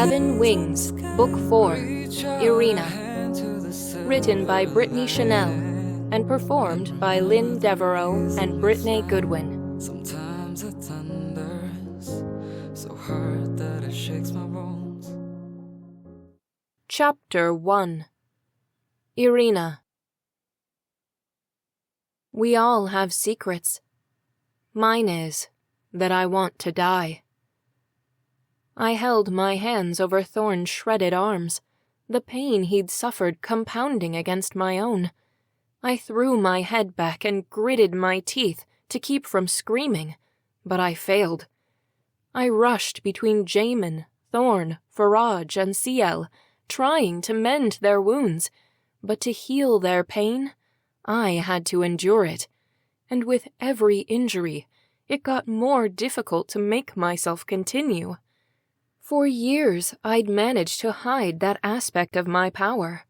Seven Wings, Book 4, Irina. Written by Brittni Chenelle and performed by Lynn Devereaux and Brittany Goodwin. Sometimes it thunders so hard that it shakes my bones. Chapter 1. Irina. We all have secrets. Mine is that I want to die. I held my hands over Thorn's shredded arms, the pain he'd suffered compounding against my own. I threw my head back and gritted my teeth to keep from screaming, but I failed. I rushed between Jamin, Thorn, Faraj, and Ciel, trying to mend their wounds, but to heal their pain, I had to endure it, and with every injury, it got more difficult to make myself continue. For years, I'd managed to hide that aspect of my power.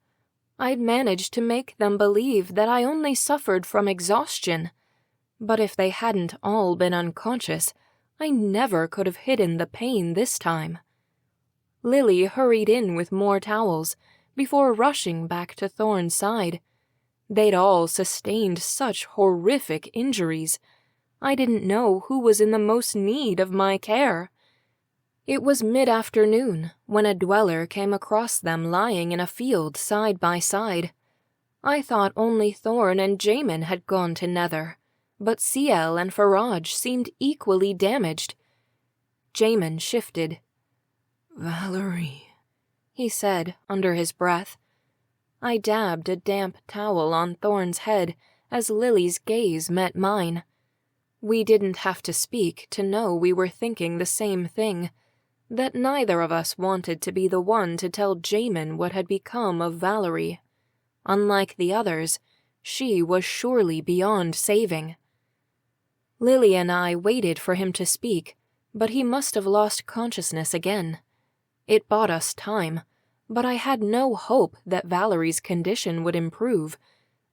I'd managed to make them believe that I only suffered from exhaustion. But if they hadn't all been unconscious, I never could have hidden the pain this time. Lily hurried in with more towels before rushing back to Thorn's side. They'd all sustained such horrific injuries. I didn't know who was in the most need of my care. It was mid-afternoon when a dweller came across them lying in a field side by side. I thought only Thorn and Jamin had gone to Nether, but Ciel and Faraj seemed equally damaged. Jamin shifted. Valerie, he said under his breath. I dabbed a damp towel on Thorn's head as Lily's gaze met mine. We didn't have to speak to know we were thinking the same thing, that neither of us wanted to be the one to tell Jamin what had become of Valerie. Unlike the others, she was surely beyond saving. Lily and I waited for him to speak, but he must have lost consciousness again. It bought us time, but I had no hope that Valerie's condition would improve.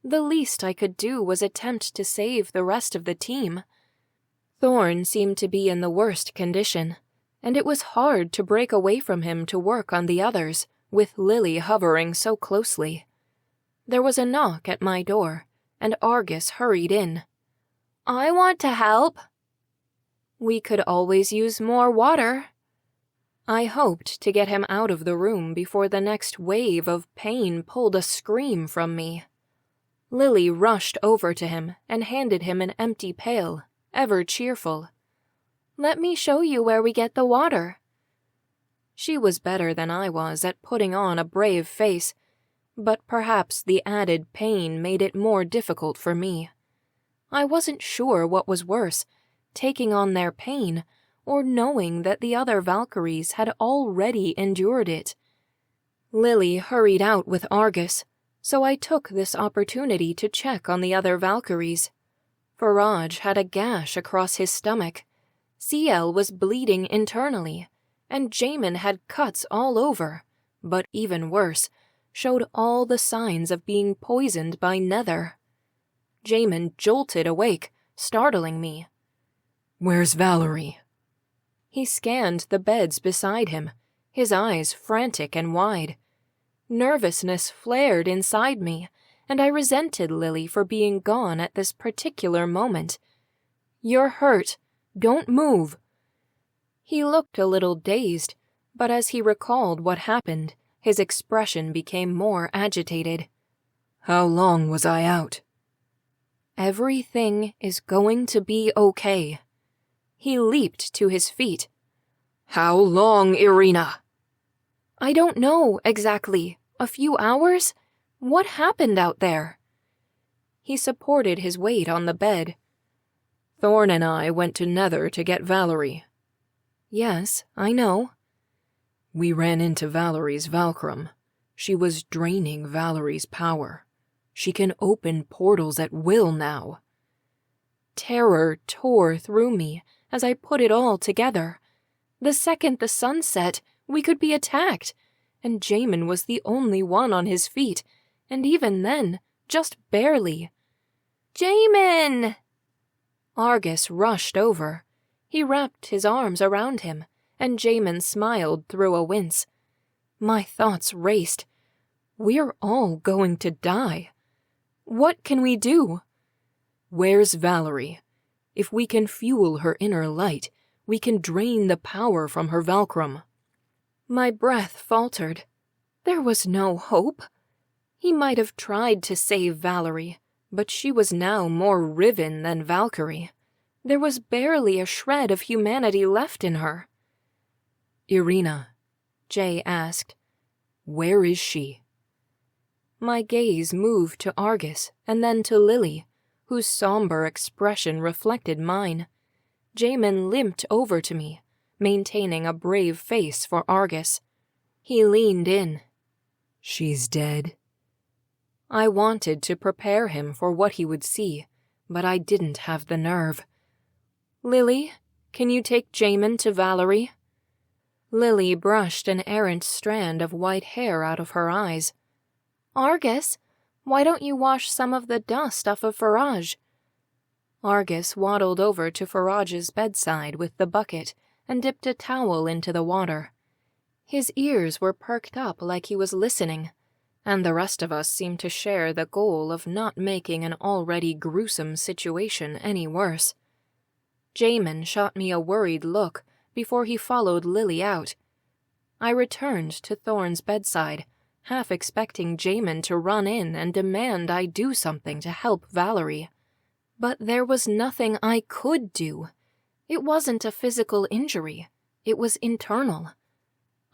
The least I could do was attempt to save the rest of the team. Thorn seemed to be in the worst condition, and it was hard to break away from him to work on the others, with Lily hovering so closely. There was a knock at my door, and Argus hurried in. I want to help. We could always use more water. I hoped to get him out of the room before the next wave of pain pulled a scream from me. Lily rushed over to him and handed him an empty pail, ever cheerful. Let me show you where we get the water. She was better than I was at putting on a brave face, but perhaps the added pain made it more difficult for me. I wasn't sure what was worse, taking on their pain, or knowing that the other Valkyries had already endured it. Lily hurried out with Argus, so I took this opportunity to check on the other Valkyries. Faraj had a gash across his stomach. Ciel was bleeding internally, and Jamin had cuts all over, but even worse, showed all the signs of being poisoned by Nether. Jamin jolted awake, startling me. Where's Valerie? He scanned the beds beside him, his eyes frantic and wide. Nervousness flared inside me, and I resented Lily for being gone at this particular moment. You're hurt. Don't move. He looked a little dazed, but as he recalled what happened, his expression became more agitated. How long was I out? Everything is going to be okay. He leaped to his feet. How long, Irina? I don't know exactly. A few hours? What happened out there? He supported his weight on the bed. Thorn and I went to Nether to get Valerie. Yes, I know. We ran into Valerie's Valkyrum. She was draining Valerie's power. She can open portals at will now. Terror tore through me as I put it all together. The second the sun set, we could be attacked, and Jamin was the only one on his feet, and even then, just barely. Jamin! Argus rushed over. He wrapped his arms around him, and Jamin smiled through a wince, My thoughts raced. We're all going to die. What can we do? Where's Valerie? If we can fuel her inner light, we can drain the power from her Valkrum. My breath faltered. There was no hope. He might have tried to save Valerie, but she was now more Riven than Valkyrie. There was barely a shred of humanity left in her. Irina, Jay asked. Where is she? My gaze moved to Argus and then to Lily, whose somber expression reflected mine. Jamin limped over to me, maintaining a brave face for Argus. He leaned in. She's dead. I wanted to prepare him for what he would see, but I didn't have the nerve. Lily, can you take Jamin to Valerie? Lily brushed an errant strand of white hair out of her eyes. Argus, why don't you wash some of the dust off of Faraj? Argus waddled over to Faraj's bedside with the bucket and dipped a towel into the water. His ears were perked up like he was listening, and the rest of us seemed to share the goal of not making an already gruesome situation any worse. Jamin shot me a worried look before he followed Lily out. I returned to Thorne's bedside, half expecting Jamin to run in and demand I do something to help Valerie. But there was nothing I could do. It wasn't a physical injury. It was internal.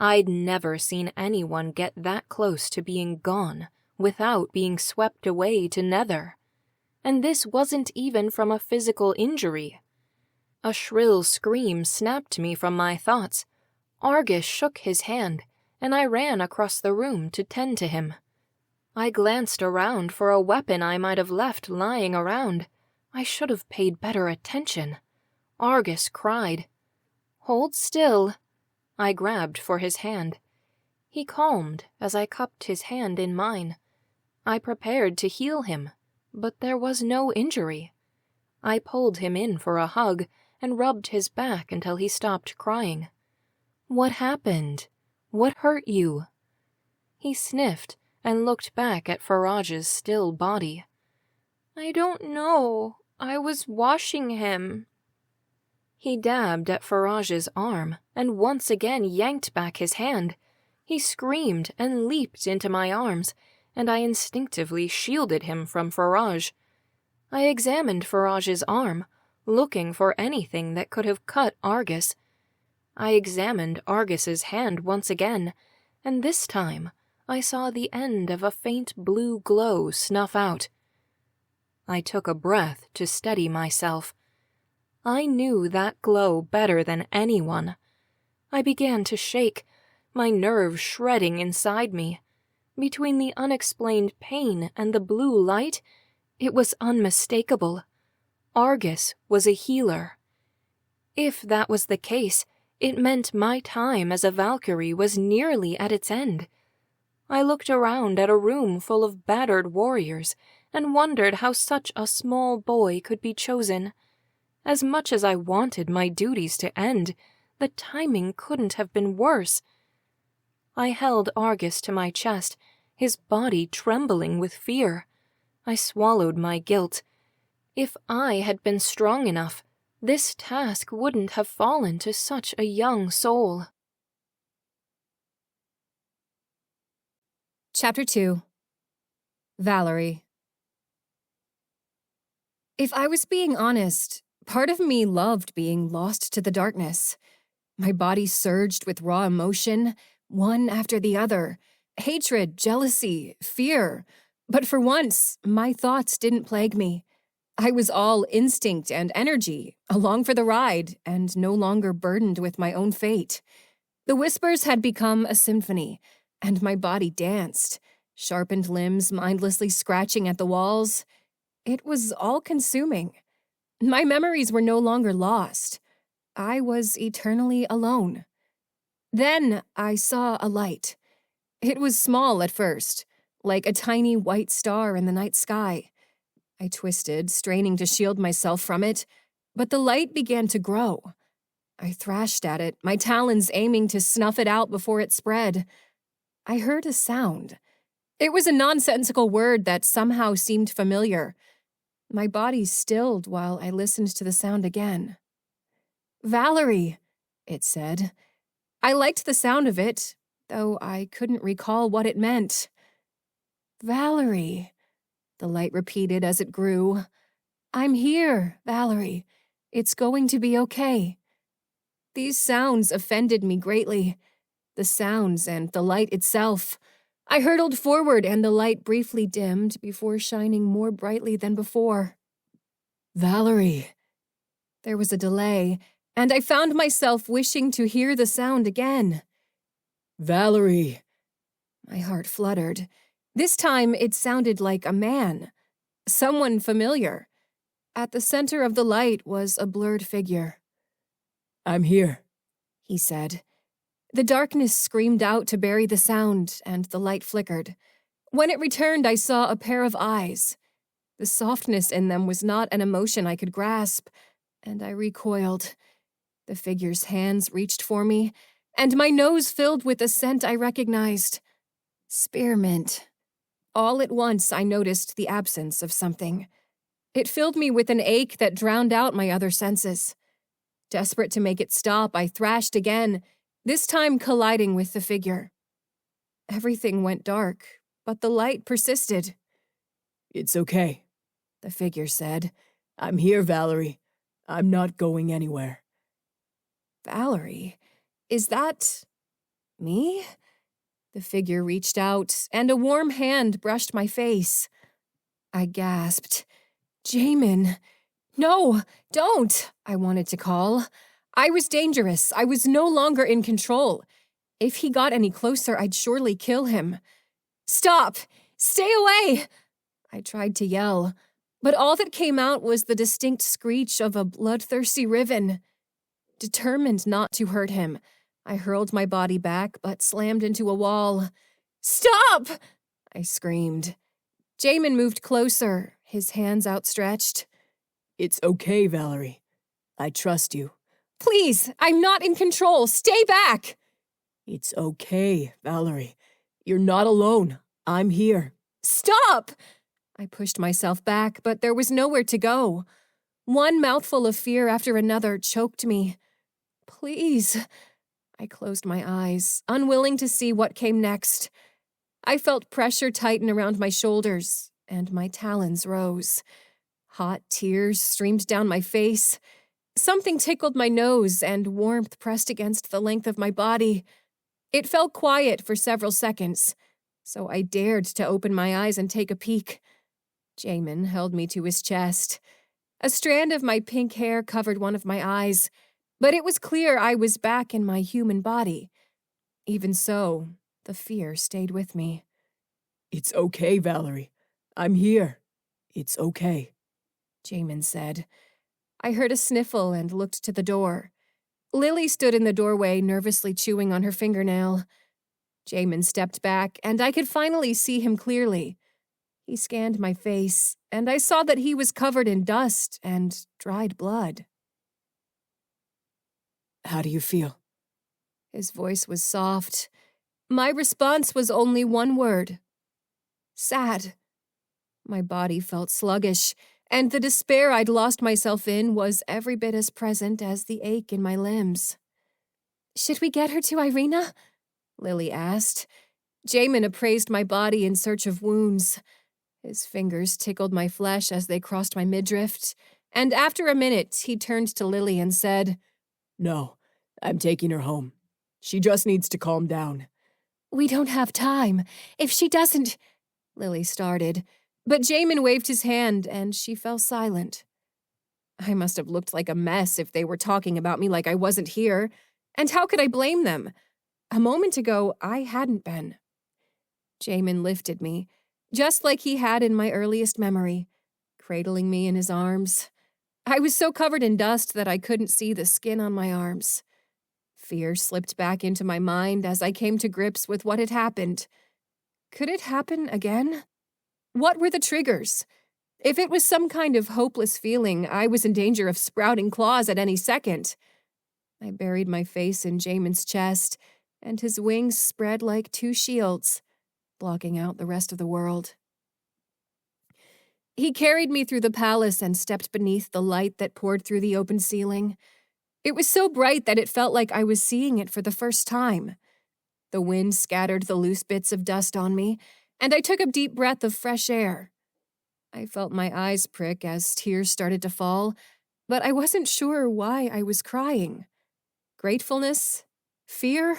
I'd never seen anyone get that close to being gone without being swept away to Nether. And this wasn't even from a physical injury. A shrill scream snapped me from my thoughts. Argus shook his hand, and I ran across the room to tend to him. I glanced around for a weapon I might have left lying around. I should have paid better attention. Argus cried. "Hold still." I grabbed for his hand. He calmed as I cupped his hand in mine. I prepared to heal him, but there was no injury. I pulled him in for a hug and rubbed his back until he stopped crying. "What happened? What hurt you?" He sniffed and looked back at Faraj's still body. "I don't know. I was washing him." He dabbed at Faraj's arm and once again yanked back his hand. He screamed and leaped into my arms, and I instinctively shielded him from Faraj. I examined Faraj's arm, looking for anything that could have cut Argus. I examined Argus's hand once again, and this time I saw the end of a faint blue glow snuff out. I took a breath to steady myself. I knew that glow better than anyone. I began to shake, my nerves shredding inside me. Between the unexplained pain and the blue light, it was unmistakable. Argus was a healer. If that was the case, it meant my time as a Valkyrie was nearly at its end. I looked around at a room full of battered warriors and wondered how such a small boy could be chosen. As much as I wanted my duties to end, the timing couldn't have been worse. I held Argus to my chest, his body trembling with fear. I swallowed my guilt. If I had been strong enough, this task wouldn't have fallen to such a young soul. Chapter 2. Valerie. If I was being honest, part of me loved being lost to the darkness. My body surged with raw emotion, one after the other. Hatred, jealousy, fear. But for once, my thoughts didn't plague me. I was all instinct and energy, along for the ride, and no longer burdened with my own fate. The whispers had become a symphony, and my body danced, sharpened limbs mindlessly scratching at the walls. It was all-consuming. My memories were no longer lost. I was eternally alone. Then I saw a light. It was small at first, like a tiny white star in the night sky. I twisted, straining to shield myself from it, but the light began to grow. I thrashed at it, my talons aiming to snuff it out before it spread. I heard a sound. It was a nonsensical word that somehow seemed familiar. My body stilled while I listened to the sound again. Valerie, it said. I liked the sound of it, though I couldn't recall what it meant. Valerie, the light repeated as it grew. I'm here, Valerie. It's going to be okay. These sounds offended me greatly. The sounds and the light itself. I hurtled forward and the light briefly dimmed before shining more brightly than before. Valerie. There was a delay, and I found myself wishing to hear the sound again. Valerie. My heart fluttered. This time it sounded like a man. Someone familiar. At the center of the light was a blurred figure. I'm here, he said. The darkness screamed out to bury the sound, and the light flickered. When it returned, I saw a pair of eyes. The softness in them was not an emotion I could grasp, and I recoiled. The figure's hands reached for me, and my nose filled with a scent I recognized. Spearmint. All at once, I noticed the absence of something. It filled me with an ache that drowned out my other senses. Desperate to make it stop, I thrashed again, this time colliding with the figure. Everything went dark, but the light persisted. It's okay, the figure said. I'm here, Valerie. I'm not going anywhere. Valerie? Is that me? The figure reached out, and a warm hand brushed my face. I gasped. Jamin. No, don't, I wanted to call. I was dangerous. I was no longer in control. If he got any closer, I'd surely kill him. Stop! Stay away! I tried to yell, but all that came out was the distinct screech of a bloodthirsty raven. Determined not to hurt him, I hurled my body back but slammed into a wall. Stop! I screamed. Jamin moved closer, his hands outstretched. It's okay, Valerie. I trust you. Please, I'm not in control. Stay back! It's okay, Valerie. You're not alone. I'm here. Stop! I pushed myself back, but there was nowhere to go. One mouthful of fear after another choked me. Please. I closed my eyes, unwilling to see what came next. I felt pressure tighten around my shoulders, and my talons rose. Hot tears streamed down my face. Something tickled my nose, and warmth pressed against the length of my body. It fell quiet for several seconds, so I dared to open my eyes and take a peek. Jamin held me to his chest. A strand of my pink hair covered one of my eyes, but it was clear I was back in my human body. Even so, the fear stayed with me. It's okay, Valerie. I'm here. It's okay, Jamin said. I heard a sniffle and looked to the door. Lily stood in the doorway, nervously chewing on her fingernail. Jamin stepped back, and I could finally see him clearly. He scanned my face, and I saw that he was covered in dust and dried blood. How do you feel? His voice was soft. My response was only one word. Sad. My body felt sluggish, and the despair I'd lost myself in was every bit as present as the ache in my limbs. Should we get her to Irina? Lily asked. Jamin appraised my body in search of wounds. His fingers tickled my flesh as they crossed my midriff, and after a minute he turned to Lily and said, No, I'm taking her home. She just needs to calm down. We don't have time. If she doesn't... Lily started, but Jamin waved his hand and she fell silent. I must have looked like a mess if they were talking about me like I wasn't here, and how could I blame them? A moment ago, I hadn't been. Jamin lifted me, just like he had in my earliest memory, cradling me in his arms. I was so covered in dust that I couldn't see the skin on my arms. Fear slipped back into my mind as I came to grips with what had happened. Could it happen again? What were the triggers? If it was some kind of hopeless feeling, I was in danger of sprouting claws at any second. I buried my face in Jamin's chest, and his wings spread like two shields, blocking out the rest of the world. He carried me through the palace and stepped beneath the light that poured through the open ceiling. It was so bright that it felt like I was seeing it for the first time. The wind scattered the loose bits of dust on me, and I took a deep breath of fresh air. I felt my eyes prick as tears started to fall, but I wasn't sure why I was crying. Gratefulness? Fear?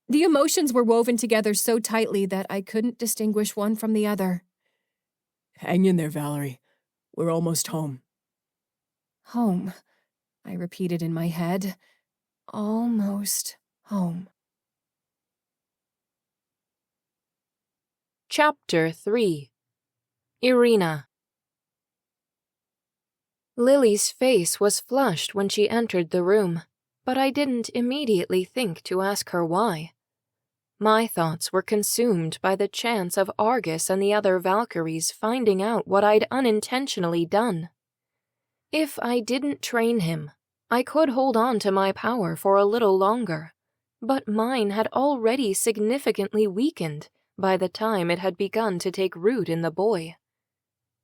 The emotions were woven together so tightly that I couldn't distinguish one from the other. Hang in there, Valerie. We're almost home. Home, I repeated in my head. Almost home. Chapter 3. Irina. Lily's face was flushed when she entered the room, but I didn't immediately think to ask her why. My thoughts were consumed by the chance of Argus and the other Valkyries finding out what I'd unintentionally done. If I didn't train him, I could hold on to my power for a little longer, but mine had already significantly weakened by the time it had begun to take root in the boy.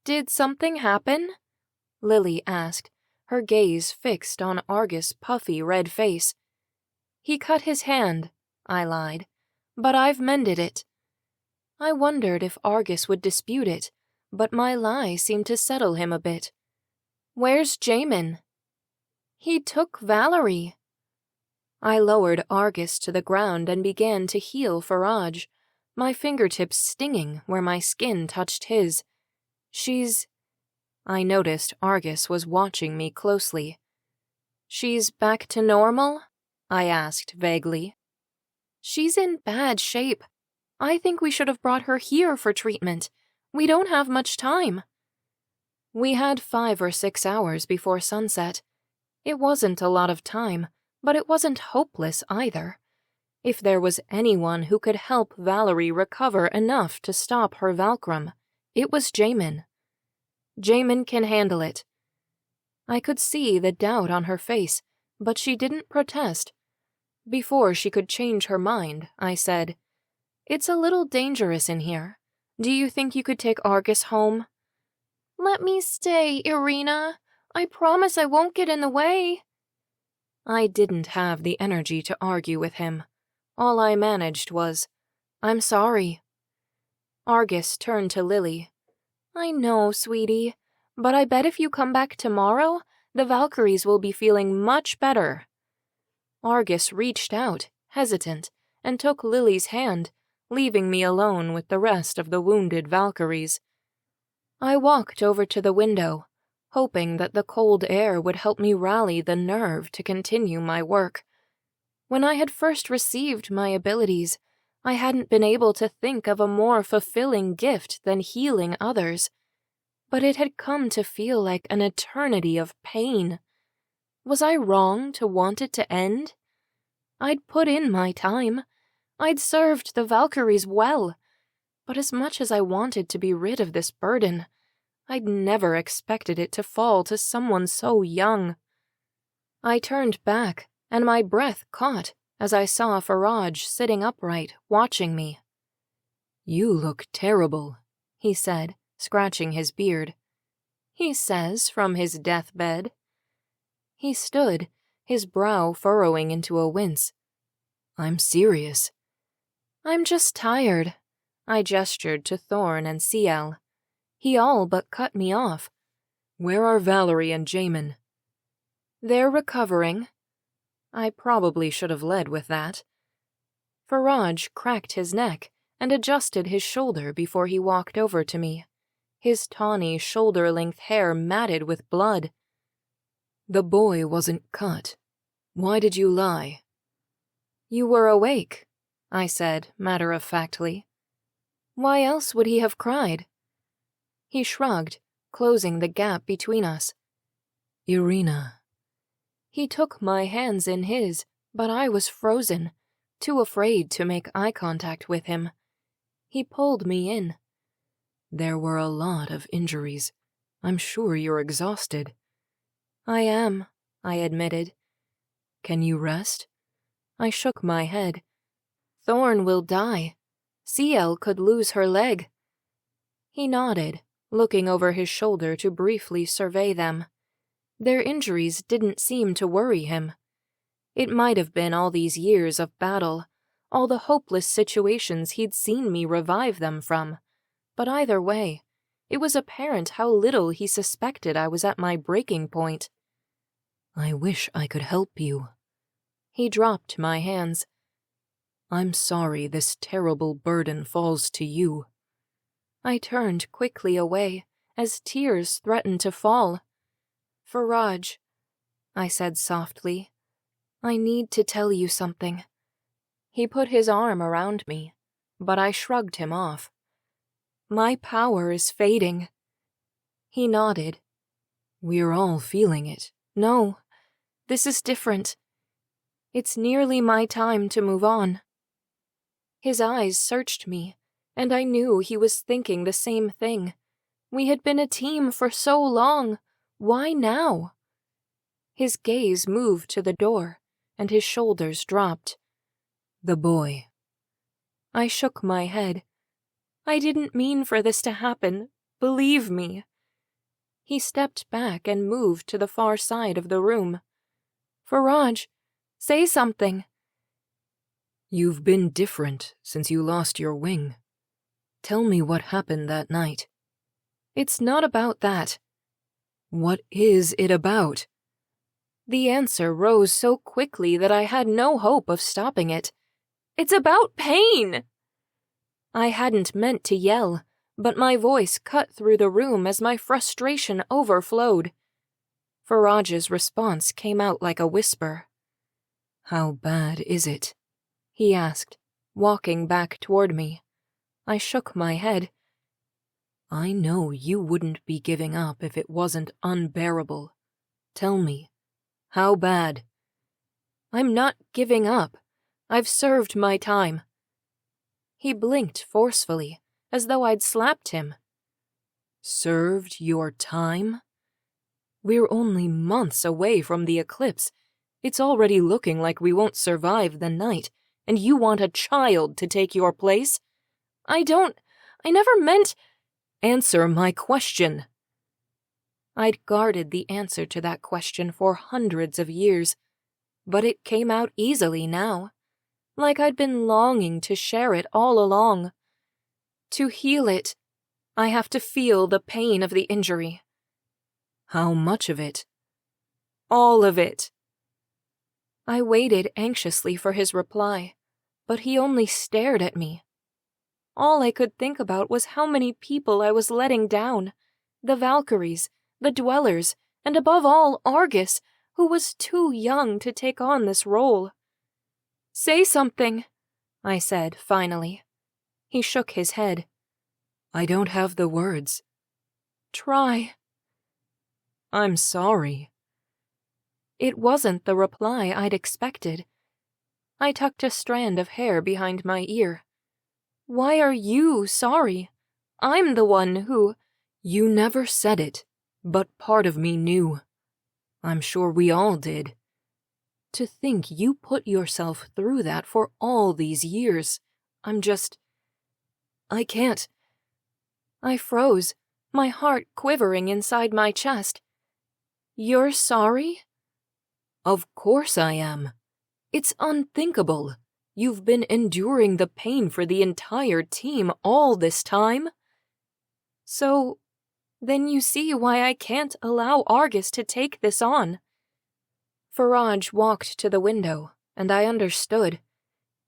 "Did something happen?" Lily asked, her gaze fixed on Argus' puffy red face. "He cut his hand," I lied, "but I've mended it." I wondered if Argus would dispute it, but my lie seemed to settle him a bit. "Where's Jamin?" "He took Valerie." I lowered Argus to the ground and began to heal Faraj, my fingertips stinging where my skin touched his. I noticed Argus was watching me closely. "She's back to normal?" I asked vaguely. "She's in bad shape. I think we should have brought her here for treatment. We don't have much time." We had 5 or 6 hours before sunset. It wasn't a lot of time, but it wasn't hopeless either. If there was anyone who could help Valerie recover enough to stop her Valkyrum, it was Jamin. "Jamin can handle it." I could see the doubt on her face, but she didn't protest. Before she could change her mind, I said, "It's a little dangerous in here. Do you think you could take Argus home?" "Let me stay, Irina. I promise I won't get in the way." I didn't have the energy to argue with him. All I managed was, "I'm sorry." Argus turned to Lily. "I know, sweetie, but I bet if you come back tomorrow, the Valkyries will be feeling much better." Argus reached out, hesitant, and took Lily's hand, leaving me alone with the rest of the wounded Valkyries. I walked over to the window, hoping that the cold air would help me rally the nerve to continue my work. When I had first received my abilities, I hadn't been able to think of a more fulfilling gift than healing others, but it had come to feel like an eternity of pain. Was I wrong to want it to end? I'd put in my time. I'd served the Valkyries well, but as much as I wanted to be rid of this burden, I'd never expected it to fall to someone so young. I turned back, and my breath caught as I saw Faraj sitting upright, watching me. "You look terrible," he said, scratching his beard. "He says from his deathbed." He stood, his brow furrowing into a wince. "I'm serious." "I'm just tired." I gestured to Thorn and Ciel. He all but cut me off. "Where are Valerie and Jamin?" "They're recovering." I probably should have led with that. Faraj cracked his neck and adjusted his shoulder before he walked over to me, his tawny shoulder-length hair matted with blood. "The boy wasn't cut. Why did you lie?" "You were awake," I said matter-of-factly. "Why else would he have cried?" He shrugged, closing the gap between us. "Irina." He took my hands in his, but I was frozen, too afraid to make eye contact with him. He pulled me in. "There were a lot of injuries. I'm sure you're exhausted." "I am," I admitted. "Can you rest?" I shook my head. Thorn will die. Ciel could lose her leg. He nodded, looking over his shoulder to briefly survey them. Their injuries didn't seem to worry him. It might have been all these years of battle, all the hopeless situations he'd seen me revive them from, but either way, it was apparent how little he suspected I was at my breaking point. I wish I could help you. He dropped my hands. I'm sorry this terrible burden falls to you. I turned quickly away as tears threatened to fall. Faraj, I said softly, I need to tell you something. He put his arm around me, but I shrugged him off. My power is fading. He nodded. We're all feeling it. No, this is different. It's nearly my time to move on. His eyes searched me, and I knew he was thinking the same thing. We had been a team for so long. Why now? His gaze moved to the door, and his shoulders dropped. The boy. I shook my head. I didn't mean for this to happen. Believe me. He stepped back and moved to the far side of the room. Faraj, say something. You've been different since you lost your wing. Tell me what happened that night. It's not about that. What is it about? The answer rose so quickly that I had no hope of stopping it. It's about pain! I hadn't meant to yell, but my voice cut through the room as my frustration overflowed. Faraj's response came out like a whisper. How bad is it? He asked, walking back toward me. I shook my head. I know you wouldn't be giving up if it wasn't unbearable. Tell me, how bad? I'm not giving up. I've served my time. He blinked forcefully, as though I'd slapped him. Served your time? We're only months away from the eclipse. It's already looking like we won't survive the night, and you want a child to take your place? I never meant... Answer my question. I'd guarded the answer to that question for hundreds of years, but it came out easily now, like I'd been longing to share it all along. To heal it, I have to feel the pain of the injury. How much of it? All of it. I waited anxiously for his reply, but he only stared at me. All I could think about was how many people I was letting down. The Valkyries, the Dwellers, and above all, Argus, who was too young to take on this role. Say something, I said finally. He shook his head. I don't have the words. Try. I'm sorry. It wasn't the reply I'd expected. I tucked a strand of hair behind my ear. Why are you sorry? I'm the one who... You never said it, but part of me knew. I'm sure we all did. To think you put yourself through that for all these years, I can't. I froze, my heart quivering inside my chest. You're sorry? Of course I am. It's unthinkable. You've been enduring the pain for the entire team all this time. So, then you see why I can't allow Argus to take this on. Faraj walked to the window, and I understood.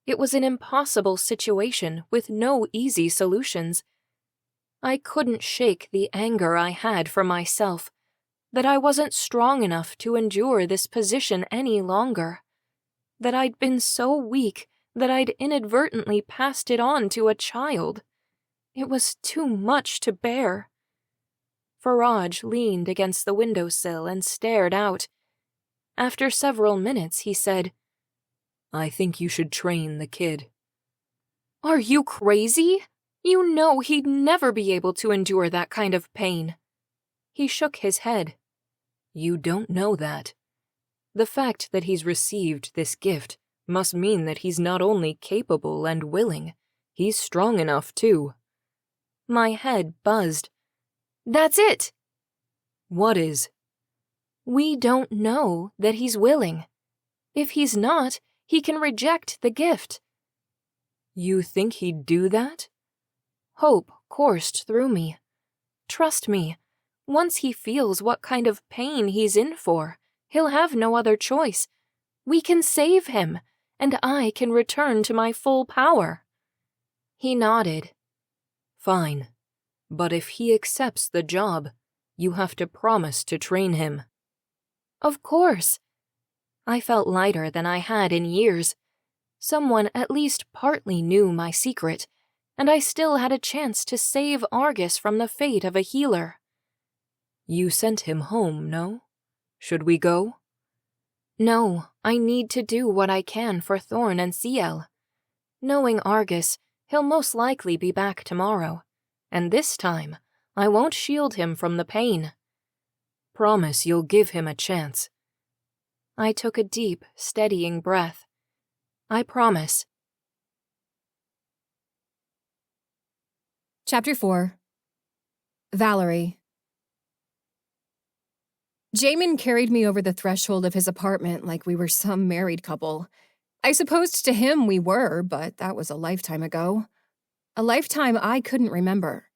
It was an impossible situation with no easy solutions. I couldn't shake the anger I had for myself, that I wasn't strong enough to endure this position any longer, that I'd been so weak that I'd inadvertently passed it on to a child. It was too much to bear. Faraj leaned against the windowsill and stared out. After several minutes, he said, I think you should train the kid. Are you crazy? You know he'd never be able to endure that kind of pain. He shook his head. You don't know that. The fact that he's received this gift Must mean that he's not only capable and willing, he's strong enough too. My head buzzed. That's it! What is? We don't know that he's willing. If he's not, he can reject the gift. You think he'd do that? Hope coursed through me. Trust me, once he feels what kind of pain he's in for, he'll have no other choice. We can save him, and I can return to my full power. He nodded. Fine. But if he accepts the job, you have to promise to train him. Of course. I felt lighter than I had in years. Someone at least partly knew my secret, and I still had a chance to save Argus from the fate of a healer. You sent him home, no? Should we go? No, I need to do what I can for Thorn and Ciel. Knowing Argus, he'll most likely be back tomorrow, and this time I won't shield him from the pain. Promise you'll give him a chance. I took a deep, steadying breath. I promise. Chapter 4. Valerie. Jamin carried me over the threshold of his apartment like we were some married couple. I supposed to him we were, but that was a lifetime ago. A lifetime I couldn't remember.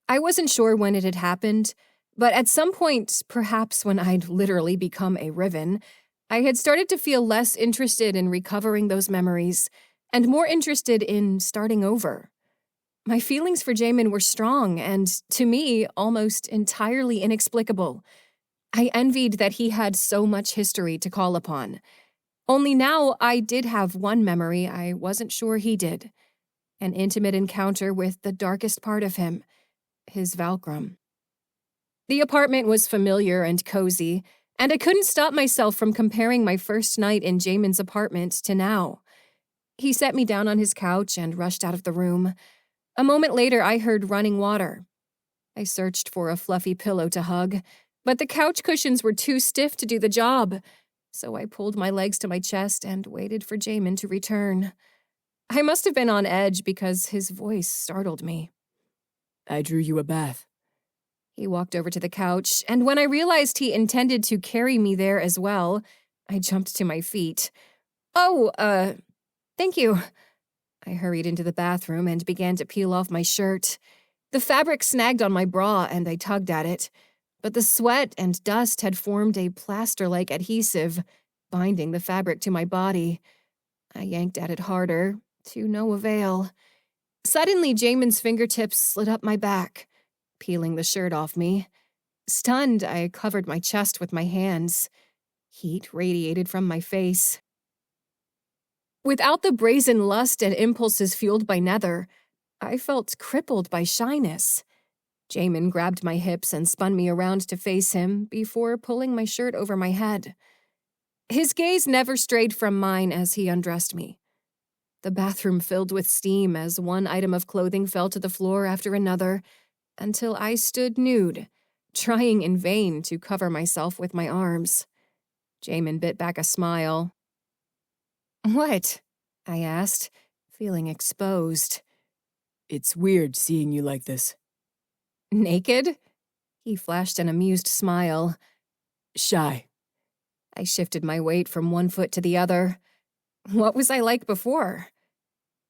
I wasn't sure when it had happened, but at some point, perhaps when I'd literally become a Riven, I had started to feel less interested in recovering those memories and more interested in starting over. My feelings for Jamin were strong and, to me, almost entirely inexplicable. I envied that he had so much history to call upon. Only now I did have one memory I wasn't sure he did. An intimate encounter with the darkest part of him, his Valkrum. The apartment was familiar and cozy, and I couldn't stop myself from comparing my first night in Jamin's apartment to now. He set me down on his couch and rushed out of the room. A moment later, I heard running water. I searched for a fluffy pillow to hug, but the couch cushions were too stiff to do the job, so I pulled my legs to my chest and waited for Jamin to return. I must have been on edge because his voice startled me. I drew you a bath. He walked over to the couch, and when I realized he intended to carry me there as well, I jumped to my feet. Thank you. I hurried into the bathroom and began to peel off my shirt. The fabric snagged on my bra, and I tugged at it, but the sweat and dust had formed a plaster-like adhesive, binding the fabric to my body. I yanked at it harder, to no avail. Suddenly, Jamin's fingertips slid up my back, peeling the shirt off me. Stunned, I covered my chest with my hands. Heat radiated from my face. Without the brazen lust and impulses fueled by Nether, I felt crippled by shyness. Jamin grabbed my hips and spun me around to face him before pulling my shirt over my head. His gaze never strayed from mine as he undressed me. The bathroom filled with steam as one item of clothing fell to the floor after another, until I stood nude, trying in vain to cover myself with my arms. Jamin bit back a smile. "What?" I asked, feeling exposed. It's weird seeing you like this. "Naked?" He flashed an amused smile. Shy. I shifted my weight from one foot to the other. What was I like before?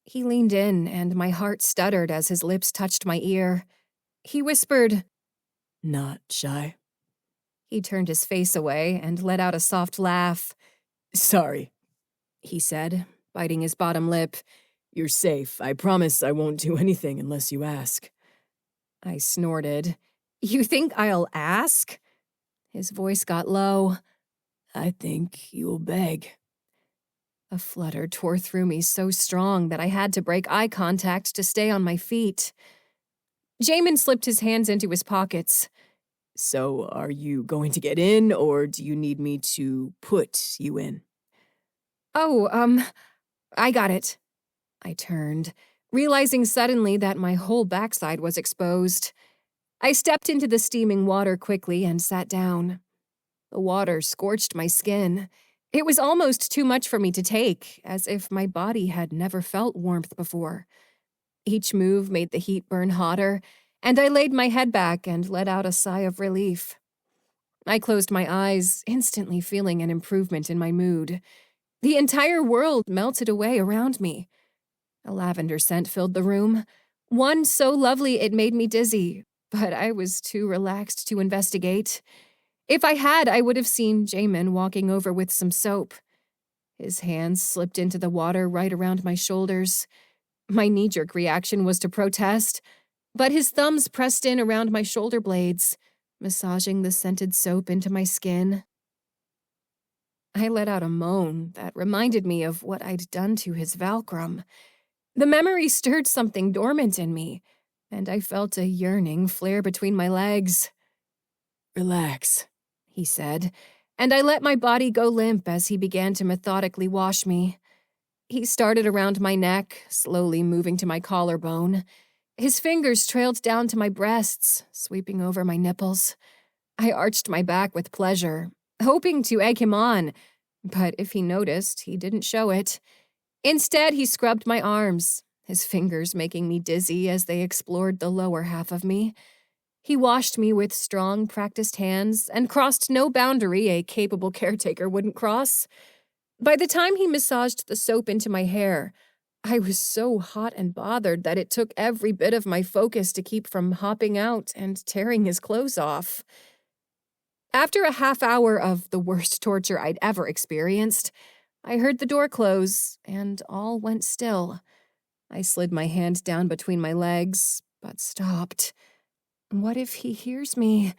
He leaned in, and my heart stuttered as his lips touched my ear. He whispered, Not shy. He turned his face away and let out a soft laugh. Sorry. He said, biting his bottom lip. You're safe. I promise I won't do anything unless you ask. I snorted. You think I'll ask? His voice got low. I think you'll beg. A flutter tore through me so strong that I had to break eye contact to stay on my feet. Jamin slipped his hands into his pockets. So, are you going to get in, or do you need me to put you in? I got it. I turned, realizing suddenly that my whole backside was exposed. I stepped into the steaming water quickly and sat down. The water scorched my skin. It was almost too much for me to take, as if my body had never felt warmth before. Each move made the heat burn hotter, and I laid my head back and let out a sigh of relief. I closed my eyes, instantly feeling an improvement in my mood. The entire world melted away around me. A lavender scent filled the room, one so lovely it made me dizzy, but I was too relaxed to investigate. If I had, I would have seen Jamin walking over with some soap. His hands slipped into the water right around my shoulders. My knee-jerk reaction was to protest, but his thumbs pressed in around my shoulder blades, massaging the scented soap into my skin. I let out a moan that reminded me of what I'd done to his Valkrum. The memory stirred something dormant in me, and I felt a yearning flare between my legs. Relax, he said, and I let my body go limp as he began to methodically wash me. He started around my neck, slowly moving to my collarbone. His fingers trailed down to my breasts, sweeping over my nipples. I arched my back with pleasure, hoping to egg him on, but if he noticed, he didn't show it. Instead, he scrubbed my arms, his fingers making me dizzy as they explored the lower half of me. He washed me with strong, practiced hands and crossed no boundary a capable caretaker wouldn't cross. By the time he massaged the soap into my hair, I was so hot and bothered that it took every bit of my focus to keep from hopping out and tearing his clothes off. After a half hour of the worst torture I'd ever experienced, I heard the door close, and all went still. I slid my hand down between my legs, but stopped. What if he hears me?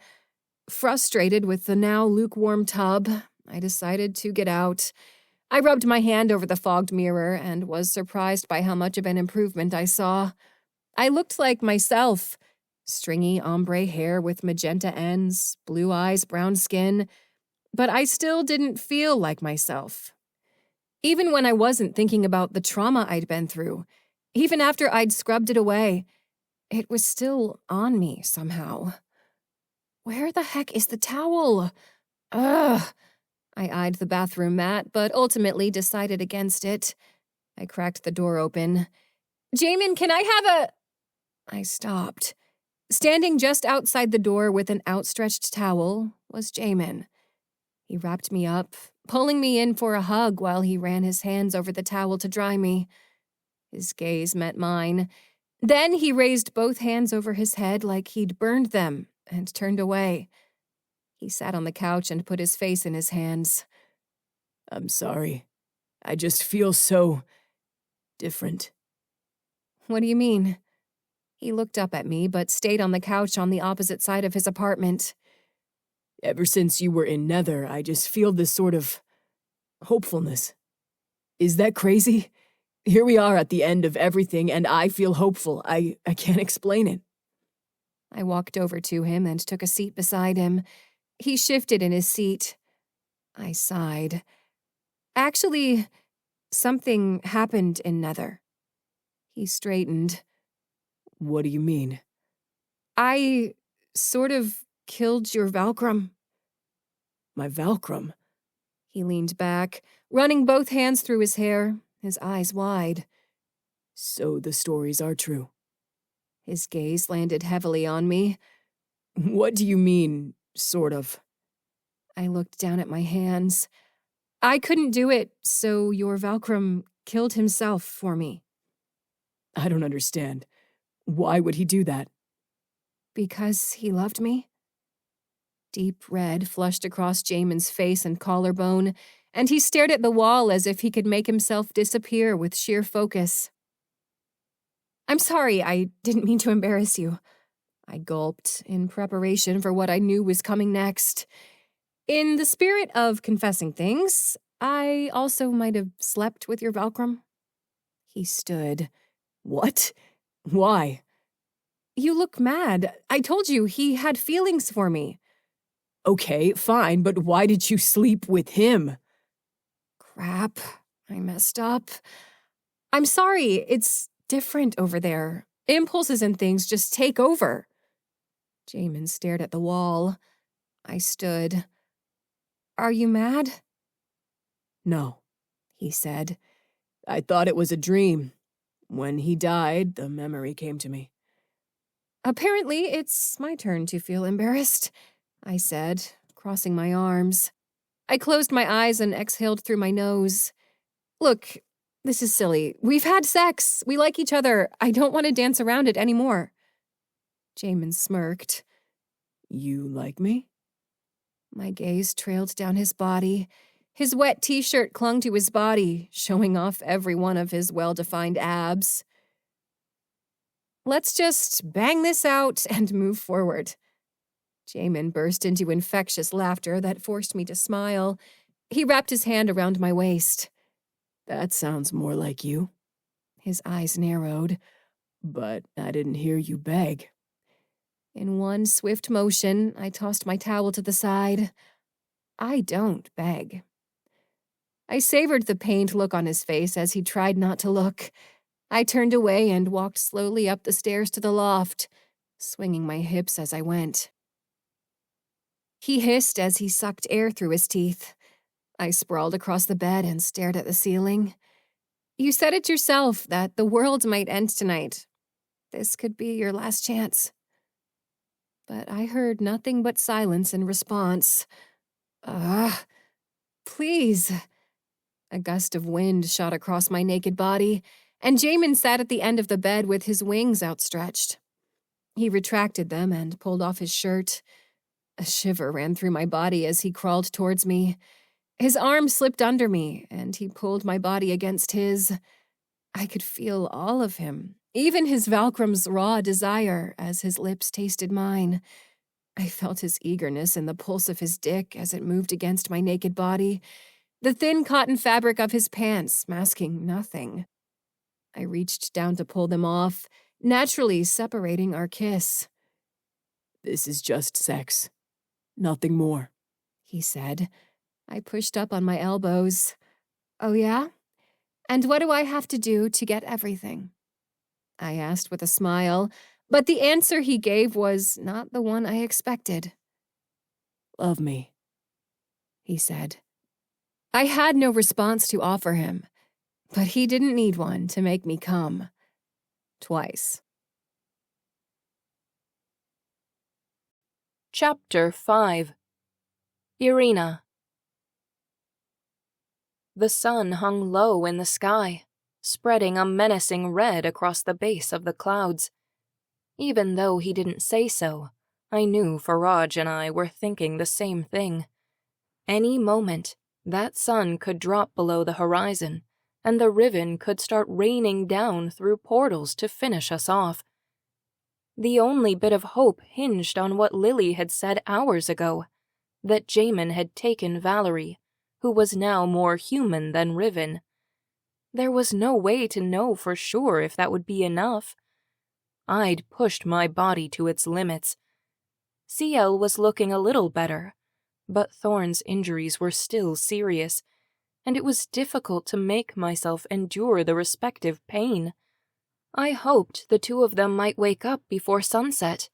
Frustrated with the now lukewarm tub, I decided to get out. I rubbed my hand over the fogged mirror and was surprised by how much of an improvement I saw. I looked like myself. Stringy ombre hair with magenta ends, blue eyes, brown skin. But I still didn't feel like myself. Even when I wasn't thinking about the trauma I'd been through, even after I'd scrubbed it away, it was still on me somehow. Where the heck is the towel? Ugh. I eyed the bathroom mat, but ultimately decided against it. I cracked the door open. Jamin, can I have a... I stopped. Standing just outside the door with an outstretched towel was Jamin. He wrapped me up, pulling me in for a hug while he ran his hands over the towel to dry me. His gaze met mine. Then he raised both hands over his head like he'd burned them and turned away. He sat on the couch and put his face in his hands. I'm sorry. I just feel so different. What do you mean? He looked up at me, but stayed on the couch on the opposite side of his apartment. Ever since you were in Nether, I just feel this sort of hopefulness. Is that crazy? Here we are at the end of everything, and I feel hopeful. I can't explain it. I walked over to him and took a seat beside him. He shifted in his seat. I sighed. Actually, something happened in Nether. He straightened. What do you mean? I sort of killed your Valkrum. My Valkrum? He leaned back, running both hands through his hair, his eyes wide. So the stories are true. His gaze landed heavily on me. What do you mean, sort of? I looked down at my hands. I couldn't do it, so your Valkrum killed himself for me. I don't understand. Why would he do that? Because he loved me? Deep red flushed across Jamin's face and collarbone, and he stared at the wall as if he could make himself disappear with sheer focus. I'm sorry, I didn't mean to embarrass you. I gulped, in preparation for what I knew was coming next. In the spirit of confessing things, I also might have slept with your Valkrum. He stood. What? Why? You look mad. I told you he had feelings for me. Okay, fine, but why did you sleep with him? Crap, I messed up. I'm sorry, it's different over there. Impulses and things just take over. Jamin stared at the wall. I stood. Are you mad? No, he said. I thought it was a dream. When he died, the memory came to me. Apparently, it's my turn to feel embarrassed, I said, crossing my arms. I closed my eyes and exhaled through my nose. Look, this is silly. We've had sex. We like each other. I don't want to dance around it anymore. Jamin smirked. You like me? My gaze trailed down his body. His wet t-shirt clung to his body, showing off every one of his well-defined abs. Let's just bang this out and move forward. Jamin burst into infectious laughter that forced me to smile. He wrapped his hand around my waist. That sounds more like you. His eyes narrowed. But I didn't hear you beg. In one swift motion, I tossed my towel to the side. I don't beg. I savored the pained look on his face as he tried not to look. I turned away and walked slowly up the stairs to the loft, swinging my hips as I went. He hissed as he sucked air through his teeth. I sprawled across the bed and stared at the ceiling. You said it yourself that the world might end tonight. This could be your last chance. But I heard nothing but silence in response. Please. A gust of wind shot across my naked body, and Jamin sat at the end of the bed with his wings outstretched. He retracted them and pulled off his shirt. A shiver ran through my body as he crawled towards me. His arm slipped under me, and he pulled my body against his. I could feel all of him, even his Valkrum's raw desire as his lips tasted mine. I felt his eagerness in the pulse of his dick as it moved against my naked body, the thin cotton fabric of his pants masking nothing. I reached down to pull them off, naturally separating our kiss. This is just sex. Nothing more, he said. I pushed up on my elbows. Oh, yeah? And what do I have to do to get everything? I asked with a smile, but the answer he gave was not the one I expected. Love me, he said. I had no response to offer him, but he didn't need one to make me come. Twice. Chapter 5. Irina. The sun hung low in the sky, spreading a menacing red across the base of the clouds. Even though he didn't say so, I knew Faraj and I were thinking the same thing. Any moment, that sun could drop below the horizon, and the Riven could start raining down through portals to finish us off. The only bit of hope hinged on what Lily had said hours ago, that Jamin had taken Valerie, who was now more human than Riven. There was no way to know for sure if that would be enough. I'd pushed my body to its limits. CL was looking a little better, but Thorn's injuries were still serious, and it was difficult to make myself endure the respective pain. I hoped the two of them might wake up before sunset,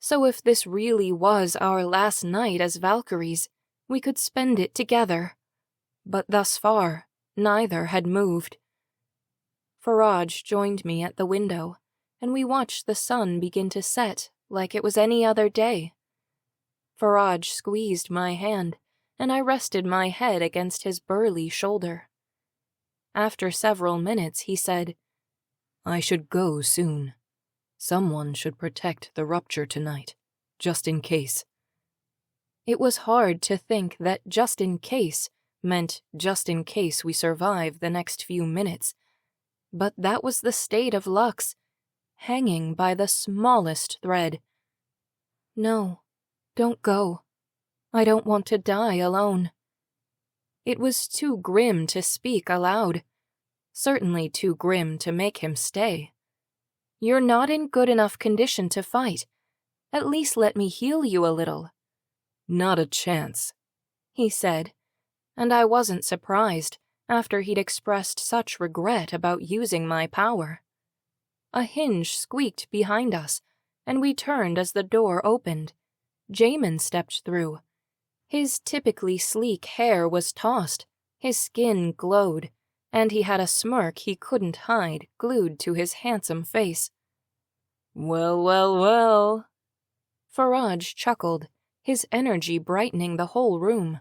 so if this really was our last night as Valkyries, we could spend it together. But thus far, neither had moved. Faraj joined me at the window, and we watched the sun begin to set like it was any other day. Faraj squeezed my hand, and I rested my head against his burly shoulder. After several minutes, he said, I should go soon. Someone should protect the rupture tonight, just in case. It was hard to think that just in case meant just in case we survive the next few minutes. But that was the state of Lux, hanging by the smallest thread. No, don't go. I don't want to die alone. It was too grim to speak aloud. Certainly too grim to make him stay. You're not in good enough condition to fight. At least let me heal you a little. Not a chance, he said, and I wasn't surprised after he'd expressed such regret about using my power. A hinge squeaked behind us, and we turned as the door opened. Jamin stepped through. His typically sleek hair was tossed, His skin glowed, and he had a smirk he couldn't hide glued to his handsome face. Well, well, well. Faraj chuckled, his energy brightening the whole room.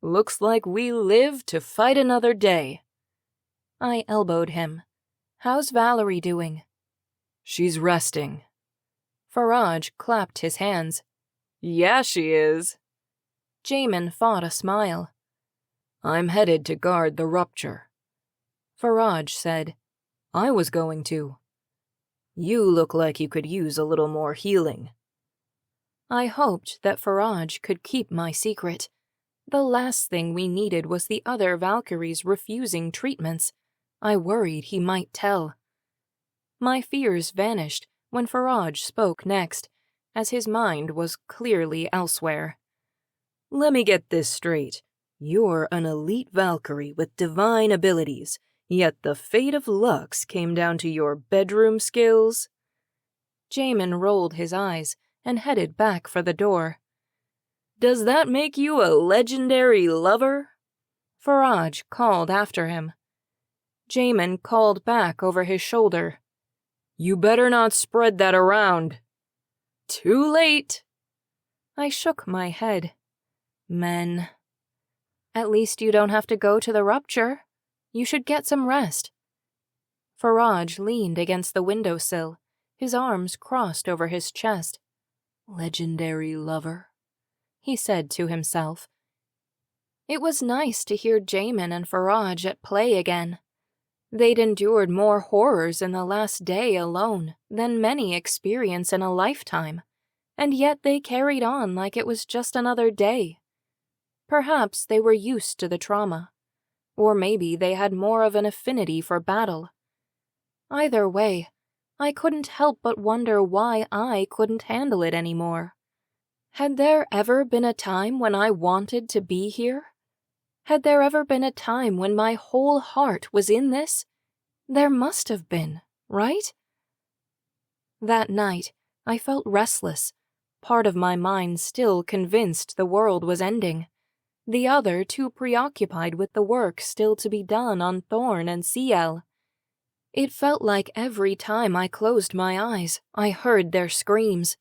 Looks like we live to fight another day. I elbowed him. How's Valerie doing? She's resting. Faraj clapped his hands. Yeah, she is. Jamin fought a smile. I'm headed to guard the rupture. Faraj said, I was going to. You look like you could use a little more healing. I hoped that Faraj could keep my secret. The last thing we needed was the other Valkyries refusing treatments. I worried he might tell. My fears vanished when Faraj spoke next, as his mind was clearly elsewhere. Let me get this straight. You're an elite Valkyrie with divine abilities, yet the fate of Lux came down to your bedroom skills? Jamin rolled his eyes and headed back for the door. Does that make you a legendary lover? Faraj called after him. Jamin called back over his shoulder. You better not spread that around. Too late. I shook my head. Men. At least you don't have to go to the rupture. You should get some rest. Faraj leaned against the windowsill, his arms crossed over his chest. Legendary lover, he said to himself. It was nice to hear Jamin and Faraj at play again. They'd endured more horrors in the last day alone than many experience in a lifetime, and yet they carried on like it was just another day. Perhaps they were used to the trauma, or maybe they had more of an affinity for battle. Either way, I couldn't help but wonder why I couldn't handle it anymore. Had there ever been a time when I wanted to be here? Had there ever been a time when my whole heart was in this? There must have been, right? That night, I felt restless, part of my mind still convinced the world was ending, the other too preoccupied with the work still to be done on Thorn and Ciel. It felt like every time I closed my eyes, I heard their screams.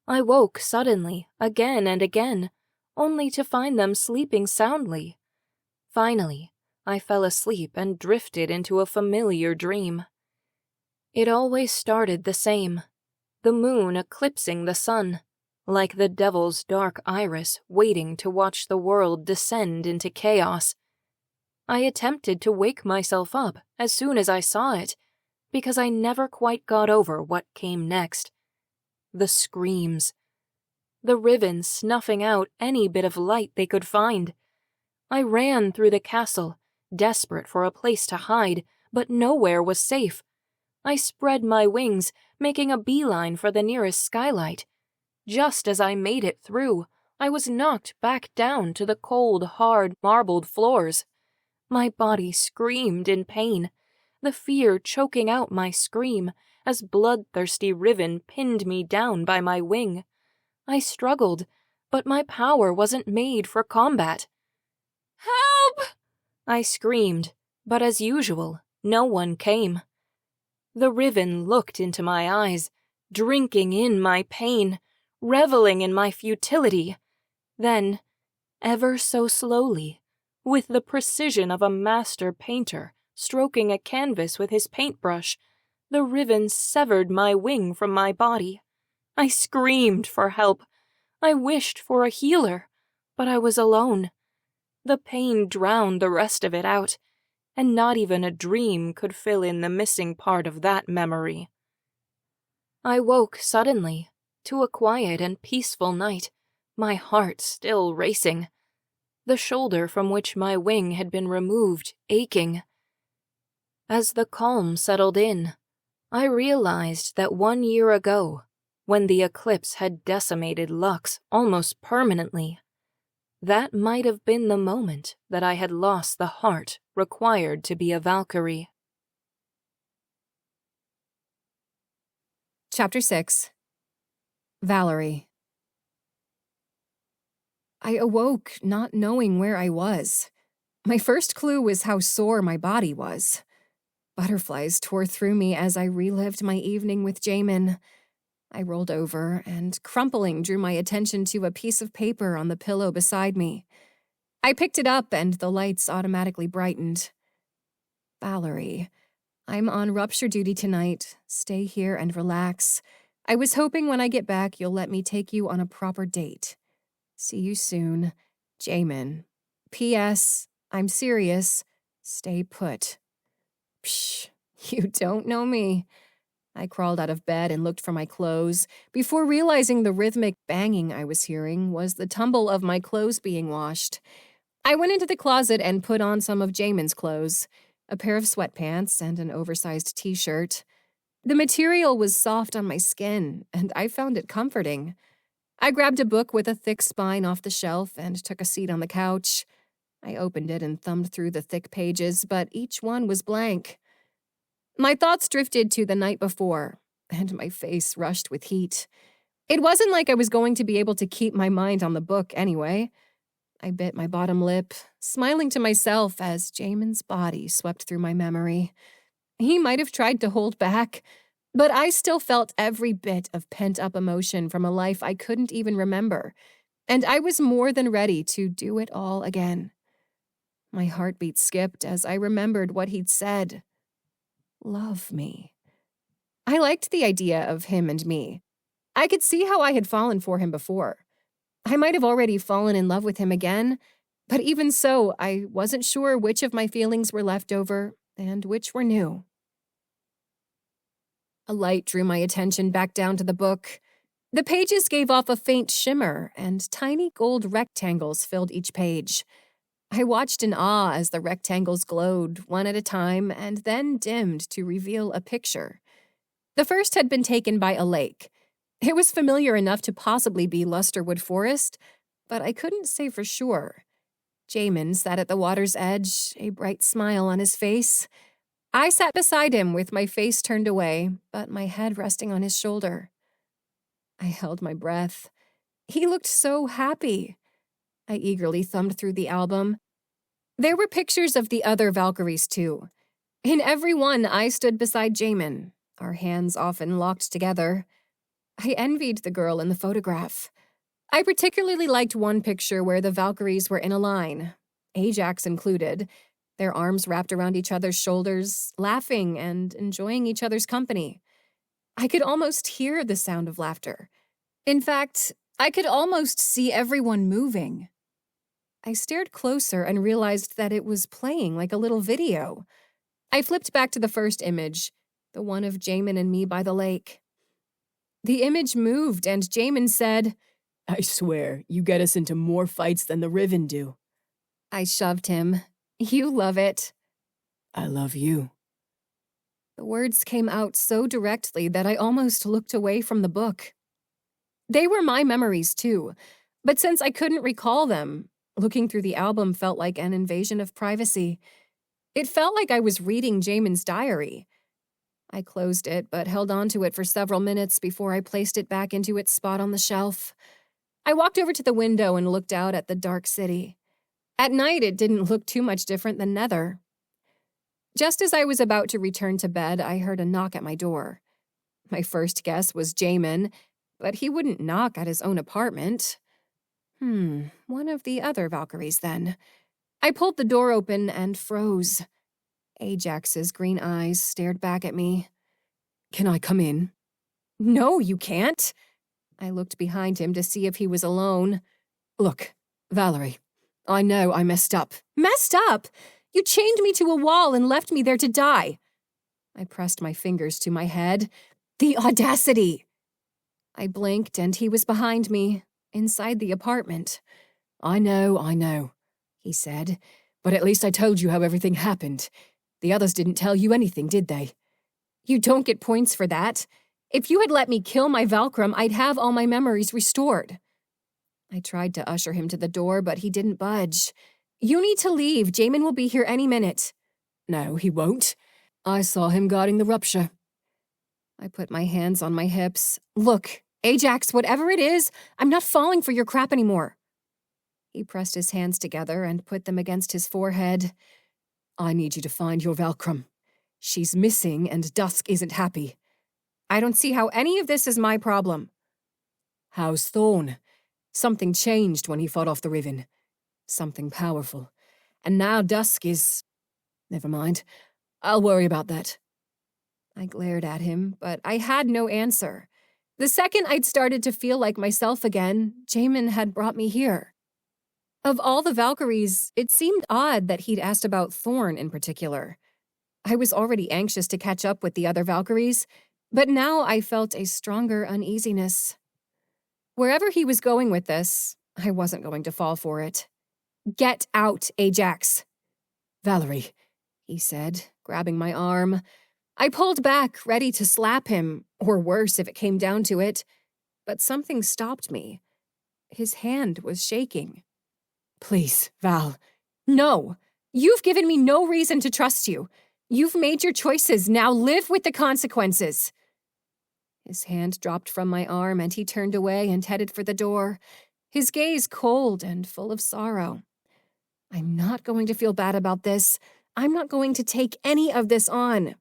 I woke suddenly, again and again, only to find them sleeping soundly. Finally, I fell asleep and drifted into a familiar dream. It always started the same, the moon eclipsing the sun, like the devil's dark iris waiting to watch the world descend into chaos. I attempted to wake myself up as soon as I saw it, because I never quite got over what came next. The screams. The Riven snuffing out any bit of light they could find. I ran through the castle, desperate for a place to hide, but nowhere was safe. I spread my wings, making a beeline for the nearest skylight. Just as I made it through, I was knocked back down to the cold, hard, marbled floors. My body screamed in pain, the fear choking out my scream as bloodthirsty Riven pinned me down by my wing. I struggled, but my power wasn't made for combat. "Help!" I screamed, but as usual, no one came. The Riven looked into my eyes, drinking in my pain, reveling in my futility. Then, ever so slowly, with the precision of a master painter stroking a canvas with his paintbrush, the Riven severed my wing from my body. I screamed for help. I wished for a healer, but I was alone. The pain drowned the rest of it out, and not even a dream could fill in the missing part of that memory. I woke suddenly, to a quiet and peaceful night, my heart still racing, the shoulder from which my wing had been removed aching. As the calm settled in, I realized that 1 year ago, when the eclipse had decimated Lux almost permanently, that might have been the moment that I had lost the heart required to be a Valkyrie. Chapter 6. Valerie. I awoke not knowing where I was. My first clue was how sore my body was. Butterflies tore through me as I relived my evening with Jamin. I rolled over and, crumpling, drew my attention to a piece of paper on the pillow beside me. I picked it up and the lights automatically brightened. Valerie, I'm on rupture duty tonight. Stay here and relax. I was hoping when I get back you'll let me take you on a proper date. See you soon. Jamin. P.S. I'm serious. Stay put. Psh, you don't know me. I crawled out of bed and looked for my clothes before realizing the rhythmic banging I was hearing was the tumble of my clothes being washed. I went into the closet and put on some of Jamin's clothes, a pair of sweatpants and an oversized t-shirt. The material was soft on my skin, and I found it comforting. I grabbed a book with a thick spine off the shelf and took a seat on the couch. I opened it and thumbed through the thick pages, but each one was blank. My thoughts drifted to the night before, and my face rushed with heat. It wasn't like I was going to be able to keep my mind on the book anyway. I bit my bottom lip, smiling to myself as Jamin's body swept through my memory. He might have tried to hold back, but I still felt every bit of pent-up emotion from a life I couldn't even remember, and I was more than ready to do it all again. My heartbeat skipped as I remembered what he'd said. Love me. I liked the idea of him and me. I could see how I had fallen for him before. I might have already fallen in love with him again, but even so, I wasn't sure which of my feelings were left over and which were new. A light drew my attention back down to the book. The pages gave off a faint shimmer, and tiny gold rectangles filled each page. I watched in awe as the rectangles glowed, one at a time, and then dimmed to reveal a picture. The first had been taken by a lake. It was familiar enough to possibly be Lusterwood Forest, but I couldn't say for sure. Jamin sat at the water's edge, a bright smile on his face. I sat beside him with my face turned away, but my head resting on his shoulder. I held my breath. He looked so happy. I eagerly thumbed through the album. There were pictures of the other Valkyries, too. In every one, I stood beside Jamin, our hands often locked together. I envied the girl in the photograph. I particularly liked one picture where the Valkyries were in a line, Ajax included, their arms wrapped around each other's shoulders, laughing and enjoying each other's company. I could almost hear the sound of laughter. In fact, I could almost see everyone moving. I stared closer and realized that it was playing like a little video. I flipped back to the first image, the one of Jamin and me by the lake. The image moved and Jamin said, I swear, you get us into more fights than the Riven do. I shoved him. You love it. I love you. The words came out so directly that I almost looked away from the book. They were my memories too, but since I couldn't recall them, looking through the album felt like an invasion of privacy. It felt like I was reading Jamin's diary. I closed it, but held on to it for several minutes before I placed it back into its spot on the shelf. I walked over to the window and looked out at the dark city. At night, it didn't look too much different than Nether. Just as I was about to return to bed, I heard a knock at my door. My first guess was Jamin, but he wouldn't knock at his own apartment. One of the other Valkyries, then. I pulled the door open and froze. Ajax's green eyes stared back at me. Can I come in? No, you can't. I looked behind him to see if he was alone. Look, Valerie, I know I messed up. Messed up? You chained me to a wall and left me there to die. I pressed my fingers to my head. The audacity! I blinked and he was behind me, inside the apartment. I know, he said, but at least I told you how everything happened. The others didn't tell you anything, did they? You don't get points for that. If you had let me kill my Valkyrum, I'd have all my memories restored. I tried to usher him to the door, but he didn't budge. You need to leave. Jamin will be here any minute. No, he won't. I saw him guarding the rupture. I put my hands on my hips. Look, Ajax, whatever it is, I'm not falling for your crap anymore. He pressed his hands together and put them against his forehead. I need you to find your Valkyrie. She's missing and Dusk isn't happy. I don't see how any of this is my problem. How's Thorn? Something changed when he fought off the Riven. Something powerful. And now Dusk is... Never mind. I'll worry about that. I glared at him, but I had no answer. The second I'd started to feel like myself again, Jamin had brought me here. Of all the Valkyries, it seemed odd that he'd asked about Thorn in particular. I was already anxious to catch up with the other Valkyries, but now I felt a stronger uneasiness. Wherever he was going with this, I wasn't going to fall for it. Get out, Ajax. Valerie, he said, grabbing my arm. I pulled back, ready to slap him, or worse if it came down to it, but something stopped me. His hand was shaking. Please, Val. No, you've given me no reason to trust you. You've made your choices, now live with the consequences. His hand dropped from my arm and he turned away and headed for the door, his gaze cold and full of sorrow. I'm not going to feel bad about this. I'm not going to take any of this on.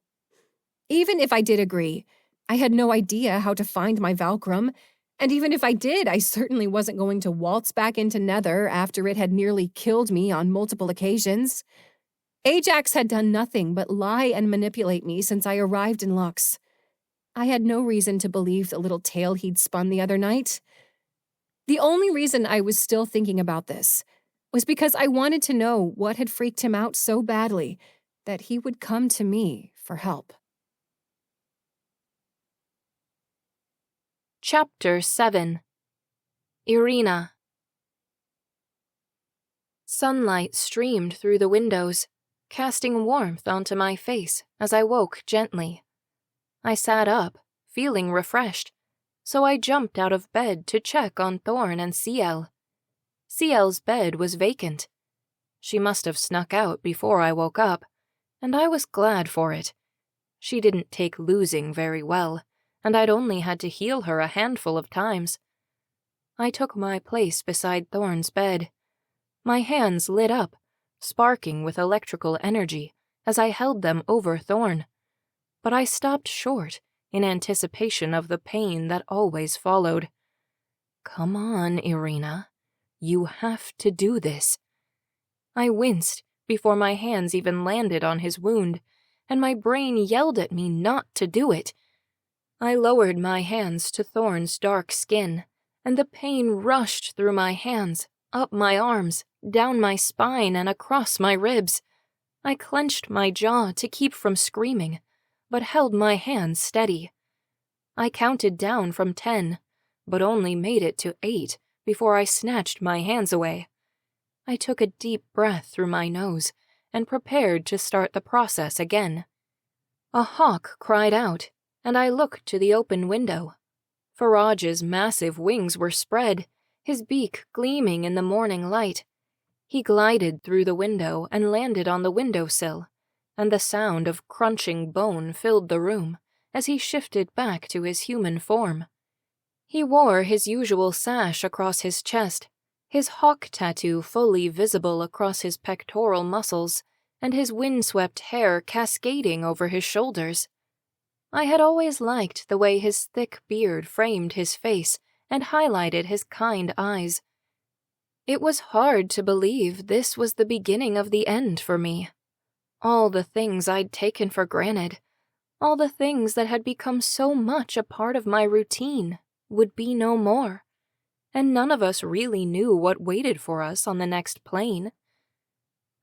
Even if I did agree, I had no idea how to find my Valkyrie, and even if I did, I certainly wasn't going to waltz back into Nether after it had nearly killed me on multiple occasions. Ajax had done nothing but lie and manipulate me since I arrived in Lux. I had no reason to believe the little tale he'd spun the other night. The only reason I was still thinking about this was because I wanted to know what had freaked him out so badly that he would come to me for help. Chapter 7. Irina. Sunlight streamed through the windows, casting warmth onto my face as I woke gently. I sat up, feeling refreshed, so I jumped out of bed to check on Thorn and Ciel. Ciel's bed was vacant. She must have snuck out before I woke up, and I was glad for it. She didn't take losing very well, and I'd only had to heal her a handful of times. I took my place beside Thorn's bed. My hands lit up, sparking with electrical energy as I held them over Thorn. But I stopped short in anticipation of the pain that always followed. Come on, Irina. You have to do this. I winced before my hands even landed on his wound, and my brain yelled at me not to do it. I lowered my hands to Thorn's dark skin, and the pain rushed through my hands, up my arms, down my spine, and across my ribs. I clenched my jaw to keep from screaming, but held my hands steady. I counted down from 10, but only made it to 8 before I snatched my hands away. I took a deep breath through my nose and prepared to start the process again. A hawk cried out, and I looked to the open window. Faraj's massive wings were spread, his beak gleaming in the morning light. He glided through the window and landed on the windowsill, and the sound of crunching bone filled the room as he shifted back to his human form. He wore his usual sash across his chest, his hawk tattoo fully visible across his pectoral muscles, and his windswept hair cascading over his shoulders. I had always liked the way his thick beard framed his face and highlighted his kind eyes. It was hard to believe this was the beginning of the end for me. All the things I'd taken for granted, all the things that had become so much a part of my routine, would be no more, and none of us really knew what waited for us on the next plane.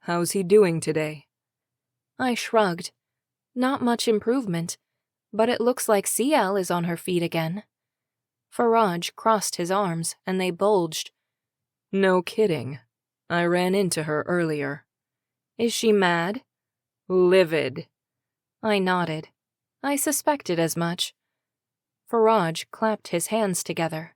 How's he doing today? I shrugged. Not much improvement, but it looks like Ciel is on her feet again. Faraj crossed his arms, and they bulged. No kidding. I ran into her earlier. Is she mad? Livid. I nodded. I suspected as much. Faraj clapped his hands together.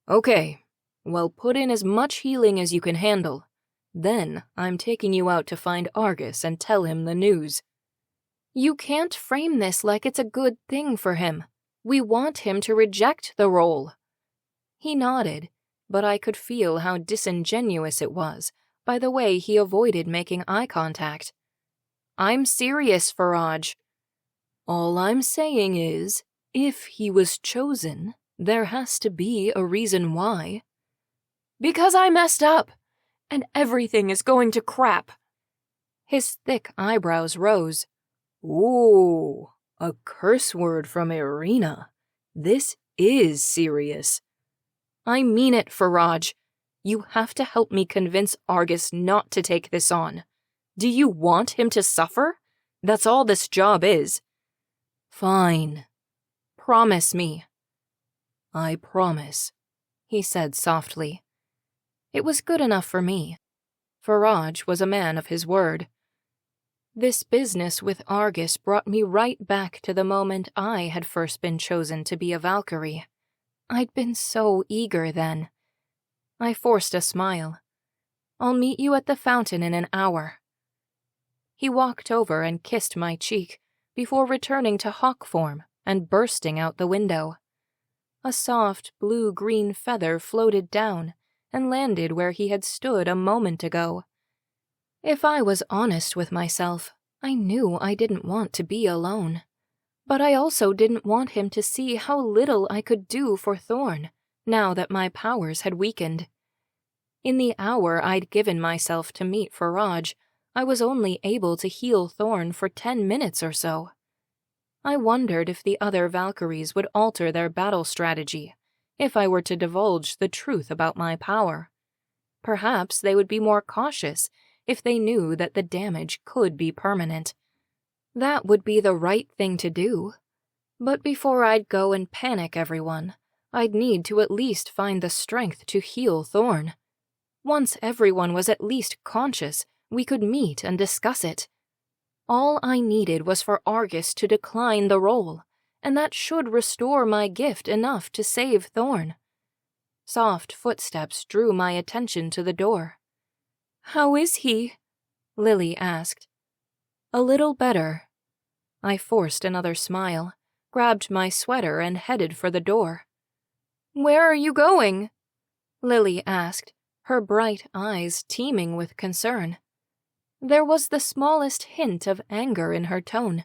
Okay, well, put in as much healing as you can handle. Then I'm taking you out to find Argus and tell him the news. You can't frame this like it's a good thing for him. We want him to reject the role. He nodded, but I could feel how disingenuous it was by the way he avoided making eye contact. "I'm serious, Faraj." "All I'm saying is, if he was chosen, there has to be a reason why." "Because I messed up, and everything is going to crap." His thick eyebrows rose. "Ooh, a curse word from Irina. This is serious." "I mean it, Faraj. You have to help me convince Argus not to take this on. Do you want him to suffer? That's all this job is." "Fine." "Promise me." "I promise," he said softly. It was good enough for me. Faraj was a man of his word. This business with Argus brought me right back to the moment I had first been chosen to be a Valkyrie. I'd been so eager then. I forced a smile. "I'll meet you at the fountain in an hour." He walked over and kissed my cheek before returning to hawk form and bursting out the window. A soft blue-green feather floated down and landed where he had stood a moment ago. If I was honest with myself, I knew I didn't want to be alone. But I also didn't want him to see how little I could do for Thorn, now that my powers had weakened. In the hour I'd given myself to meet Faraj, I was only able to heal Thorn for 10 minutes or so. I wondered if the other Valkyries would alter their battle strategy if I were to divulge the truth about my power. Perhaps they would be more cautious if they knew that the damage could be permanent. That would be the right thing to do. But before I'd go and panic everyone, I'd need to at least find the strength to heal Thorn. Once everyone was at least conscious, we could meet and discuss it. All I needed was for Argus to decline the role, and that should restore my gift enough to save Thorn. Soft footsteps drew my attention to the door. "How is he?" Lily asked. "A little better." I forced another smile, grabbed my sweater and headed for the door. "Where are you going?" Lily asked, her bright eyes teeming with concern. There was the smallest hint of anger in her tone,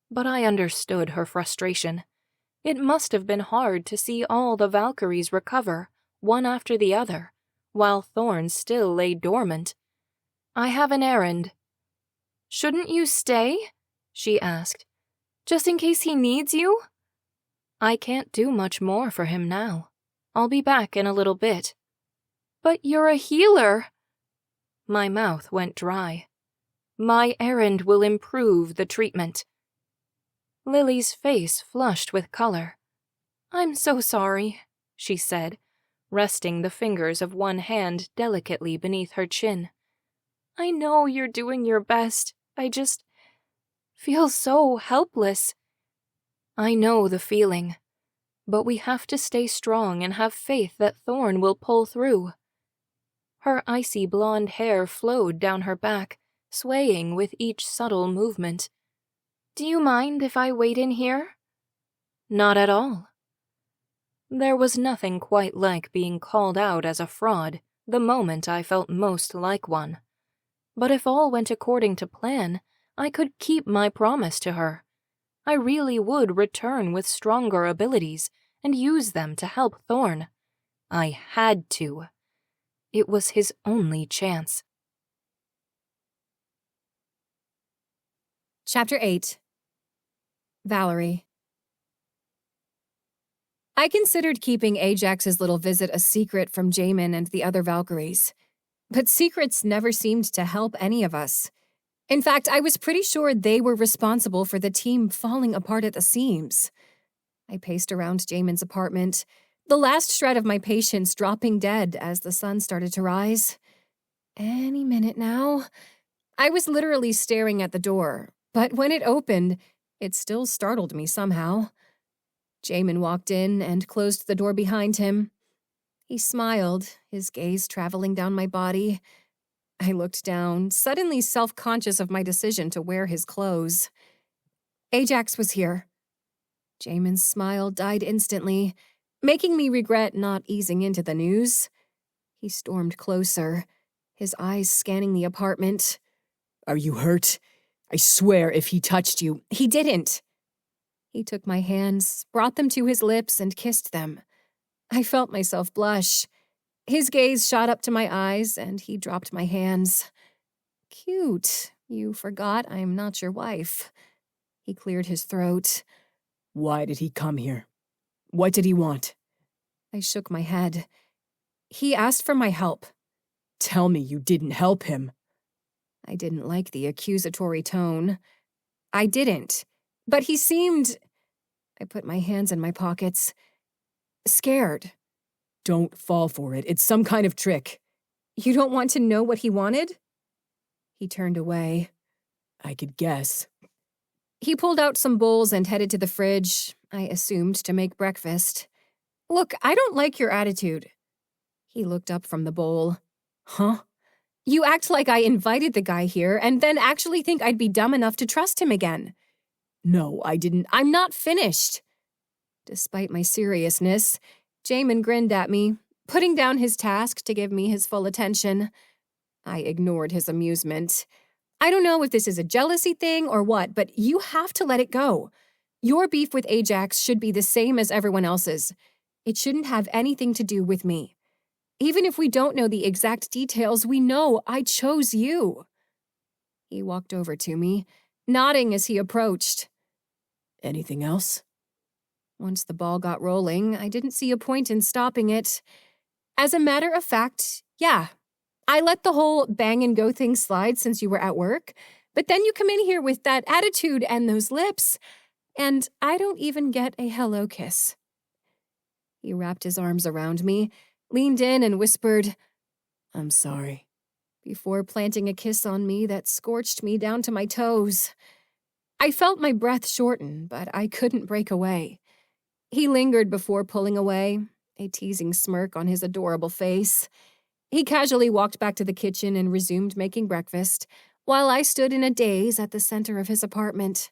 but I understood her frustration. It must have been hard to see all the Valkyries recover, one after the other, while Thorn still lay dormant. "I have an errand." "Shouldn't you stay?" she asked. "Just in case he needs you?" "I can't do much more for him now. I'll be back in a little bit." "But you're a healer." My mouth went dry. "My errand will improve the treatment." Lily's face flushed with color. "I'm so sorry," she said, resting the fingers of one hand delicately beneath her chin. "I know you're doing your best. I just feel so helpless." "I know the feeling, but we have to stay strong and have faith that Thorn will pull through." Her icy blonde hair flowed down her back, swaying with each subtle movement. "Do you mind if I wait in here?" "Not at all." There was nothing quite like being called out as a fraud the moment I felt most like one. But if all went according to plan, I could keep my promise to her. I really would return with stronger abilities and use them to help Thorn. I had to. It was his only chance. Chapter 8. Valerie. I considered keeping Ajax's little visit a secret from Jamin and the other Valkyries. But secrets never seemed to help any of us. In fact, I was pretty sure they were responsible for the team falling apart at the seams. I paced around Jamin's apartment, the last shred of my patience dropping dead as the sun started to rise. Any minute now. I was literally staring at the door, but when it opened, it still startled me somehow. Jamin walked in and closed the door behind him. He smiled, his gaze traveling down my body. I looked down, suddenly self-conscious of my decision to wear his clothes. Ajax was here. Jamin's smile died instantly, making me regret not easing into the news. He stormed closer, his eyes scanning the apartment. Are you hurt? I swear if he touched you. He didn't. He took my hands, brought them to his lips, and kissed them. I felt myself blush. His gaze shot up to my eyes, and he dropped my hands. Cute. You forgot I'm not your wife. He cleared his throat. Why did he come here? What did he want? I shook my head. He asked for my help. Tell me you didn't help him. I didn't like the accusatory tone. I didn't. But he seemed... I put my hands in my pockets. Scared. Don't fall for it. It's some kind of trick. You don't want to know what he wanted? He turned away. I could guess. He pulled out some bowls and headed to the fridge, I assumed to make breakfast. Look, I don't like your attitude. He looked up from the bowl. Huh? You act like I invited the guy here and then actually think I'd be dumb enough to trust him again. No, I didn't. I'm not finished. Despite my seriousness, Jamin grinned at me, putting down his task to give me his full attention. I ignored his amusement. I don't know if this is a jealousy thing or what, but you have to let it go. Your beef with Ajax should be the same as everyone else's. It shouldn't have anything to do with me. Even if we don't know the exact details, we know I chose you. He walked over to me, nodding as he approached. Anything else? Once the ball got rolling, I didn't see a point in stopping it. As a matter of fact, yeah, I let the whole bang and go thing slide since you were at work, but then you come in here with that attitude and those lips, and I don't even get a hello kiss. He wrapped his arms around me, leaned in and whispered, I'm sorry, before planting a kiss on me that scorched me down to my toes. I felt my breath shorten, but I couldn't break away. He lingered before pulling away, a teasing smirk on his adorable face. He casually walked back to the kitchen and resumed making breakfast, while I stood in a daze at the center of his apartment.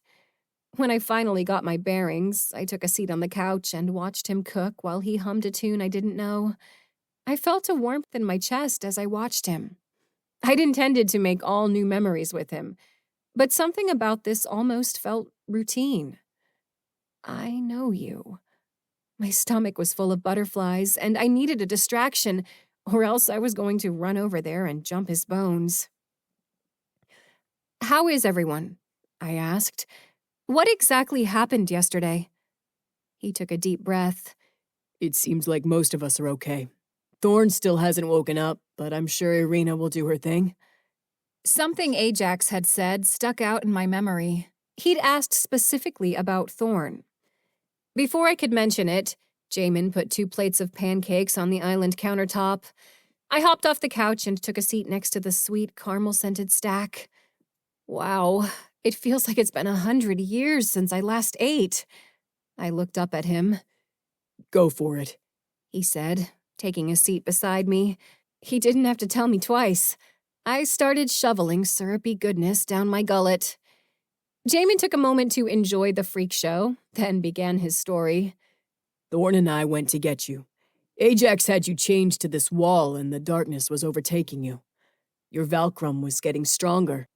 When I finally got my bearings, I took a seat on the couch and watched him cook while he hummed a tune I didn't know. I felt a warmth in my chest as I watched him. I'd intended to make all new memories with him, but something about this almost felt routine. I know you. My stomach was full of butterflies, and I needed a distraction, or else I was going to run over there and jump his bones. How is everyone? I asked. What exactly happened yesterday? He took a deep breath. It seems like most of us are okay. Thorn still hasn't woken up, but I'm sure Irina will do her thing. Something Ajax had said stuck out in my memory. He'd asked specifically about Thorn. Before I could mention it, Jamin put 2 plates of pancakes on the island countertop. I hopped off the couch and took a seat next to the sweet caramel-scented stack. Wow, it feels like it's been 100 years since I last ate. I looked up at him. Go for it, he said, taking a seat beside me. He didn't have to tell me twice. I started shoveling syrupy goodness down my gullet. Jamin took a moment to enjoy the freak show, then began his story. Thorn and I went to get you. Ajax had you chained to this wall and the darkness was overtaking you. Your Valkyrum was getting stronger.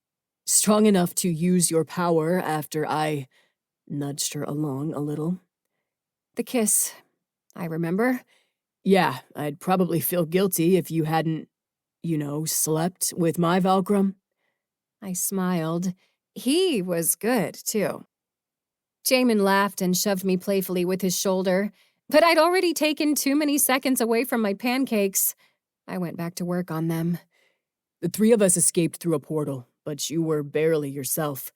Strong enough to use your power after I nudged her along a little. The kiss, I remember. Yeah, I'd probably feel guilty if you hadn't, slept with my Valkyrum. I smiled. He was good, too. Jamin laughed and shoved me playfully with his shoulder, but I'd already taken too many seconds away from my pancakes. I went back to work on them. The 3 of us escaped through a portal, but you were barely yourself.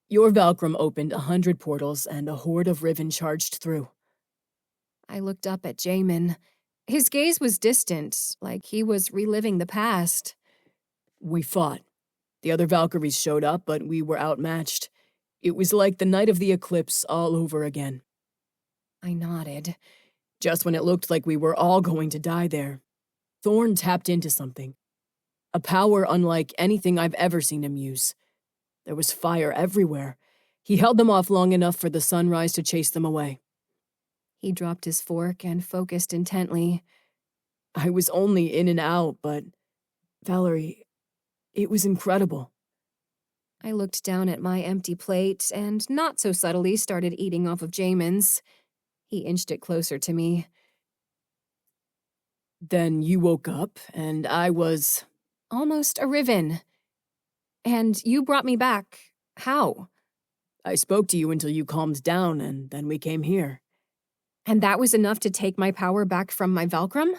Your Valkyrum opened 100 portals and a horde of Riven charged through. I looked up at Jamin. His gaze was distant, like he was reliving the past. We fought. The other Valkyries showed up, but we were outmatched. It was like the night of the eclipse all over again. I nodded. Just when it looked like we were all going to die there, Thorn tapped into something. A power unlike anything I've ever seen him use. There was fire everywhere. He held them off long enough for the sunrise to chase them away. He dropped his fork and focused intently. I was only in and out, but Valerie, it was incredible. I looked down at my empty plate and not so subtly started eating off of Jamin's. He inched it closer to me. Then you woke up, and I was almost a riven. And you brought me back. How? I spoke to you until you calmed down, and then we came here. And that was enough to take my power back from my Valkrum?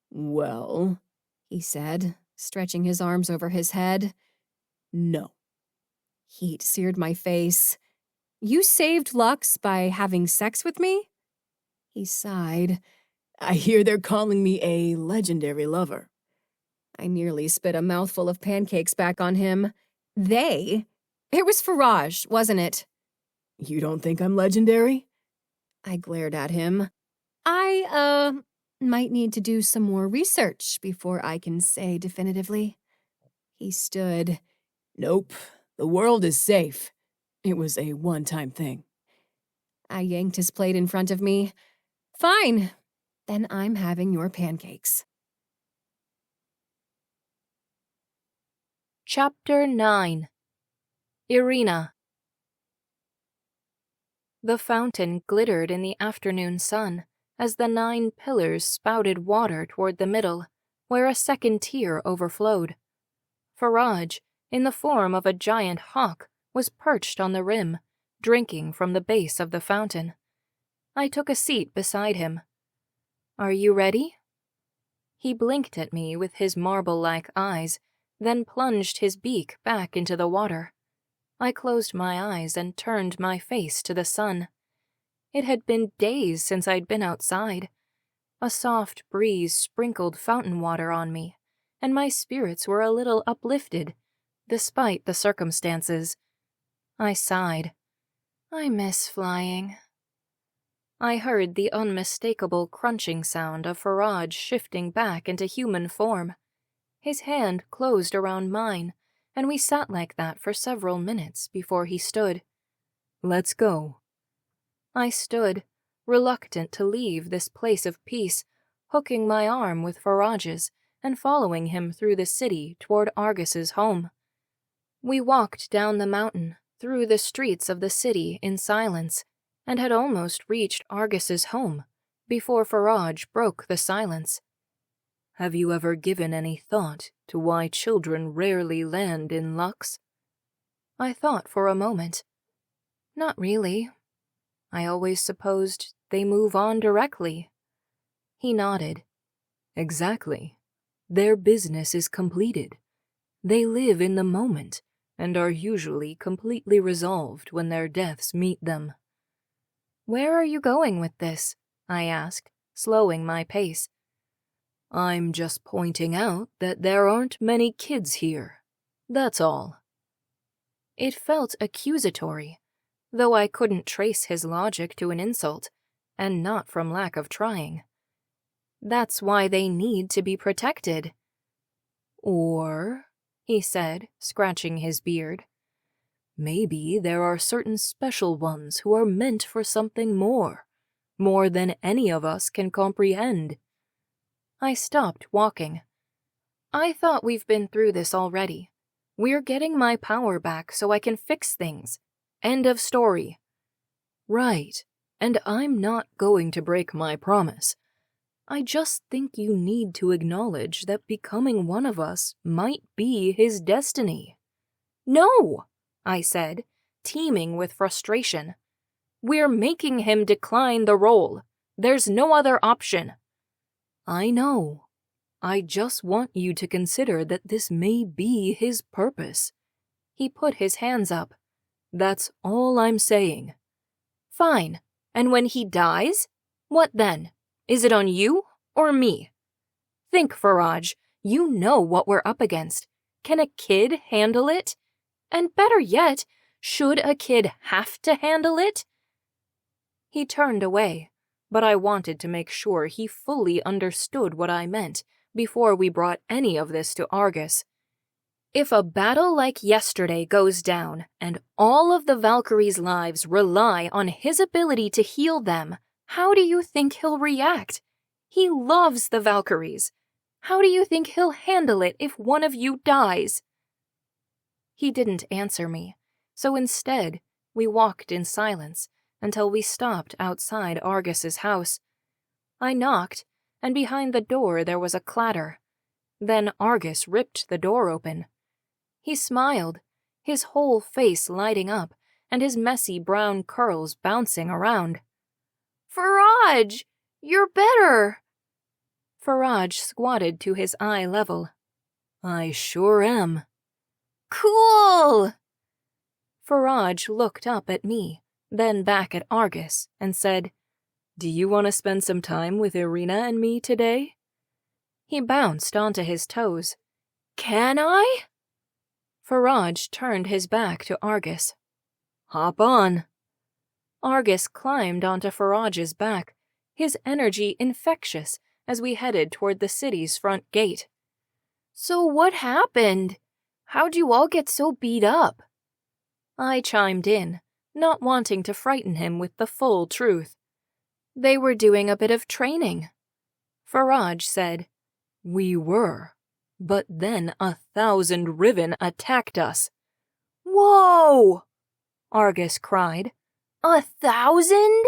Well, he said, stretching his arms over his head. No. Heat seared my face. You saved Lux by having sex with me? He sighed. I hear they're calling me a legendary lover. I nearly spit a mouthful of pancakes back on him. They? It was Faraj, wasn't it? You don't think I'm legendary? I glared at him. I, might need to do some more research before I can say definitively. He stood. Nope. The world is safe. It was a one-time thing. I yanked his plate in front of me. Fine. Then I'm having your pancakes. Chapter 9. Irina. The fountain glittered in the afternoon sun as the 9 pillars spouted water toward the middle, where a second tier overflowed. Faraj, in the form of a giant hawk, was perched on the rim, drinking from the base of the fountain. I took a seat beside him. "Are you ready?" He blinked at me with his marble-like eyes, then plunged his beak back into the water. I closed my eyes and turned my face to the sun. It had been days since I'd been outside. A soft breeze sprinkled fountain water on me, and my spirits were a little uplifted, despite the circumstances. I sighed. I miss flying. I heard the unmistakable crunching sound of Faraj shifting back into human form. His hand closed around mine, and we sat like that for several minutes before he stood. "Let's go." I stood, reluctant to leave this place of peace, hooking my arm with Faraj's and following him through the city toward Argus's home. We walked down the mountain, through the streets of the city in silence, and had almost reached Argus's home before Faraj broke the silence. "Have you ever given any thought to why children rarely land in Lux?" I thought for a moment. Not really. I always supposed they move on directly. He nodded. "Exactly. Their business is completed. They live in the moment and are usually completely resolved when their deaths meet them." "Where are you going with this?" I asked, slowing my pace. "I'm just pointing out that there aren't many kids here. That's all." It felt accusatory, though I couldn't trace his logic to an insult, and not from lack of trying. "That's why they need to be protected." "Or," he said, scratching his beard, "maybe there are certain special ones who are meant for something more than any of us can comprehend." I stopped walking. "I thought we've been through this already. We're getting my power back so I can fix things. End of story." "Right, and I'm not going to break my promise. I just think you need to acknowledge that becoming one of us might be his destiny." "No," I said, teeming with frustration. "We're making him decline the role. There's no other option." "I know. I just want you to consider that this may be his purpose." He put his hands up. "That's all I'm saying." "Fine. And when he dies? What then? Is it on you or me? Think, Faraj. You know what we're up against. Can a kid handle it? And better yet, should a kid have to handle it?" He turned away, but I wanted to make sure he fully understood what I meant before we brought any of this to Argus. "If a battle like yesterday goes down and all of the Valkyries' lives rely on his ability to heal them, how do you think he'll react? He loves the Valkyries. How do you think he'll handle it if one of you dies?" He didn't answer me, so instead, we walked in silence until we stopped outside Argus's house. I knocked, and behind the door there was a clatter. Then Argus ripped the door open. He smiled, his whole face lighting up and his messy brown curls bouncing around. "Faraj, you're better!" Faraj squatted to his eye level. "I sure am." "Cool!" Faraj looked up at me, then back at Argus, and said, "Do you want to spend some time with Irina and me today?" He bounced onto his toes. "Can I?" Faraj turned his back to Argus. "Hop on." Argus climbed onto Faraj's back, his energy infectious as we headed toward the city's front gate. "So what happened? How'd you all get so beat up?" I chimed in, not wanting to frighten him with the full truth. "They were doing a bit of training." Faraj said, "We were, but then 1,000 Riven attacked us." "Whoa!" Argus cried. 1,000?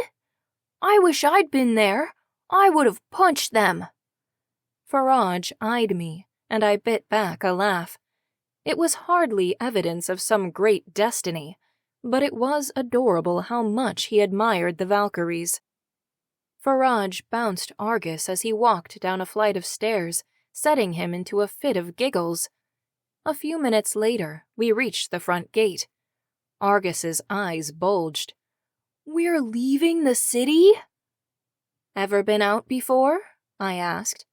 I wish I'd been there. I would have punched them." Faraj eyed me, and I bit back a laugh. It was hardly evidence of some great destiny, but it was adorable how much he admired the Valkyries. Faraj bounced Argus as he walked down a flight of stairs, setting him into a fit of giggles. A few minutes later, we reached the front gate. Argus's eyes bulged. "We're leaving the city?" "Ever been out before?" I asked.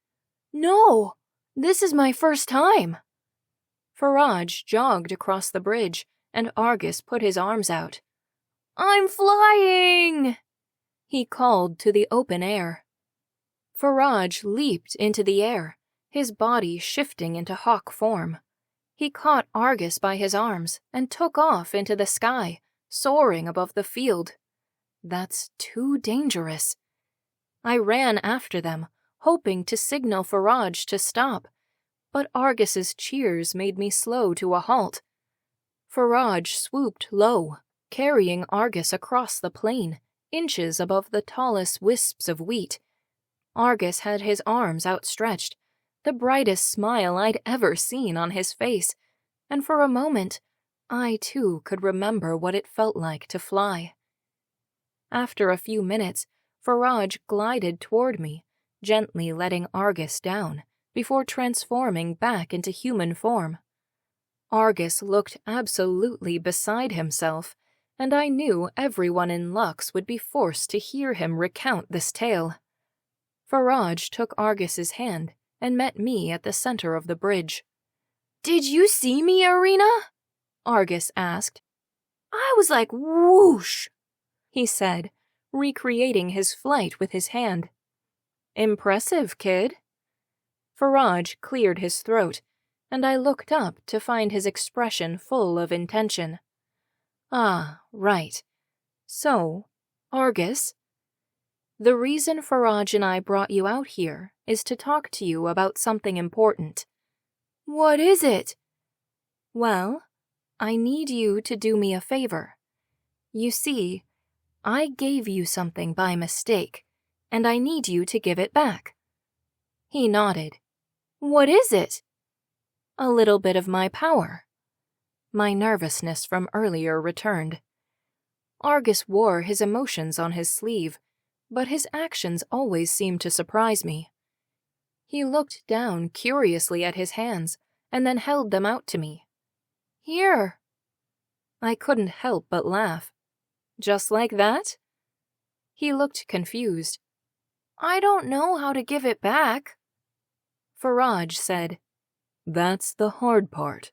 "No, this is my first time." Faraj jogged across the bridge, and Argus put his arms out. "I'm flying!" he called to the open air. Faraj leaped into the air, his body shifting into hawk form. He caught Argus by his arms and took off into the sky, soaring above the field. That's too dangerous. I ran after them, hoping to signal Faraj to stop, but Argus's cheers made me slow to a halt. Faraj swooped low, carrying Argus across the plain, inches above the tallest wisps of wheat. Argus had his arms outstretched, the brightest smile I'd ever seen on his face, and for a moment, I too could remember what it felt like to fly. After a few minutes, Faraj glided toward me, gently letting Argus down, before transforming back into human form. Argus looked absolutely beside himself, and I knew everyone in Lux would be forced to hear him recount this tale. Faraj took Argus's hand and met me at the center of the bridge. "Did you see me, Irina?" Argus asked. "I was like whoosh," he said, recreating his flight with his hand. "Impressive, kid." Faraj cleared his throat, and I looked up to find his expression full of intention. "Ah, right. So, Argus, the reason Faraj and I brought you out here is to talk to you about something important." "What is it?" "Well, I need you to do me a favor. You see, I gave you something by mistake, and I need you to give it back." He nodded. "What is it?" "A little bit of my power." My nervousness from earlier returned. Argus wore his emotions on his sleeve, but his actions always seemed to surprise me. He looked down curiously at his hands, and then held them out to me. "Here." I couldn't help but laugh. "Just like that?" He looked confused. "I don't know how to give it back." Faraj said, "That's the hard part.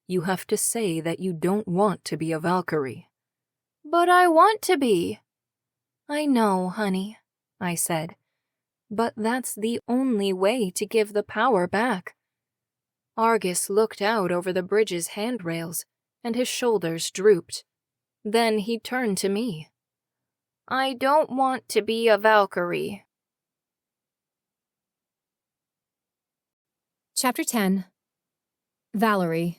You have to say that you don't want to be a Valkyrie." "But I want to be." "I know, honey," I said, "but that's the only way to give the power back." Argus looked out over the bridge's handrails, and his shoulders drooped. Then he turned to me. "I don't want to be a Valkyrie." Chapter 10. Valerie.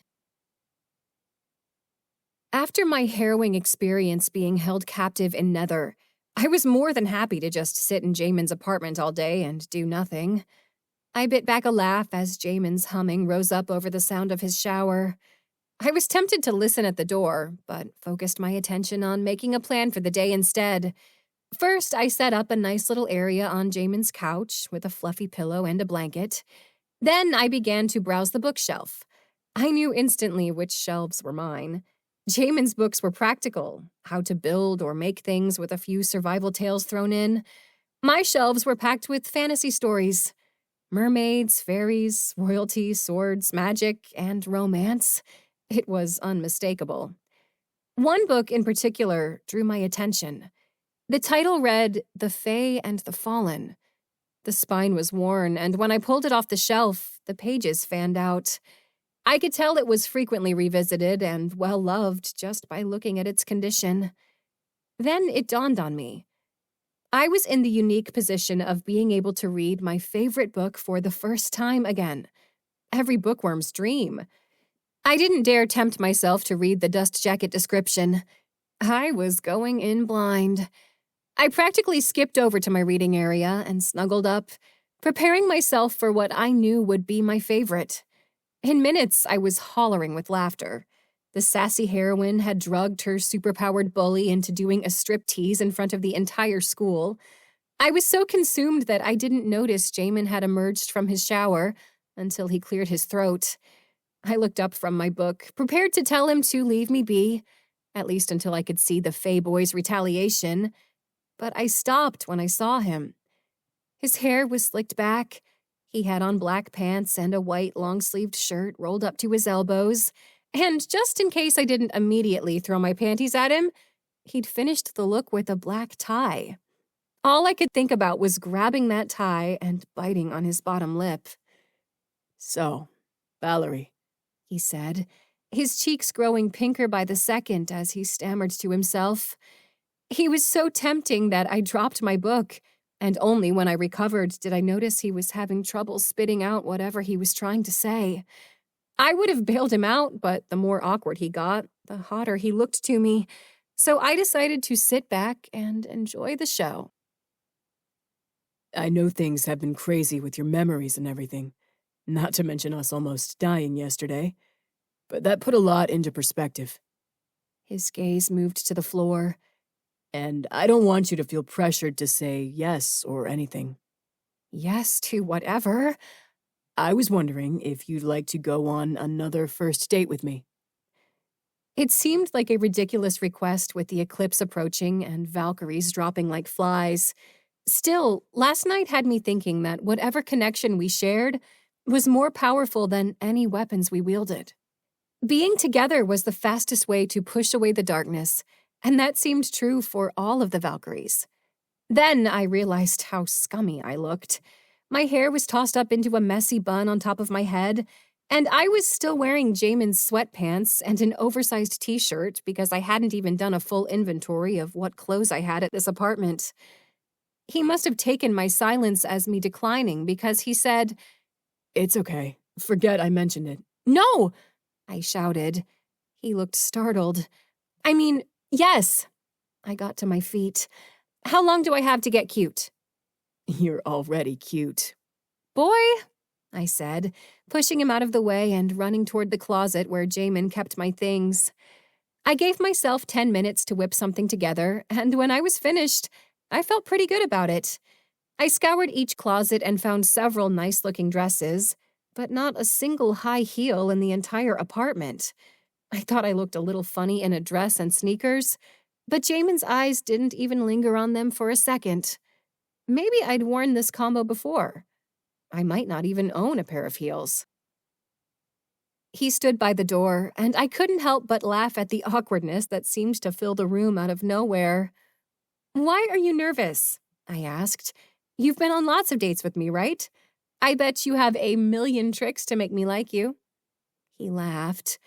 After my harrowing experience being held captive in Nether, I was more than happy to just sit in Jamin's apartment all day and do nothing. I bit back a laugh as Jamin's humming rose up over the sound of his shower. I was tempted to listen at the door, but focused my attention on making a plan for the day instead. First, I set up a nice little area on Jamin's couch with a fluffy pillow and a blanket. Then I began to browse the bookshelf. I knew instantly which shelves were mine. Jamin's books were practical, how to build or make things with a few survival tales thrown in. My shelves were packed with fantasy stories. Mermaids, fairies, royalty, swords, magic, and romance. It was unmistakable. One book in particular drew my attention. The title read, The Fae and the Fallen. The spine was worn, and when I pulled it off the shelf, the pages fanned out. I could tell it was frequently revisited and well-loved just by looking at its condition. Then it dawned on me. I was in the unique position of being able to read my favorite book for the first time again. Every bookworm's dream. I didn't dare tempt myself to read the dust jacket description. I was going in blind. I practically skipped over to my reading area and snuggled up, preparing myself for what I knew would be my favorite. In minutes, I was hollering with laughter. The sassy heroine had drugged her superpowered bully into doing a striptease in front of the entire school. I was so consumed that I didn't notice Jamin had emerged from his shower until he cleared his throat. I looked up from my book, prepared to tell him to leave me be, at least until I could see the Fae boy's retaliation. But I stopped when I saw him. His hair was slicked back. He had on black pants and a white long-sleeved shirt rolled up to his elbows. And just in case I didn't immediately throw my panties at him, he'd finished the look with a black tie. All I could think about was grabbing that tie and biting on his bottom lip. So, Valerie, he said, his cheeks growing pinker by the second as he stammered to himself. He was so tempting that I dropped my book, and only when I recovered did I notice he was having trouble spitting out whatever he was trying to say. I would have bailed him out, but the more awkward he got, the hotter he looked to me, so I decided to sit back and enjoy the show. I know things have been crazy with your memories and everything, not to mention us almost dying yesterday, but that put a lot into perspective. His gaze moved to the floor. And I don't want you to feel pressured to say yes or anything. Yes to whatever. I was wondering if you'd like to go on another first date with me. It seemed like a ridiculous request with the eclipse approaching and Valkyries dropping like flies. Still, last night had me thinking that whatever connection we shared was more powerful than any weapons we wielded. Being together was the fastest way to push away the darkness, and that seemed true for all of the Valkyries. Then I realized how scummy I looked. My hair was tossed up into a messy bun on top of my head, and I was still wearing Jamin's sweatpants and an oversized t-shirt because I hadn't even done a full inventory of what clothes I had at this apartment. He must have taken my silence as me declining because he said, "It's okay. Forget I mentioned it." "No!" I shouted. He looked startled. "I mean, yes." I got to my feet. "How long do I have to get cute?" "You're already cute." "Boy," I said, pushing him out of the way and running toward the closet where Jamin kept my things. I gave myself 10 minutes to whip something together, and when I was finished, I felt pretty good about it. I scoured each closet and found several nice-looking dresses, but not a single high heel in the entire apartment. I thought I looked a little funny in a dress and sneakers, but Jamin's eyes didn't even linger on them for a second. Maybe I'd worn this combo before. I might not even own a pair of heels. He stood by the door, and I couldn't help but laugh at the awkwardness that seemed to fill the room out of nowhere. "Why are you nervous?" I asked. "You've been on lots of dates with me, right? I bet you have a million tricks to make me like you." He laughed.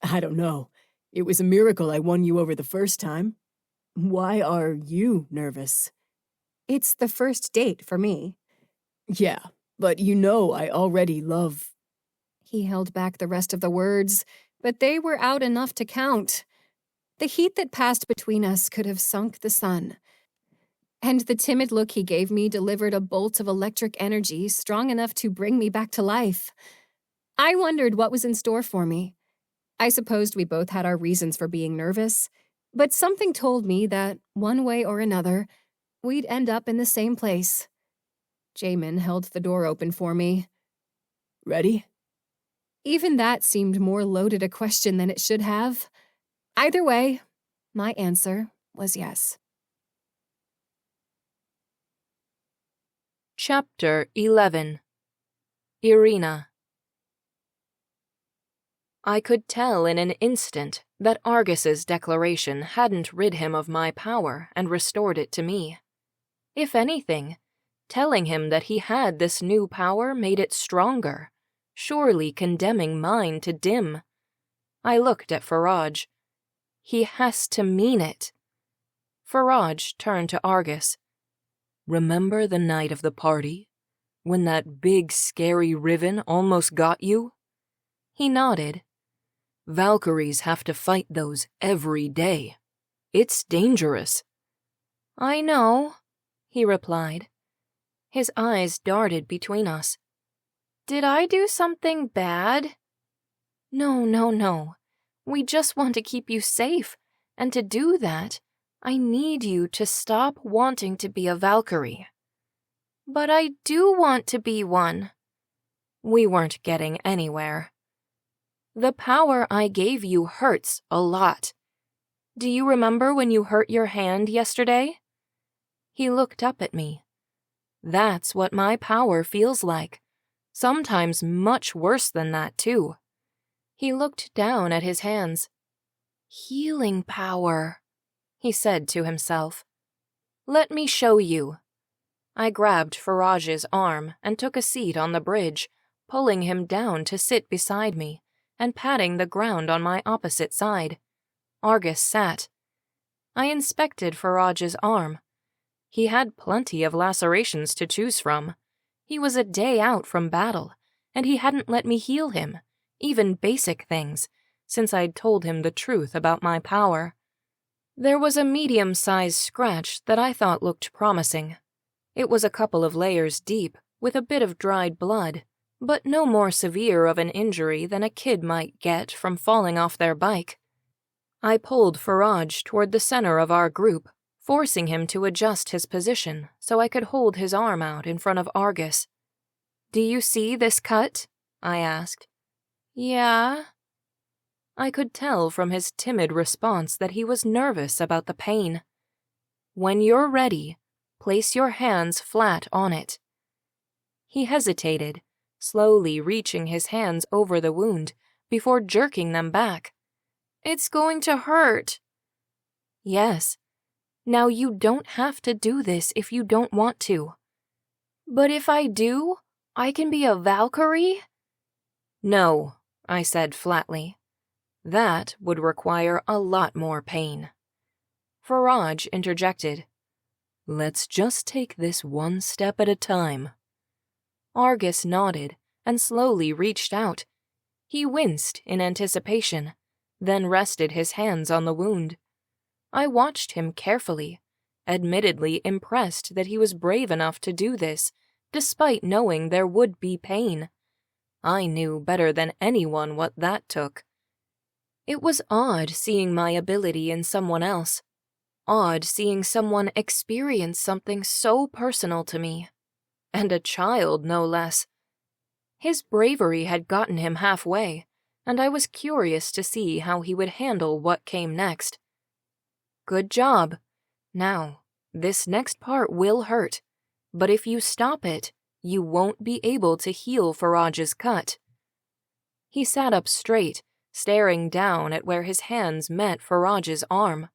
"I don't know. It was a miracle I won you over the first time. Why are you nervous?" "It's the first date for me." "Yeah, but you know I already love He held back the rest of the words, but they were out enough to count. The heat that passed between us could have sunk the sun. And the timid look he gave me delivered a bolt of electric energy strong enough to bring me back to life. I wondered what was in store for me. I supposed we both had our reasons for being nervous, but something told me that, one way or another, we'd end up in the same place. Jamin held the door open for me. Ready? Even that seemed more loaded a question than it should have. Either way, my answer was yes. Chapter 11. Irina. I could tell in an instant that Argus's declaration hadn't rid him of my power and restored it to me. If anything, telling him that he had this new power made it stronger, surely condemning mine to dim. I looked at Faraj. He has to mean it. Faraj turned to Argus. Remember the night of the party? When that big, scary Riven almost got you? He nodded. Valkyries have to fight those every day. It's dangerous. I know, he replied. His eyes darted between us. Did I do something bad? No. We just want to keep you safe, and to do that, I need you to stop wanting to be a Valkyrie. But I do want to be one. We weren't getting anywhere. The power I gave you hurts a lot. Do you remember when you hurt your hand yesterday? He looked up at me. That's what my power feels like. Sometimes much worse than that, too. He looked down at his hands. Healing power, he said to himself. Let me show you. I grabbed Faraj's arm and took a seat on the bridge, pulling him down to sit beside me and patting the ground on my opposite side. Argus sat. I inspected Faraj's arm. He had plenty of lacerations to choose from. He was a day out from battle, and he hadn't let me heal him, even basic things, since I'd told him the truth about my power. There was a medium-sized scratch that I thought looked promising. It was a couple of layers deep, with a bit of dried blood, but no more severe of an injury than a kid might get from falling off their bike. I pulled Faraj toward the center of our group, forcing him to adjust his position so I could hold his arm out in front of Argus. Do you see this cut? I asked. Yeah. I could tell from his timid response that he was nervous about the pain. When you're ready, place your hands flat on it. He hesitated, slowly reaching his hands over the wound before jerking them back. It's going to hurt. Yes. Now you don't have to do this if you don't want to. But if I do, I can be a Valkyrie? No, I said flatly. That would require a lot more pain. Faraj interjected. Let's just take this one step at a time. Argus nodded and slowly reached out. He winced in anticipation, then rested his hands on the wound. I watched him carefully, admittedly impressed that he was brave enough to do this, despite knowing there would be pain. I knew better than anyone what that took. It was odd seeing my ability in someone else. Odd seeing someone experience something so personal to me. And a child, no less. His bravery had gotten him halfway, and I was curious to see how he would handle what came next. Good job. Now, this next part will hurt, but if you stop it, you won't be able to heal Faraj's cut. He sat up straight, staring down at where his hands met Faraj's arm.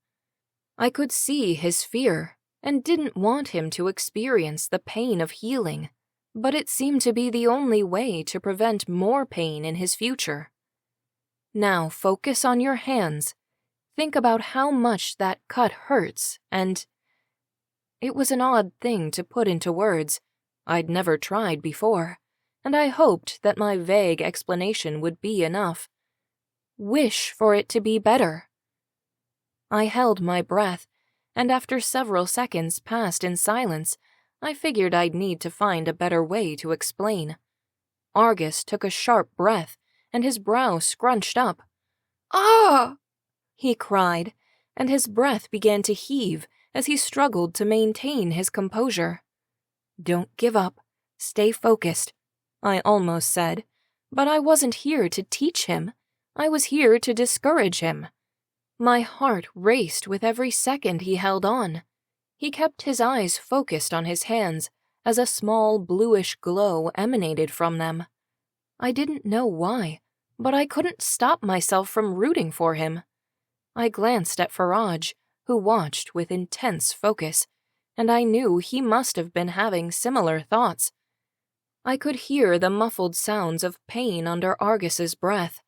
I could see his fear, and didn't want him to experience the pain of healing, but it seemed to be the only way to prevent more pain in his future. Now focus on your hands. Think about how much that cut hurts, and... It was an odd thing to put into words. I'd never tried before, and I hoped that my vague explanation would be enough. Wish for it to be better. I held my breath, and after several seconds passed in silence, I figured I'd need to find a better way to explain. Argus took a sharp breath, and his brow scrunched up. "Ah!" he cried, and his breath began to heave as he struggled to maintain his composure. "Don't give up. Stay focused," I almost said, but I wasn't here to teach him. I was here to discourage him. My heart raced with every second he held on. He kept his eyes focused on his hands as a small bluish glow emanated from them. I didn't know why, but I couldn't stop myself from rooting for him. I glanced at Faraj, who watched with intense focus, and I knew he must have been having similar thoughts. I could hear the muffled sounds of pain under Argus's breath.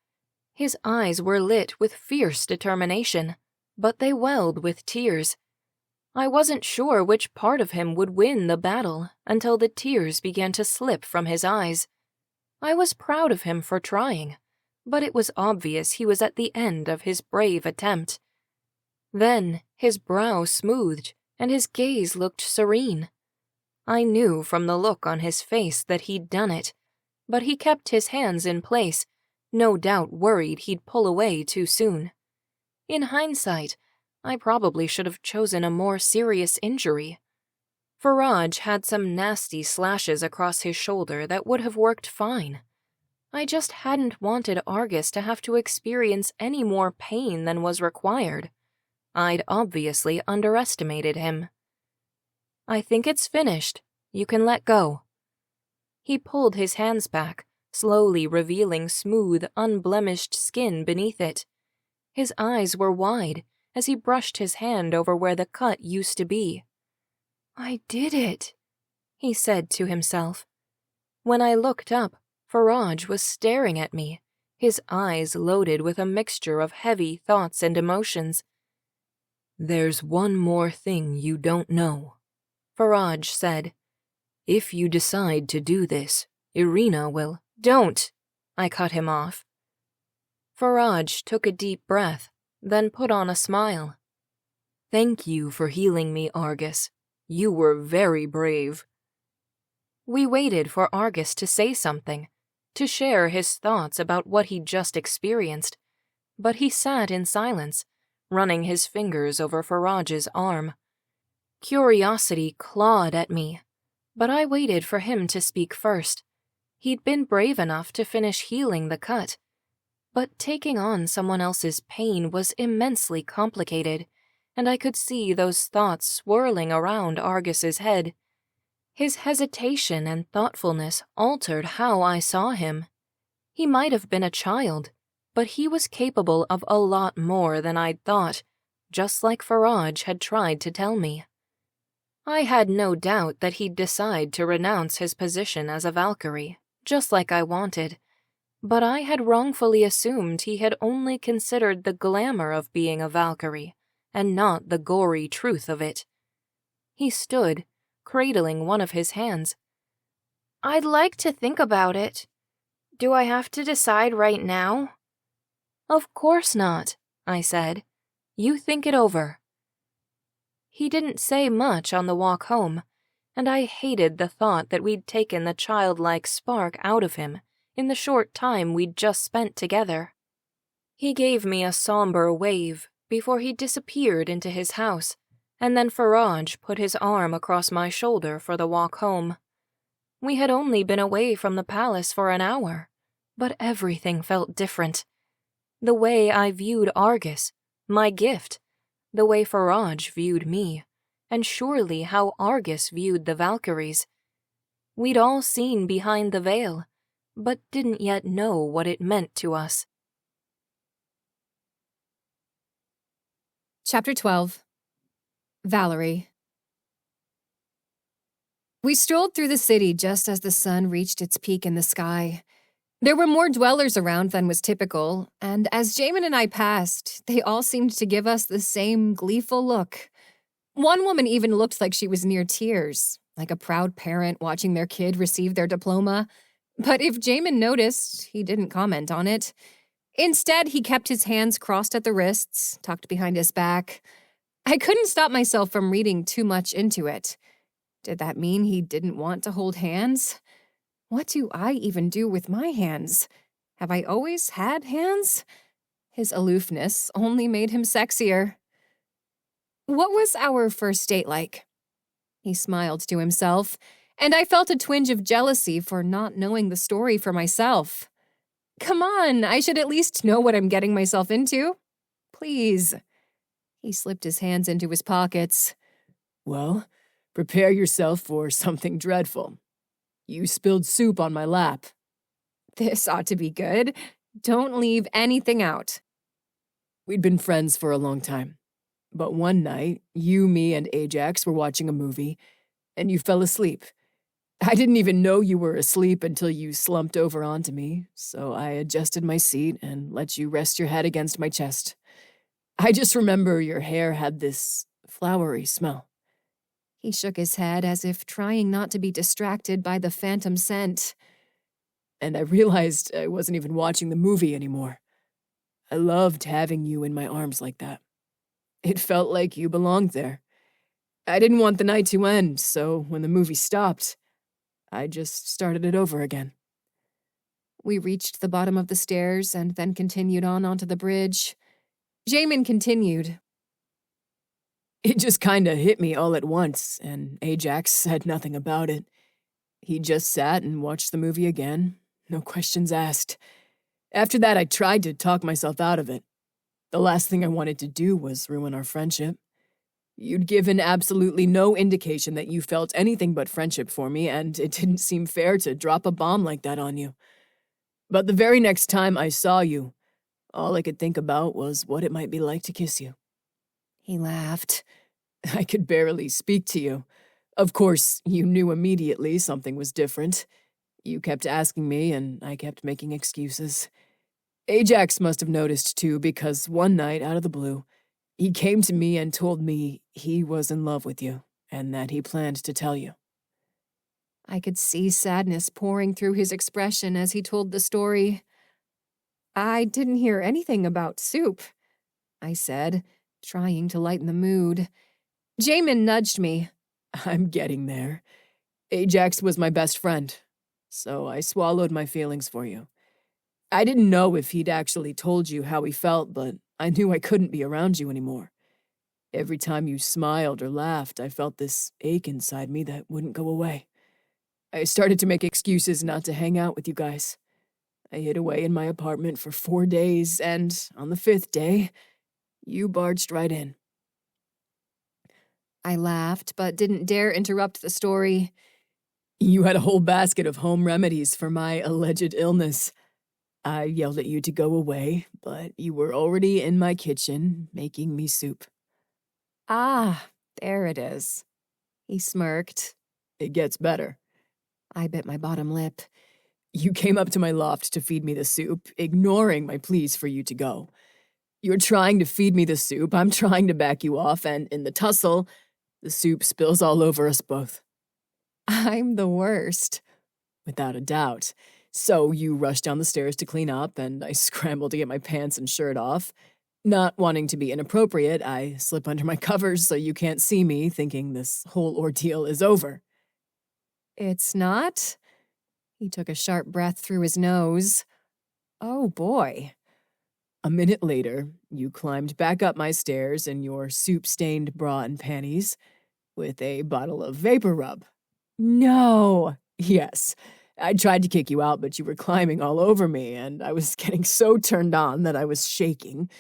His eyes were lit with fierce determination, but they welled with tears. I wasn't sure which part of him would win the battle until the tears began to slip from his eyes. I was proud of him for trying, but it was obvious he was at the end of his brave attempt. Then his brow smoothed and his gaze looked serene. I knew from the look on his face that he'd done it, but he kept his hands in place, no doubt worried he'd pull away too soon. In hindsight, I probably should have chosen a more serious injury. Faraj had some nasty slashes across his shoulder that would have worked fine. I just hadn't wanted Argus to have to experience any more pain than was required. I'd obviously underestimated him. "I think it's finished. You can let go." He pulled his hands back, slowly revealing smooth, unblemished skin beneath it. His eyes were wide as he brushed his hand over where the cut used to be. "I did it," he said to himself. When I looked up, Faraj was staring at me, his eyes loaded with a mixture of heavy thoughts and emotions. "There's one more thing you don't know," Faraj said. "If you decide to do this, Irina will—" "Don't!" I cut him off. Faraj took a deep breath, then put on a smile. "Thank you for healing me, Argus. You were very brave." We waited for Argus to say something, to share his thoughts about what he'd just experienced, but he sat in silence, running his fingers over Faraj's arm. Curiosity clawed at me, but I waited for him to speak first. He'd been brave enough to finish healing the cut, but taking on someone else's pain was immensely complicated, and I could see those thoughts swirling around Argus's head. His hesitation and thoughtfulness altered how I saw him. He might have been a child, but he was capable of a lot more than I'd thought, just like Faraj had tried to tell me. I had no doubt that he'd decide to renounce his position as a Valkyrie, just like I wanted, but I had wrongfully assumed he had only considered the glamour of being a Valkyrie, and not the gory truth of it. He stood, cradling one of his hands. "I'd like to think about it. Do I have to decide right now?" "Of course not," I said. "You think it over." He didn't say much on the walk home, and I hated the thought that we'd taken the childlike spark out of him in the short time we'd just spent together. He gave me a somber wave before he disappeared into his house, and then Faraj put his arm across my shoulder for the walk home. We had only been away from the palace for an hour, but everything felt different. The way I viewed Argus, my gift, the way Faraj viewed me, and surely how Argus viewed the Valkyries. We'd all seen behind the veil, but didn't yet know what it meant to us. Chapter 12. Valerie. We strolled through the city just as the sun reached its peak in the sky. There were more dwellers around than was typical, and as Jamin and I passed, they all seemed to give us the same gleeful look. One woman even looked like she was near tears, like a proud parent watching their kid receive their diploma. But if Jamin noticed, he didn't comment on it. Instead, he kept his hands crossed at the wrists, tucked behind his back. I couldn't stop myself from reading too much into it. Did that mean he didn't want to hold hands? What do I even do with my hands? Have I always had hands? His aloofness only made him sexier. What was our first date like? He smiled to himself, and I felt a twinge of jealousy for not knowing the story for myself. Come on, I should at least know what I'm getting myself into. Please. He slipped his hands into his pockets. Well, prepare yourself for something dreadful. You spilled soup on my lap. This ought to be good. Don't leave anything out. We'd been friends for a long time. But one night, you, me, and Ajax were watching a movie, and you fell asleep. I didn't even know you were asleep until you slumped over onto me, so I adjusted my seat and let you rest your head against my chest. I just remember your hair had this flowery smell. He shook his head as if trying not to be distracted by the phantom scent. And I realized I wasn't even watching the movie anymore. I loved having you in my arms like that. It felt like you belonged there. I didn't want the night to end, so when the movie stopped, I just started it over again. We reached the bottom of the stairs and then continued on onto the bridge. Jamin continued. It just kinda hit me all at once, and Ajax said nothing about it. He just sat and watched the movie again, no questions asked. After that, I tried to talk myself out of it. The last thing I wanted to do was ruin our friendship. You'd given absolutely no indication that you felt anything but friendship for me, and it didn't seem fair to drop a bomb like that on you. But the very next time I saw you, all I could think about was what it might be like to kiss you. He laughed. I could barely speak to you. Of course, you knew immediately something was different. You kept asking me, and I kept making excuses. Ajax must have noticed too, because one night, out of the blue, he came to me and told me he was in love with you, and that he planned to tell you. I could see sadness pouring through his expression as he told the story. I didn't hear anything about soup, I said, trying to lighten the mood. Jamin nudged me. I'm getting there. Ajax was my best friend, so I swallowed my feelings for you. I didn't know if he'd actually told you how he felt, but I knew I couldn't be around you anymore. Every time you smiled or laughed, I felt this ache inside me that wouldn't go away. I started to make excuses not to hang out with you guys. I hid away in my apartment for 4 days, and on the 5th day, you barged right in. I laughed, but didn't dare interrupt the story. You had a whole basket of home remedies for my alleged illness. I yelled at you to go away, but you were already in my kitchen making me soup. Ah, there it is. He smirked. It gets better. I bit my bottom lip. You came up to my loft to feed me the soup, ignoring my pleas for you to go. You're trying to feed me the soup, I'm trying to back you off, and in the tussle, the soup spills all over us both. I'm the worst. Without a doubt. So you rush down the stairs to clean up, and I scramble to get my pants and shirt off. Not wanting to be inappropriate, I slip under my covers so you can't see me, thinking this whole ordeal is over. It's not? He took a sharp breath through his nose. Oh, boy. A minute later, you climbed back up my stairs in your soup-stained bra and panties with a bottle of vapor rub. No. Yes. I tried to kick you out, but you were climbing all over me, and I was getting so turned on that I was shaking.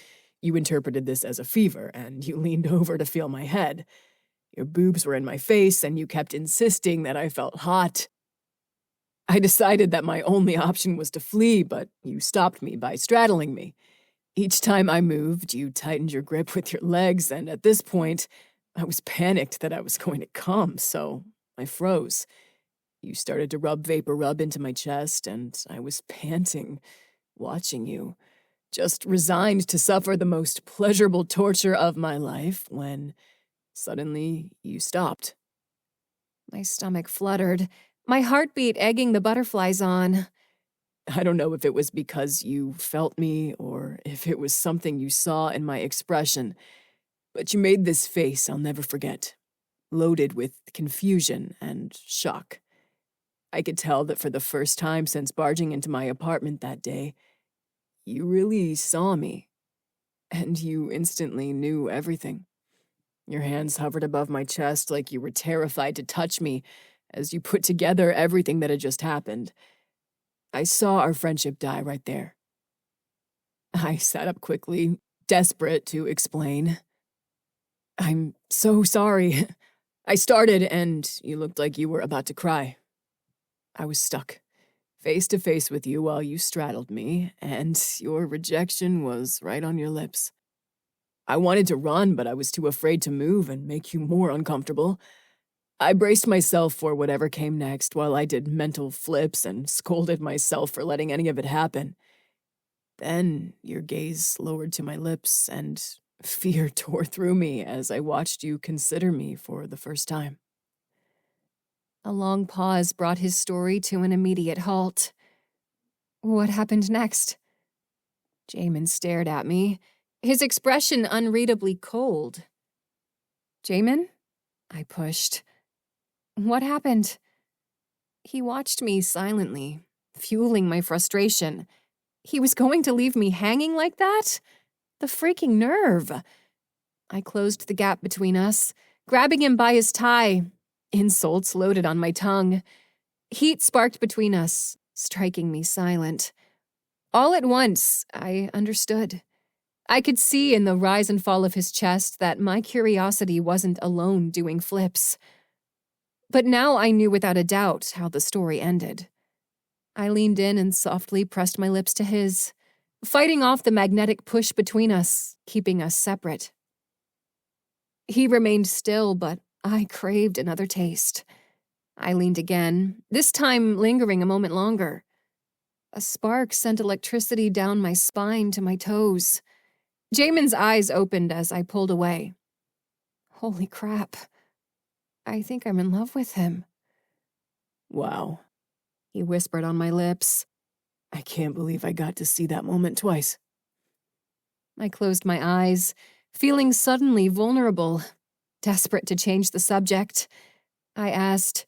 You interpreted this as a fever, and you leaned over to feel my head. Your boobs were in my face, and you kept insisting that I felt hot. I decided that my only option was to flee, but you stopped me by straddling me. Each time I moved, you tightened your grip with your legs, and at this point, I was panicked that I was going to come, so I froze. You started to rub vapor rub into my chest, and I was panting, watching you, just resigned to suffer the most pleasurable torture of my life when suddenly you stopped. My stomach fluttered. my heartbeat egging the butterflies on. I don't know if it was because you felt me or if it was something you saw in my expression, but you made this face I'll never forget, loaded with confusion and shock. I could tell that for the first time since barging into my apartment that day, you really saw me, and you instantly knew everything. Your hands hovered above my chest like you were terrified to touch me as you put together everything that had just happened. I saw our friendship die right there. I sat up quickly, desperate to explain. I'm so sorry. I started, and you looked like you were about to cry. I was stuck, face to face with you while you straddled me, and your rejection was right on your lips. I wanted to run, but I was too afraid to move and make you more uncomfortable. I braced myself for whatever came next while I did mental flips and scolded myself for letting any of it happen. Then your gaze lowered to my lips, and fear tore through me as I watched you consider me for the first time. A long pause brought his story to an immediate halt. What happened next? Jamin stared at me, his expression unreadably cold. Jamin? I pushed. What happened? He watched me silently, fueling my frustration. He was going to leave me hanging like that? The freaking nerve! I closed the gap between us, grabbing him by his tie. Insults loaded on my tongue. Heat sparked between us, striking me silent. All at once, I understood. I could see in the rise and fall of his chest that my curiosity wasn't alone doing flips. But now I knew without a doubt how the story ended. I leaned in and softly pressed my lips to his, fighting off the magnetic push between us, keeping us separate. He remained still, but I craved another taste. I leaned again, this time lingering a moment longer. A spark sent electricity down my spine to my toes. Jamin's eyes opened as I pulled away. Holy crap. I think I'm in love with him. Wow, He whispered on my lips. I can't believe I got to see that moment twice. I closed my eyes, feeling suddenly vulnerable. Desperate to change the subject, I asked,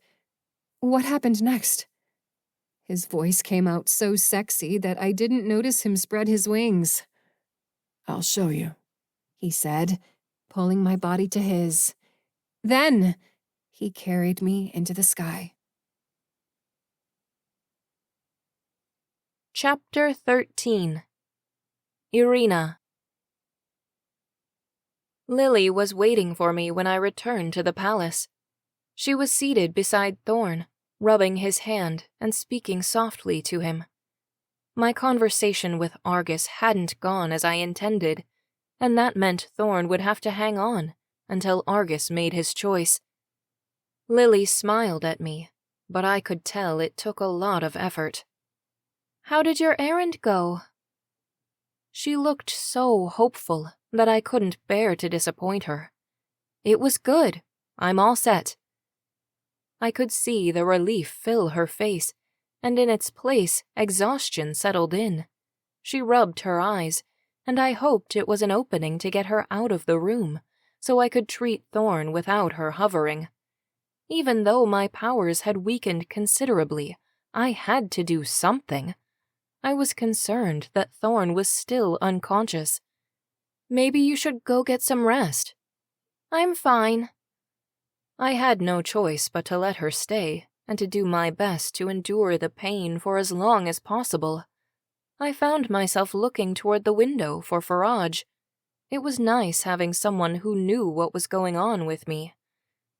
"What happened next?" His voice came out so sexy that I didn't notice him spread his wings. I'll show you, he said, pulling my body to his. Then, he carried me into the sky. Chapter 13. Irina. Lily was waiting for me when I returned to the palace. She was seated beside Thorn, rubbing his hand and speaking softly to him. My conversation with Argus hadn't gone as I intended, and that meant Thorn would have to hang on until Argus made his choice. Lily smiled at me, but I could tell it took a lot of effort. "How did your errand go?" She looked so hopeful that I couldn't bear to disappoint her. "It was good. I'm all set." I could see the relief fill her face, and in its place, exhaustion settled in. She rubbed her eyes, and I hoped it was an opening to get her out of the room, so I could treat Thorn without her hovering. Even though my powers had weakened considerably, I had to do something. I was concerned that Thorn was still unconscious. "Maybe you should go get some rest." "I'm fine." I had no choice but to let her stay, and to do my best to endure the pain for as long as possible. I found myself looking toward the window for Faraj. It was nice having someone who knew what was going on with me.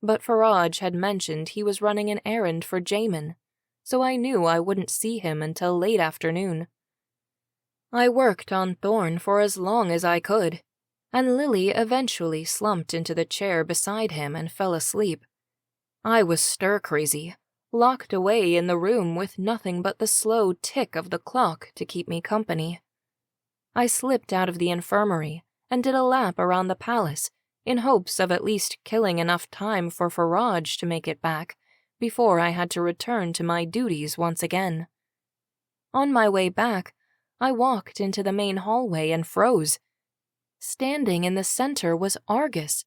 But Faraj had mentioned he was running an errand for Jamin, so I knew I wouldn't see him until late afternoon. I worked on Thorn for as long as I could, and Lily eventually slumped into the chair beside him and fell asleep. I was stir-crazy, locked away in the room with nothing but the slow tick of the clock to keep me company. I slipped out of the infirmary and did a lap around the palace in hopes of at least killing enough time for Faraj to make it back before I had to return to my duties once again. On my way back, I walked into the main hallway and froze. Standing in the center was Argus.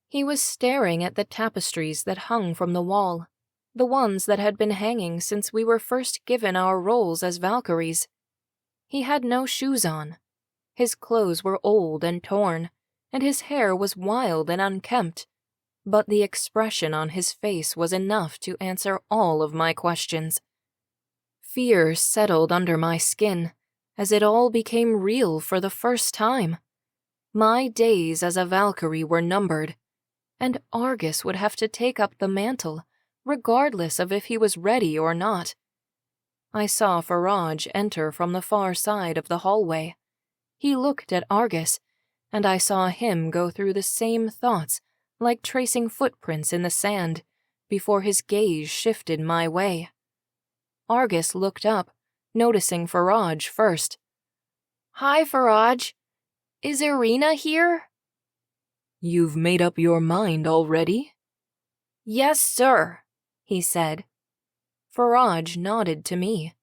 He was staring at the tapestries that hung from the wall, the ones that had been hanging since we were first given our roles as Valkyries. He had no shoes on. His clothes were old and torn, and his hair was wild and unkempt, but the expression on his face was enough to answer all of my questions. Fear settled under my skin as it all became real for the first time. My days as a Valkyrie were numbered, and Argus would have to take up the mantle, regardless of if he was ready or not. I saw Faraj enter from the far side of the hallway. He looked at Argus, and I saw him go through the same thoughts, like tracing footprints in the sand, before his gaze shifted my way. Argus looked up, noticing Faraj first. "Hi, Faraj. Is Irina here?" "You've made up your mind already?" "Yes, sir," he said. Faraj nodded to me.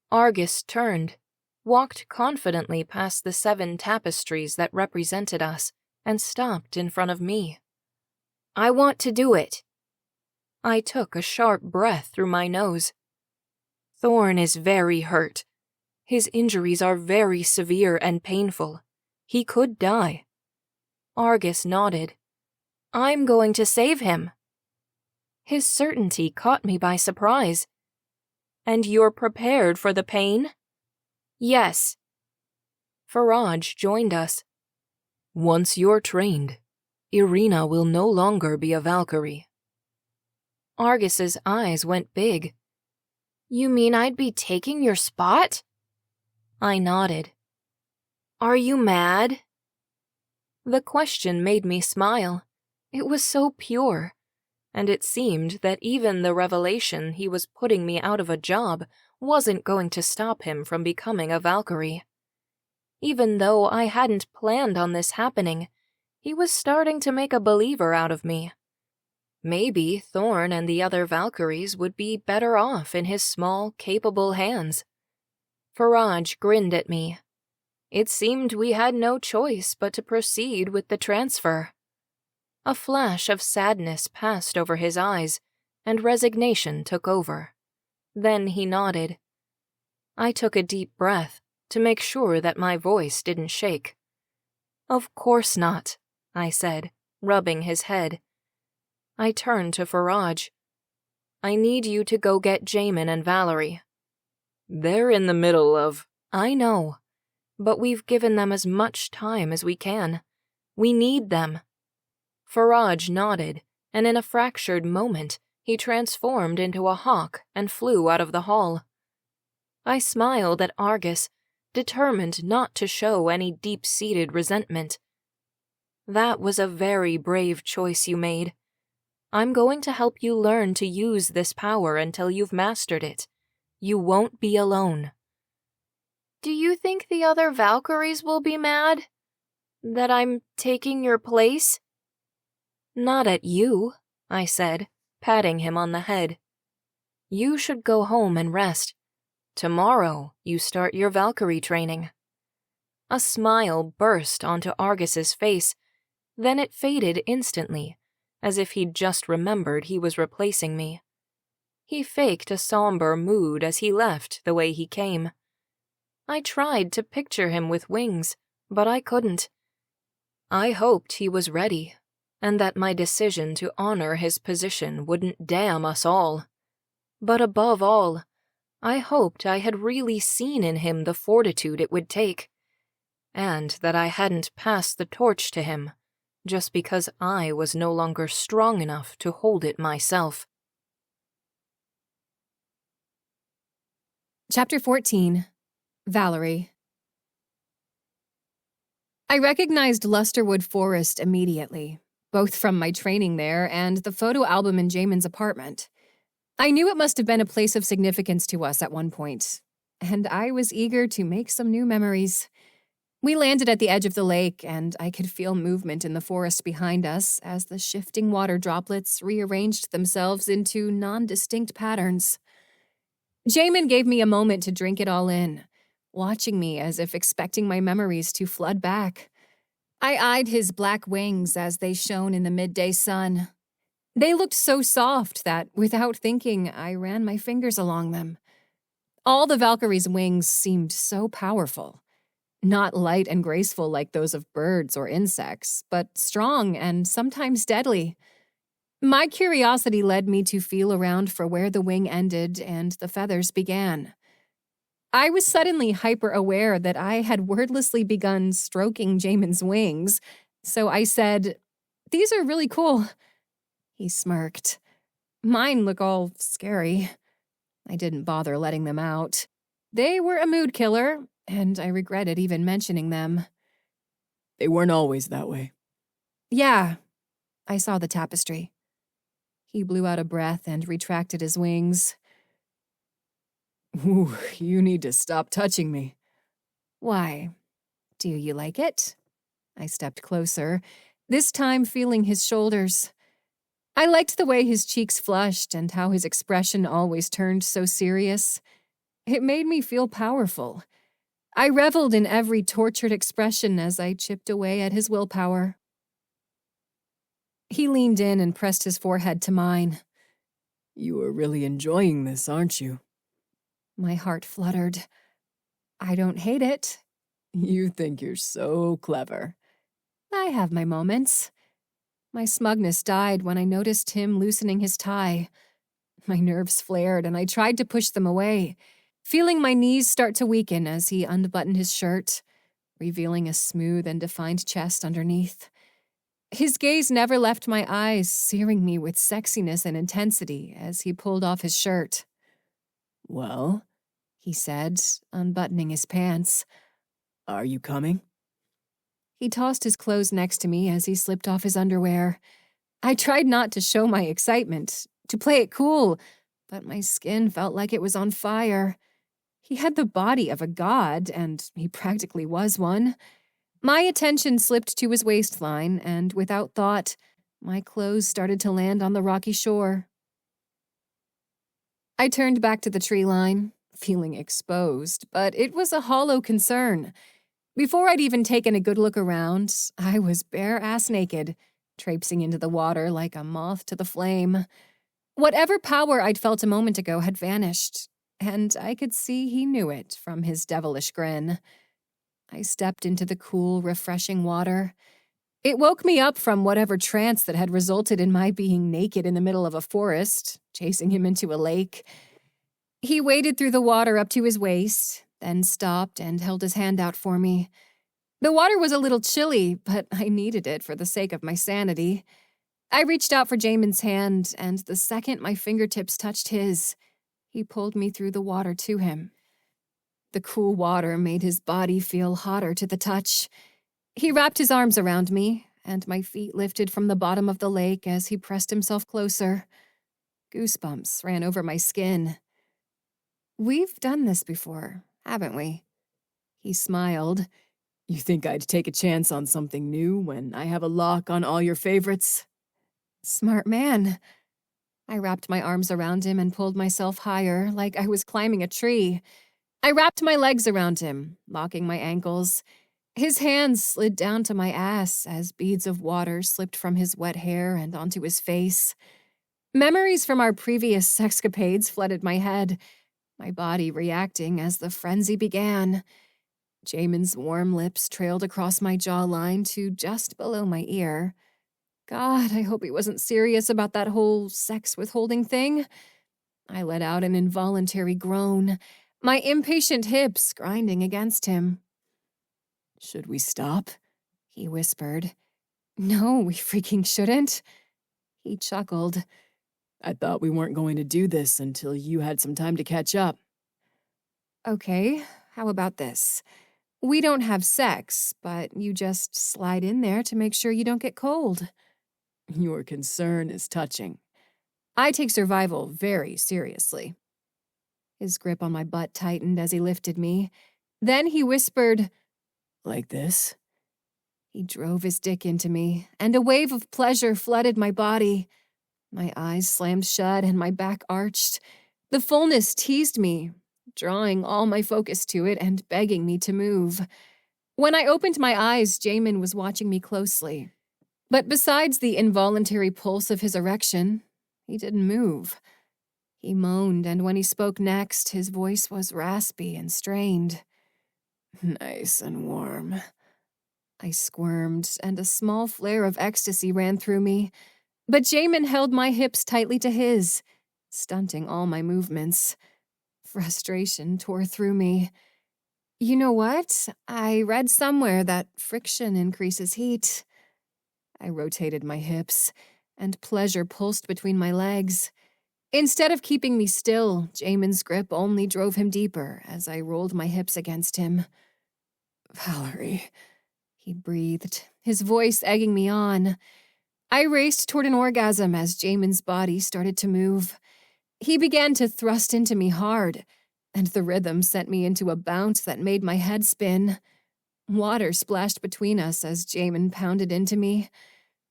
Argus turned, walked confidently past the 7 tapestries that represented us, and stopped in front of me. "I want to do it." I took a sharp breath through my nose. Thorn is very hurt. His injuries are very severe and painful. He could die. Argus nodded. "I'm going to save him." His certainty caught me by surprise. "And you're prepared for the pain?" "Yes." Faraj joined us. "Once you're trained, Irina will no longer be a Valkyrie." Argus's eyes went big. "You mean I'd be taking your spot?" I nodded. "Are you mad?" The question made me smile. It was so pure, and it seemed that even the revelation he was putting me out of a job wasn't going to stop him from becoming a Valkyrie. Even though I hadn't planned on this happening, he was starting to make a believer out of me. Maybe Thorn and the other Valkyries would be better off in his small, capable hands. Faraj grinned at me. It seemed we had no choice but to proceed with the transfer. A flash of sadness passed over his eyes, and resignation took over. Then he nodded. I took a deep breath to make sure that my voice didn't shake. "Of course not," I said, rubbing his head. I turned to Faraj. "I need you to go get Jamin and Valerie." "They're in the middle of—" "I know, but we've given them as much time as we can. We need them." Faraj nodded, and in a fractured moment, he transformed into a hawk and flew out of the hall. I smiled at Argus, determined not to show any deep-seated resentment. "That was a very brave choice you made. I'm going to help you learn to use this power until you've mastered it. You won't be alone." "Do you think the other Valkyries will be mad? That I'm taking your place?" "Not at you," I said, patting him on the head. "You should go home and rest. Tomorrow you start your Valkyrie training." A smile burst onto Argus's face, then it faded instantly, as if he'd just remembered he was replacing me. He faked a somber mood as he left the way he came. I tried to picture him with wings, but I couldn't. I hoped he was ready, and that my decision to honor his position wouldn't damn us all. But above all, I hoped I had really seen in him the fortitude it would take, and that I hadn't passed the torch to him just because I was no longer strong enough to hold it myself. Chapter 14. Valerie. I recognized Lusterwood Forest immediately, both from my training there and the photo album in Jamin's apartment. I knew it must have been a place of significance to us at one point, and I was eager to make some new memories. We landed at the edge of the lake, and I could feel movement in the forest behind us as the shifting water droplets rearranged themselves into non-distinct patterns. Jamin gave me a moment to drink it all in, watching me as if expecting my memories to flood back. I eyed his black wings as they shone in the midday sun. They looked so soft that, without thinking, I ran my fingers along them. All the Valkyrie's wings seemed so powerful. Not light and graceful like those of birds or insects, but strong and sometimes deadly. My curiosity led me to feel around for where the wing ended and the feathers began. I was suddenly hyper-aware that I had wordlessly begun stroking Jamin's wings, so I said, "These are really cool." He smirked. "Mine look all scary." I didn't bother letting them out. They were a mood killer, and I regretted even mentioning them. They weren't always that way. "Yeah." I saw the tapestry. He blew out a breath and retracted his wings. "Ooh, you need to stop touching me." "Why? Do you like it?" I stepped closer, this time feeling his shoulders. I liked the way his cheeks flushed and how his expression always turned so serious. It made me feel powerful. I reveled in every tortured expression as I chipped away at his willpower. He leaned in and pressed his forehead to mine. "You are really enjoying this, aren't you?" My heart fluttered. I don't hate it. You think you're so clever. I have my moments. My smugness died when I noticed him loosening his tie. My nerves flared and I tried to push them away, feeling my knees start to weaken as he unbuttoned his shirt, revealing a smooth and defined chest underneath. His gaze never left my eyes, searing me with sexiness and intensity as he pulled off his shirt. "Well," he said, unbuttoning his pants. "Are you coming?" He tossed his clothes next to me as he slipped off his underwear. I tried not to show my excitement, to play it cool, but my skin felt like it was on fire. He had the body of a god, and he practically was one. My attention slipped to his waistline, and without thought, my clothes started to land on the rocky shore. I turned back to the tree line, feeling exposed, but it was a hollow concern. Before I'd even taken a good look around, I was bare-ass naked, traipsing into the water like a moth to the flame. Whatever power I'd felt a moment ago had vanished, and I could see he knew it from his devilish grin. I stepped into the cool, refreshing water. It woke me up from whatever trance that had resulted in my being naked in the middle of a forest, chasing him into a lake. He waded through the water up to his waist, then stopped and held his hand out for me. The water was a little chilly, but I needed it for the sake of my sanity. I reached out for Jamin's hand, and the second my fingertips touched his, he pulled me through the water to him. The cool water made his body feel hotter to the touch. He wrapped his arms around me, and my feet lifted from the bottom of the lake as he pressed himself closer. Goosebumps ran over my skin. We've done this before, haven't we? He smiled. You think I'd take a chance on something new when I have a lock on all your favorites? Smart man. I wrapped my arms around him and pulled myself higher, like I was climbing a tree. I wrapped my legs around him, locking my ankles. His hands slid down to my ass as beads of water slipped from his wet hair and onto his face. Memories from our previous sexcapades flooded my head, my body reacting as the frenzy began. Jamin's warm lips trailed across my jawline to just below my ear. God, I hope he wasn't serious about that whole sex withholding thing. I let out an involuntary groan, my impatient hips grinding against him. Should we stop? He whispered. No, we freaking shouldn't. He chuckled. I thought we weren't going to do this until you had some time to catch up. Okay, how about this? We don't have sex, but you just slide in there to make sure you don't get cold. Your concern is touching. I take survival very seriously. His grip on my butt tightened as he lifted me. Then he whispered, Like this? He drove his dick into me, and a wave of pleasure flooded my body. My eyes slammed shut and my back arched. The fullness teased me, drawing all my focus to it and begging me to move. When I opened my eyes, Jamin was watching me closely. But besides the involuntary pulse of his erection, he didn't move. He moaned, and when he spoke next, his voice was raspy and strained. Nice and warm. I squirmed, and a small flare of ecstasy ran through me. But Jamin held my hips tightly to his, stunting all my movements. Frustration tore through me. You know what? I read somewhere that friction increases heat. I rotated my hips, and pleasure pulsed between my legs. Instead of keeping me still, Jamin's grip only drove him deeper as I rolled my hips against him. Valerie, he breathed, his voice egging me on. I raced toward an orgasm as Jamin's body started to move. He began to thrust into me hard, and the rhythm sent me into a bounce that made my head spin. Water splashed between us as Jamin pounded into me.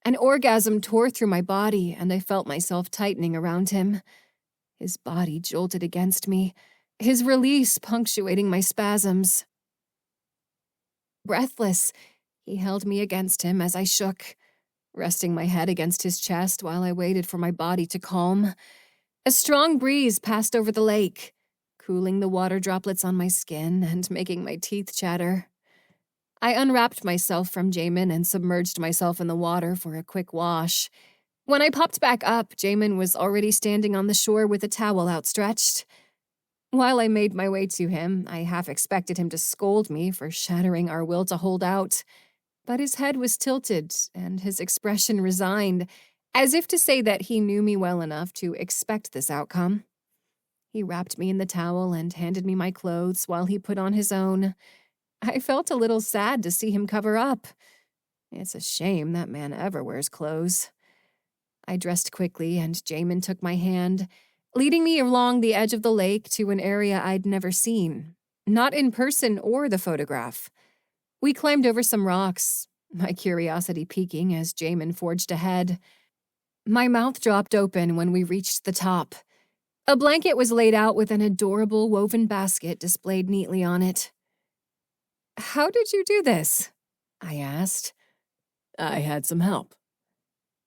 An orgasm tore through my body, and I felt myself tightening around him. His body jolted against me, his release punctuating my spasms. Breathless, he held me against him as I shook, resting my head against his chest while I waited for my body to calm. A strong breeze passed over the lake, cooling the water droplets on my skin and making my teeth chatter. I unwrapped myself from Jamin and submerged myself in the water for a quick wash. When I popped back up, Jamin was already standing on the shore with a towel outstretched. While I made my way to him, I half expected him to scold me for shattering our will to hold out. But his head was tilted, and his expression resigned, as if to say that he knew me well enough to expect this outcome. He wrapped me in the towel and handed me my clothes while he put on his own. I felt a little sad to see him cover up. It's a shame that man ever wears clothes. I dressed quickly, and Jamin took my hand, leading me along the edge of the lake to an area I'd never seen, not in person or the photograph. We climbed over some rocks, my curiosity piquing as Jamin forged ahead. My mouth dropped open when we reached the top. A blanket was laid out with an adorable woven basket displayed neatly on it. "How did you do this?" I asked. I had some help.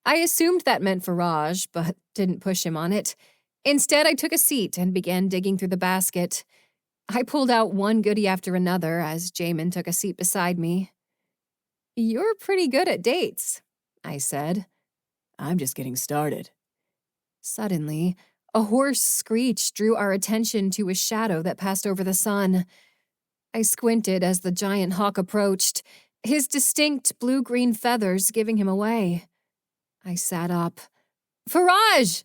I assumed that meant Faraj, but didn't push him on it. Instead, I took a seat and began digging through the basket. I pulled out one goodie after another as Jamin took a seat beside me. "You're pretty good at dates," I said. I'm just getting started. Suddenly, a hoarse screech drew our attention to a shadow that passed over the sun. I squinted as the giant hawk approached, his distinct blue-green feathers giving him away. I sat up. "Faraj!"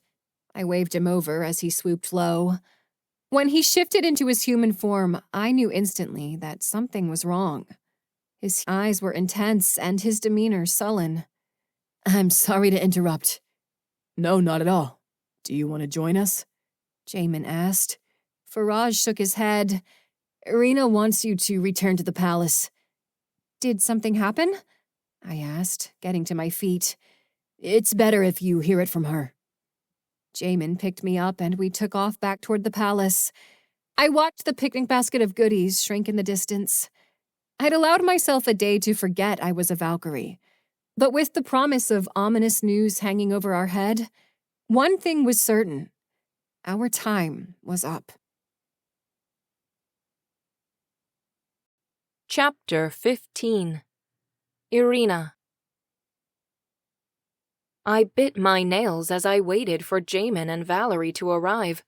I waved him over as he swooped low. When he shifted into his human form, I knew instantly that something was wrong. His eyes were intense and his demeanor sullen. I'm sorry to interrupt. No, not at all. Do you want to join us? Jamin asked. Faraj shook his head. Irina wants you to return to the palace. Did something happen? I asked, getting to my feet. It's better if you hear it from her. Jamin picked me up and we took off back toward the palace. I watched the picnic basket of goodies shrink in the distance. I'd allowed myself a day to forget I was a Valkyrie. But with the promise of ominous news hanging over our head, one thing was certain. Our time was up. Chapter 15. Irina. I bit my nails as I waited for Jamin and Valerie to arrive.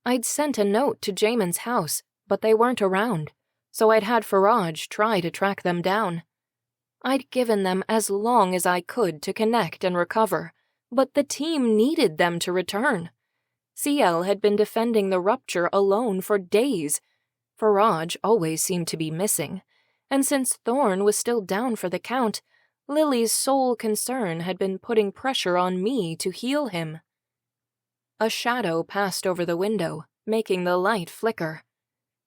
I'd sent a note to Jamin's house, but they weren't around, so I'd had Faraj try to track them down. I'd given them as long as I could to connect and recover, but the team needed them to return. CL had been defending the rupture alone for days. Faraj always seemed to be missing, and since Thorn was still down for the count, Lily's sole concern had been putting pressure on me to heal him. A shadow passed over the window, making the light flicker.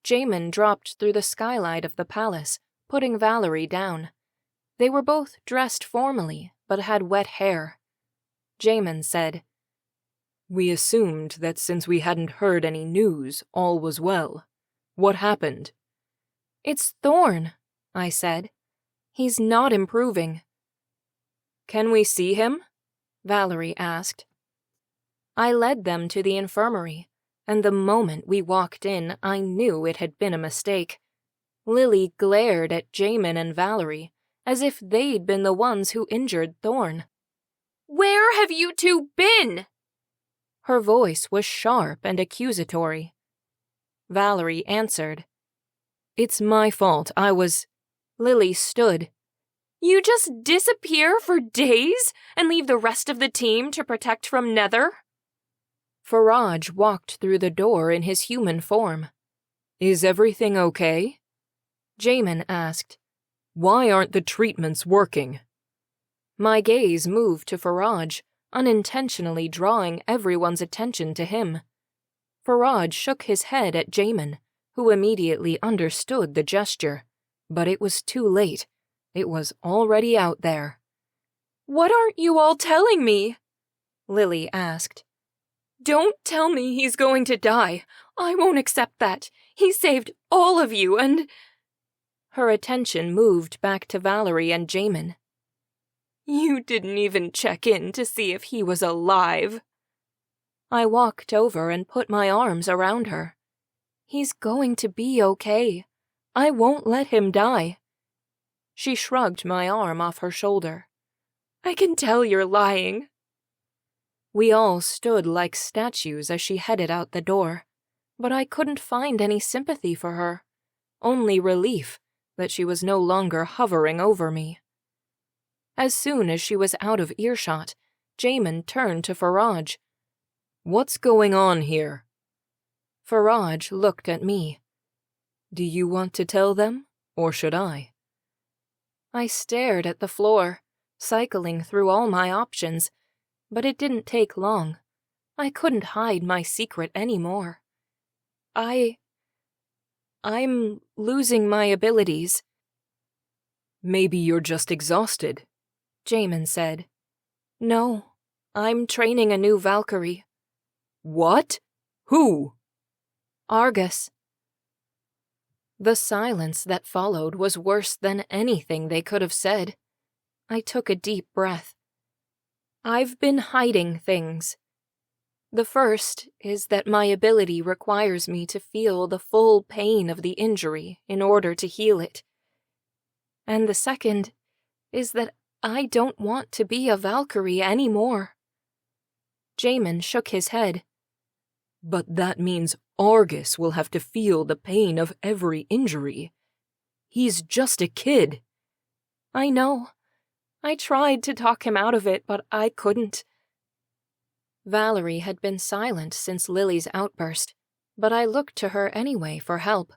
Jamin dropped through the skylight of the palace, putting Valerie down. They were both dressed formally, but had wet hair. Jamin said, "We assumed that since we hadn't heard any news, all was well. What happened?" "It's Thorn," I said. "He's not improving." "Can we see him?" Valerie asked. I led them to the infirmary, and the moment we walked in, I knew it had been a mistake. Lily glared at Jamin and Valerie, as if they'd been the ones who injured Thorn. "Where have you two been?" Her voice was sharp and accusatory. Valerie answered, "It's my fault. Lily stood. "You just disappear for days and leave the rest of the team to protect from Nether?" Faraj walked through the door in his human form. "Is everything okay?" Jamin asked. "Why aren't the treatments working?" My gaze moved to Faraj, unintentionally drawing everyone's attention to him. Faraj shook his head at Jamin, who immediately understood the gesture, but it was too late. It was already out there. "What aren't you all telling me?" Lily asked. "Don't tell me he's going to die. I won't accept that. He saved all of you and—" Her attention moved back to Valerie and Jamin. "You didn't even check in to see if he was alive." I walked over and put my arms around her. "He's going to be okay. I won't let him die." She shrugged my arm off her shoulder. "I can tell you're lying." We all stood like statues as she headed out the door, but I couldn't find any sympathy for her, only relief that she was no longer hovering over me. As soon as she was out of earshot, Jamin turned to Faraj. "What's going on here?" Faraj looked at me. "Do you want to tell them, or should I?" I stared at the floor, cycling through all my options, but it didn't take long. I couldn't hide my secret anymore. I'm losing my abilities." "Maybe you're just exhausted," Jamin said. "No, I'm training a new Valkyrie." "What? Who?" "Argus." The silence that followed was worse than anything they could have said. I took a deep breath. "I've been hiding things. The first is that my ability requires me to feel the full pain of the injury in order to heal it. And the second is that I don't want to be a Valkyrie anymore." Jamin shook his head. "But that means Argus will have to feel the pain of every injury. He's just a kid." "I know. I tried to talk him out of it, but I couldn't." Valerie had been silent since Lily's outburst, but I looked to her anyway for help.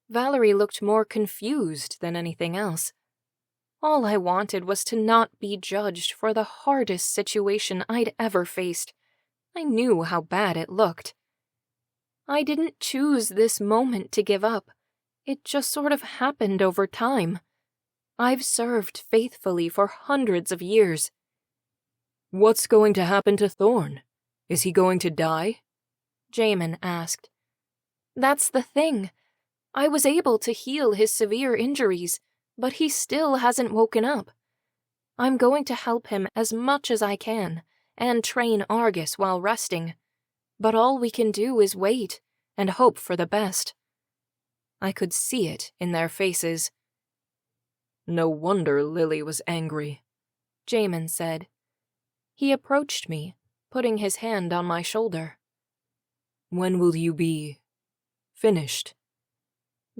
Valerie looked more confused than anything else. All I wanted was to not be judged for the hardest situation I'd ever faced. I knew how bad it looked. I didn't choose this moment to give up. It just sort of happened over time. I've served faithfully for hundreds of years. "What's going to happen to Thorn? Is he going to die?" Jamin asked. "That's the thing. I was able to heal his severe injuries, but he still hasn't woken up. I'm going to help him as much as I can and train Argus while resting, but all we can do is wait and hope for the best." I could see it in their faces. "No wonder Lily was angry," Jamin said. He approached me, putting his hand on my shoulder. "When will you be finished?"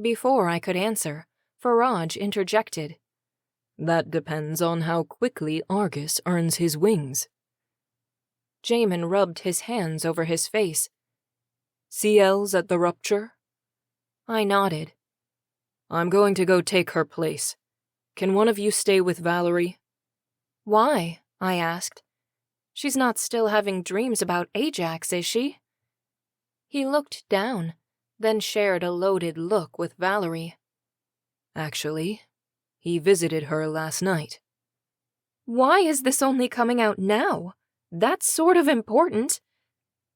Before I could answer, Faraj interjected. "That depends on how quickly Argus earns his wings." Jamin rubbed his hands over his face. "CL's at the rupture?" I nodded. "I'm going to go take her place. Can one of you stay with Valerie?" "Why?" I asked. "She's not still having dreams about Ajax, is she?" He looked down, then shared a loaded look with Valerie. Actually, he visited her last night. Why is this only coming out now? That's sort of important.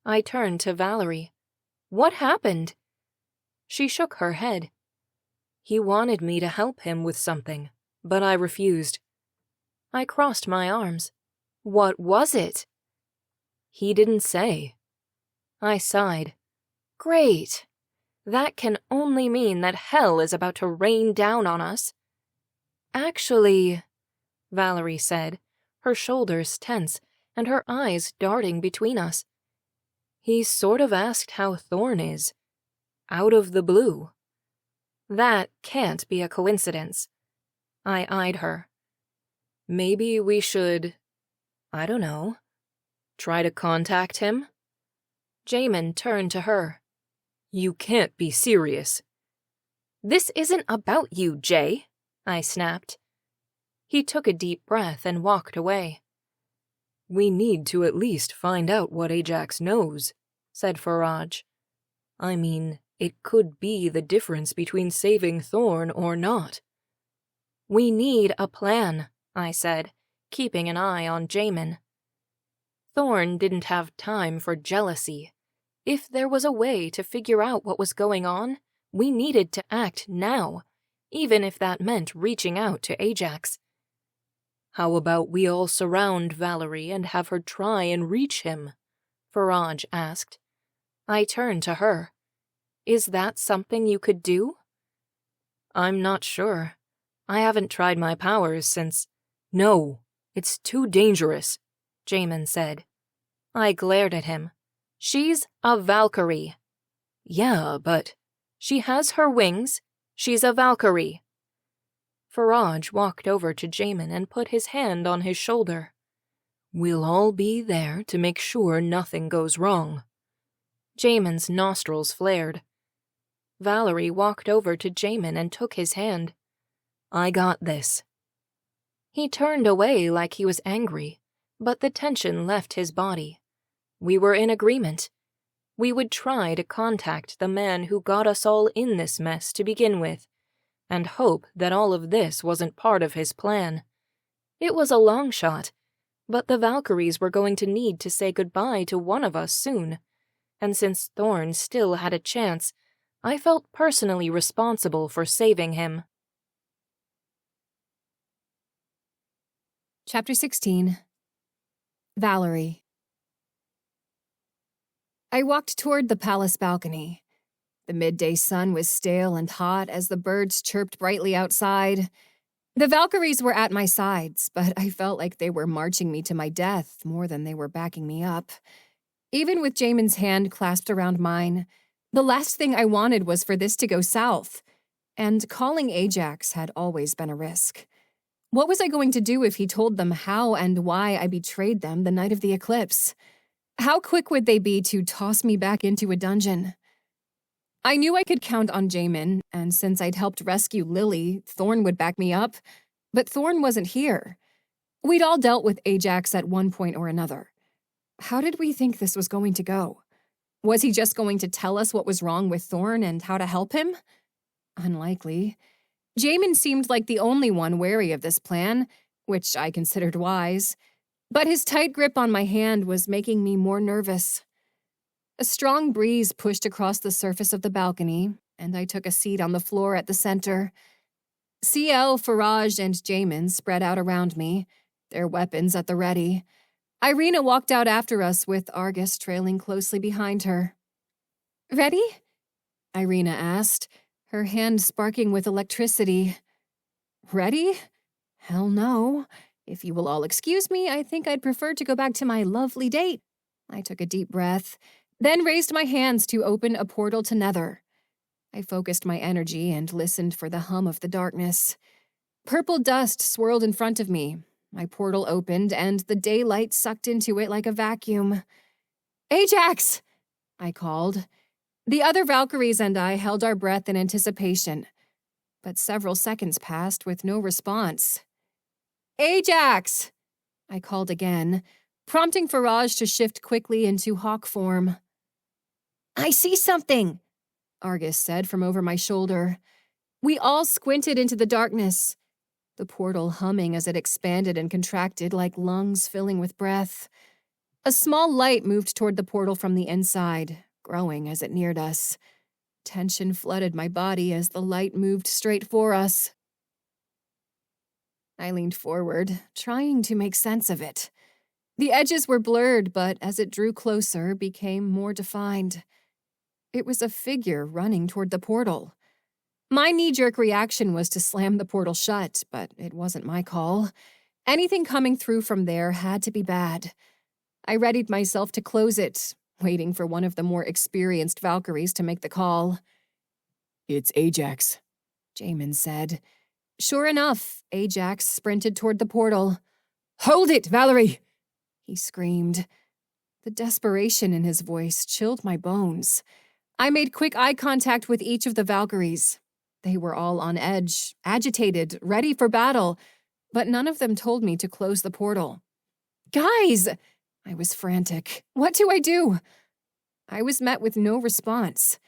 I turned to Valerie. What happened? She shook her head. He wanted me to help him with something, but I refused. I crossed my arms. What was it? He didn't say. I sighed. Great. That can only mean that hell is about to rain down on us. Actually, Valerie said, her shoulders tense and her eyes darting between us. He sort of asked how Thorn is. Out of the blue. That can't be a coincidence. I eyed her. Maybe we should, I don't know, try to contact him? Jamin turned to her. You can't be serious. This isn't about you, Jay, I snapped. He took a deep breath and walked away. We need to at least find out what Ajax knows, said Faraj. I mean, it could be the difference between saving Thorn or not. We need a plan, I said, keeping an eye on Jamin. Thorn didn't have time for jealousy. If there was a way to figure out what was going on, we needed to act now, even if that meant reaching out to Ajax. How about we all surround Valerie and have her try and reach him? Faraj asked. I turned to her. Is that something you could do? I'm not sure. I haven't tried my powers since... No, it's too dangerous, Jamin said. I glared at him. She's a Valkyrie. Yeah, but... She has her wings. She's a Valkyrie. Faraj walked over to Jamin and put his hand on his shoulder. We'll all be there to make sure nothing goes wrong. Jamin's nostrils flared. Valerie walked over to Jamin and took his hand. I got this. He turned away like he was angry, but the tension left his body. We were in agreement. We would try to contact the man who got us all in this mess to begin with, and hope that all of this wasn't part of his plan. It was a long shot, but the Valkyries were going to need to say goodbye to one of us soon, and since Thorn still had a chance, I felt personally responsible for saving him. Chapter 16. Valerie. I walked toward the palace balcony. The midday sun was stale and hot as the birds chirped brightly outside. The Valkyries were at my sides, but I felt like they were marching me to my death more than they were backing me up. Even with Jamin's hand clasped around mine, the last thing I wanted was for this to go south, and calling Ajax had always been a risk. What was I going to do if he told them how and why I betrayed them the night of the eclipse? How quick would they be to toss me back into a dungeon? I knew I could count on Jamin, and since I'd helped rescue Lily, Thorn would back me up. But Thorn wasn't here. We'd all dealt with Ajax at one point or another. How did we think this was going to go? Was he just going to tell us what was wrong with Thorn and how to help him? Unlikely. Jamin seemed like the only one wary of this plan, which I considered wise. But his tight grip on my hand was making me more nervous. A strong breeze pushed across the surface of the balcony, and I took a seat on the floor at the center. CL, Faraj, and Jamin spread out around me, their weapons at the ready. Irina walked out after us with Argus trailing closely behind her. "Ready?" Irina asked, her hand sparking with electricity. "Ready? Hell no. If you will all excuse me, I think I'd prefer to go back to my lovely date." I took a deep breath, then raised my hands to open a portal to Nether. I focused my energy and listened for the hum of the darkness. Purple dust swirled in front of me. My portal opened, and the daylight sucked into it like a vacuum. "Ajax!" I called. The other Valkyries and I held our breath in anticipation, but several seconds passed with no response. "Ajax!" I called again, prompting Faraj to shift quickly into hawk form. "I see something," Argus said from over my shoulder. We all squinted into the darkness, the portal humming as it expanded and contracted like lungs filling with breath. A small light moved toward the portal from the inside, growing as it neared us. Tension flooded my body as the light moved straight for us. I leaned forward, trying to make sense of it. The edges were blurred, but as it drew closer, became more defined. It was a figure running toward the portal. My knee-jerk reaction was to slam the portal shut, but it wasn't my call. Anything coming through from there had to be bad. I readied myself to close it, waiting for one of the more experienced Valkyries to make the call. It's Ajax, Jamin said. Sure enough, Ajax sprinted toward the portal. Hold it, Valerie! He screamed. The desperation in his voice chilled my bones. I made quick eye contact with each of the Valkyries. They were all on edge, agitated, ready for battle, but none of them told me to close the portal. Guys! I was frantic. What do I do? I was met with no response.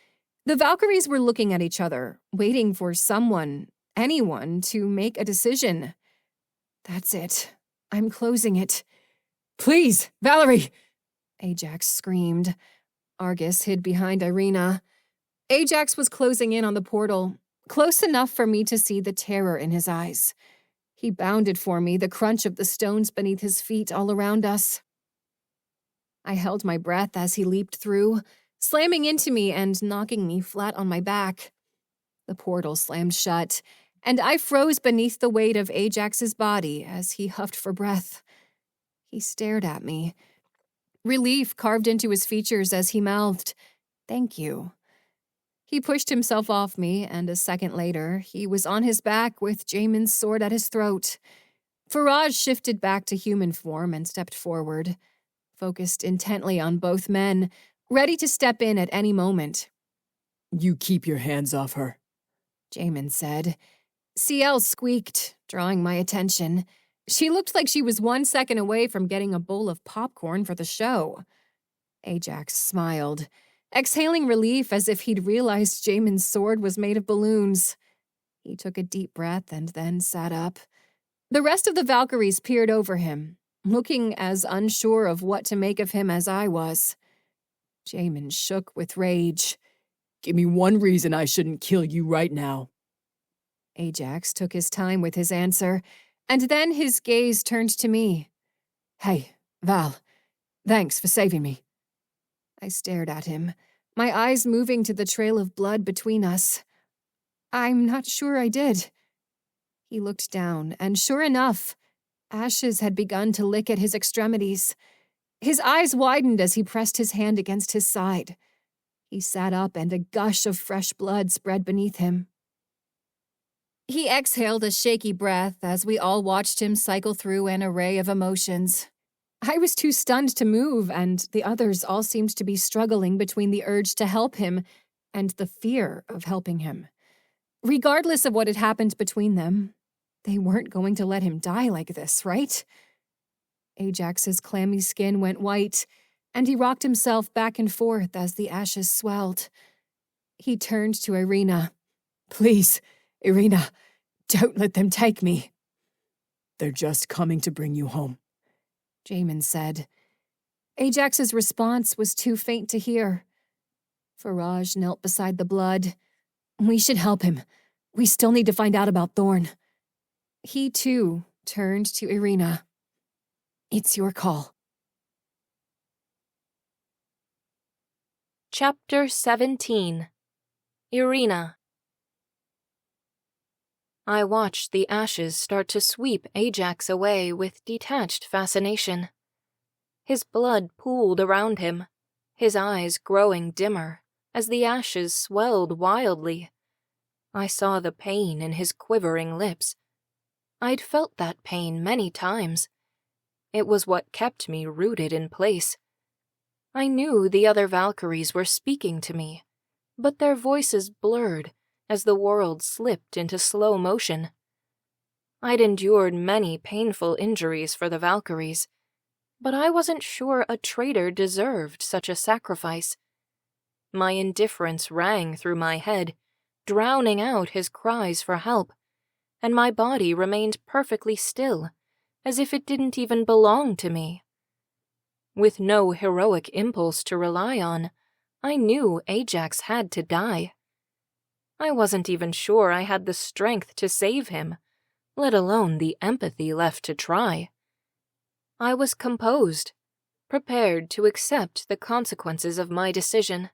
The Valkyries were looking at each other, waiting for someone, anyone, to make a decision. That's it. I'm closing it. Please, Valerie! Ajax screamed. Argus hid behind Irina. Ajax was closing in on the portal, close enough for me to see the terror in his eyes. He bounded for me, the crunch of the stones beneath his feet all around us. I held my breath as he leaped through, slamming into me and knocking me flat on my back. The portal slammed shut, and I froze beneath the weight of Ajax's body as he huffed for breath. He stared at me. Relief carved into his features as he mouthed, "Thank you." He pushed himself off me, and a second later, he was on his back with Jamin's sword at his throat. Faraj shifted back to human form and stepped forward, focused intently on both men, ready to step in at any moment. You keep your hands off her, Jamin said. CL squeaked, drawing my attention. She looked like she was 1 second away from getting a bowl of popcorn for the show. Ajax smiled, exhaling relief as if he'd realized Jamin's sword was made of balloons. He took a deep breath and then sat up. The rest of the Valkyries peered over him, looking as unsure of what to make of him as I was. Jamin shook with rage. Give me one reason I shouldn't kill you right now. Ajax took his time with his answer, and then his gaze turned to me. Hey, Val, thanks for saving me. I stared at him, my eyes moving to the trail of blood between us. I'm not sure I did. He looked down, and sure enough, ashes had begun to lick at his extremities. His eyes widened as he pressed his hand against his side. He sat up, and a gush of fresh blood spread beneath him. He exhaled a shaky breath as we all watched him cycle through an array of emotions. I was too stunned to move, and the others all seemed to be struggling between the urge to help him and the fear of helping him. Regardless of what had happened between them, they weren't going to let him die like this, right? Ajax's clammy skin went white, and he rocked himself back and forth as the ashes swelled. He turned to Irina. Please, Irina, don't let them take me. They're just coming to bring you home, Jamin said. Ajax's response was too faint to hear. Faraj knelt beside the blood. We should help him. We still need to find out about Thorn. He, too, turned to Irina. It's your call. Chapter 17. Irina. I watched the ashes start to sweep Ajax away with detached fascination. His blood pooled around him, his eyes growing dimmer as the ashes swelled wildly. I saw the pain in his quivering lips. I'd felt that pain many times. It was what kept me rooted in place. I knew the other Valkyries were speaking to me, but their voices blurred as the world slipped into slow motion. I'd endured many painful injuries for the Valkyries, but I wasn't sure a traitor deserved such a sacrifice. My indifference rang through my head, drowning out his cries for help, and my body remained perfectly still, as if it didn't even belong to me. With no heroic impulse to rely on, I knew Ajax had to die. I wasn't even sure I had the strength to save him, let alone the empathy left to try. I was composed, prepared to accept the consequences of my decision.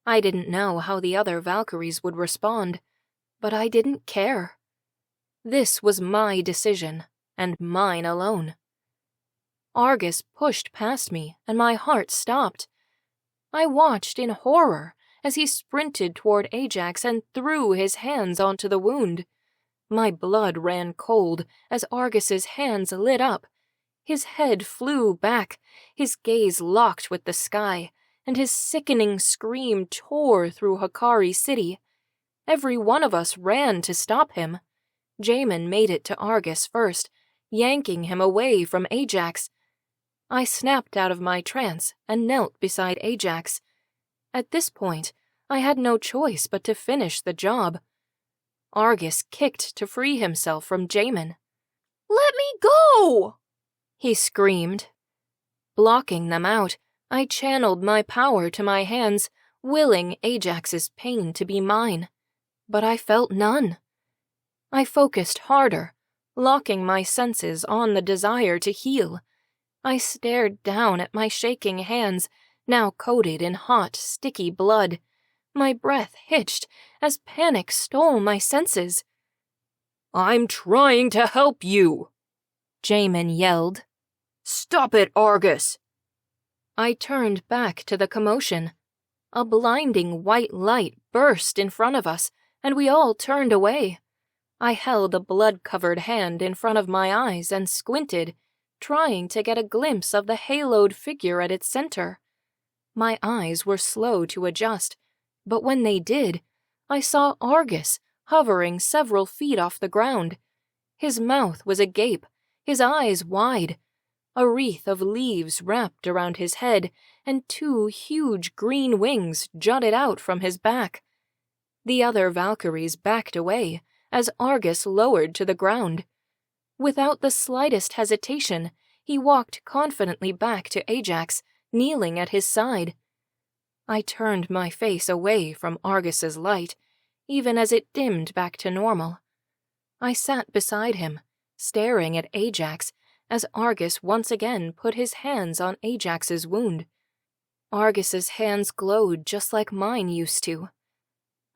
I didn't know how the other Valkyries would respond, but I didn't care. This was my decision, and mine alone. Argus pushed past me, and my heart stopped. I watched in horror as he sprinted toward Ajax and threw his hands onto the wound. My blood ran cold as Argus's hands lit up. His head flew back, his gaze locked with the sky, and his sickening scream tore through Hikari City. Every one of us ran to stop him. Jamin made it to Argus first, yanking him away from Ajax. I snapped out of my trance and knelt beside Ajax. At this point, I had no choice but to finish the job. Argus kicked to free himself from Jamin. "Let me go!" he screamed. Blocking them out, I channeled my power to my hands, willing Ajax's pain to be mine. But I felt none. I focused harder, locking my senses on the desire to heal. I stared down at my shaking hands, now coated in hot, sticky blood. My breath hitched as panic stole my senses. "I'm trying to help you," Jamin yelled. "Stop it, Argus!" I turned back to the commotion. A blinding white light burst in front of us, and we all turned away. I held a blood-covered hand in front of my eyes and squinted, trying to get a glimpse of the haloed figure at its center. My eyes were slow to adjust, but when they did, I saw Argus hovering several feet off the ground. His mouth was agape, his eyes wide. A wreath of leaves wrapped around his head, and 2 huge green wings jutted out from his back. The other Valkyries backed away as Argus lowered to the ground. Without the slightest hesitation, he walked confidently back to Ajax, kneeling at his side. I turned my face away from Argus's light, even as it dimmed back to normal. I sat beside him, staring at Ajax, as Argus once again put his hands on Ajax's wound. Argus's hands glowed just like mine used to.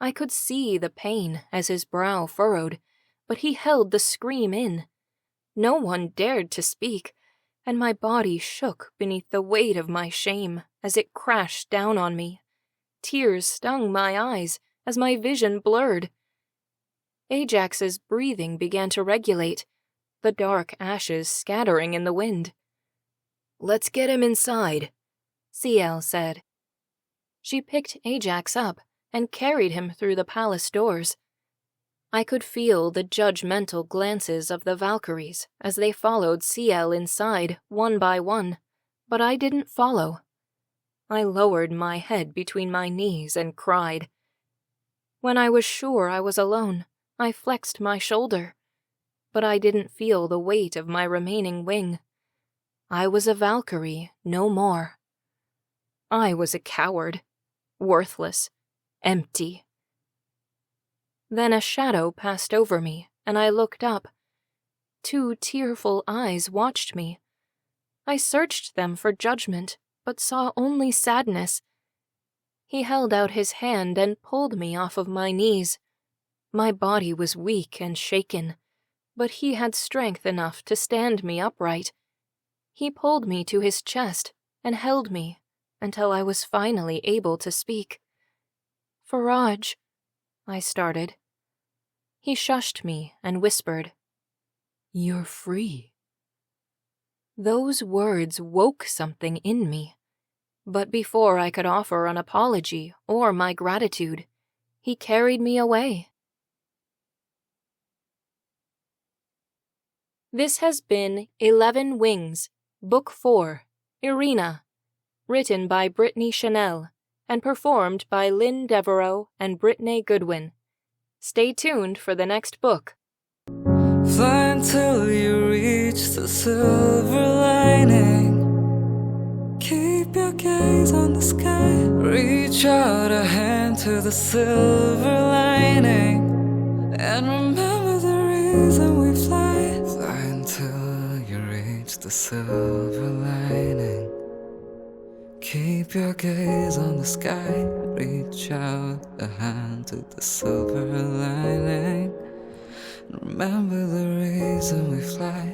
I could see the pain as his brow furrowed, but he held the scream in. No one dared to speak, and my body shook beneath the weight of my shame as it crashed down on me. Tears stung my eyes as my vision blurred. Ajax's breathing began to regulate, the dark ashes scattering in the wind. "Let's get him inside," Ciel said. She picked Ajax up and carried him through the palace doors. I could feel the judgmental glances of the Valkyries as they followed Ciel inside one by one, but I didn't follow. I lowered my head between my knees and cried. When I was sure I was alone, I flexed my shoulder, but I didn't feel the weight of my remaining wing. I was a Valkyrie, no more. I was a coward, worthless, empty. Then a shadow passed over me, and I looked up. 2 tearful eyes watched me. I searched them for judgment, but saw only sadness. He held out his hand and pulled me off of my knees. My body was weak and shaken, but he had strength enough to stand me upright. He pulled me to his chest and held me until I was finally able to speak. "Faraj," I started. He shushed me and whispered, "You're free." Those words woke something in me. But before I could offer an apology or my gratitude, he carried me away. This has been 11 Wings, Book 4, Irina, written by Brittni Chenelle and performed by Lynn Devereaux and Brittany Goodwin. Stay tuned for the next book. Fly until you reach the silver lining. Keep your gaze on the sky. Reach out a hand to the silver lining. And remember the reason we fly. Fly until you reach the silver lining. Keep your gaze on the sky. Reach out a hand to the silver lining. Remember the reason we fly.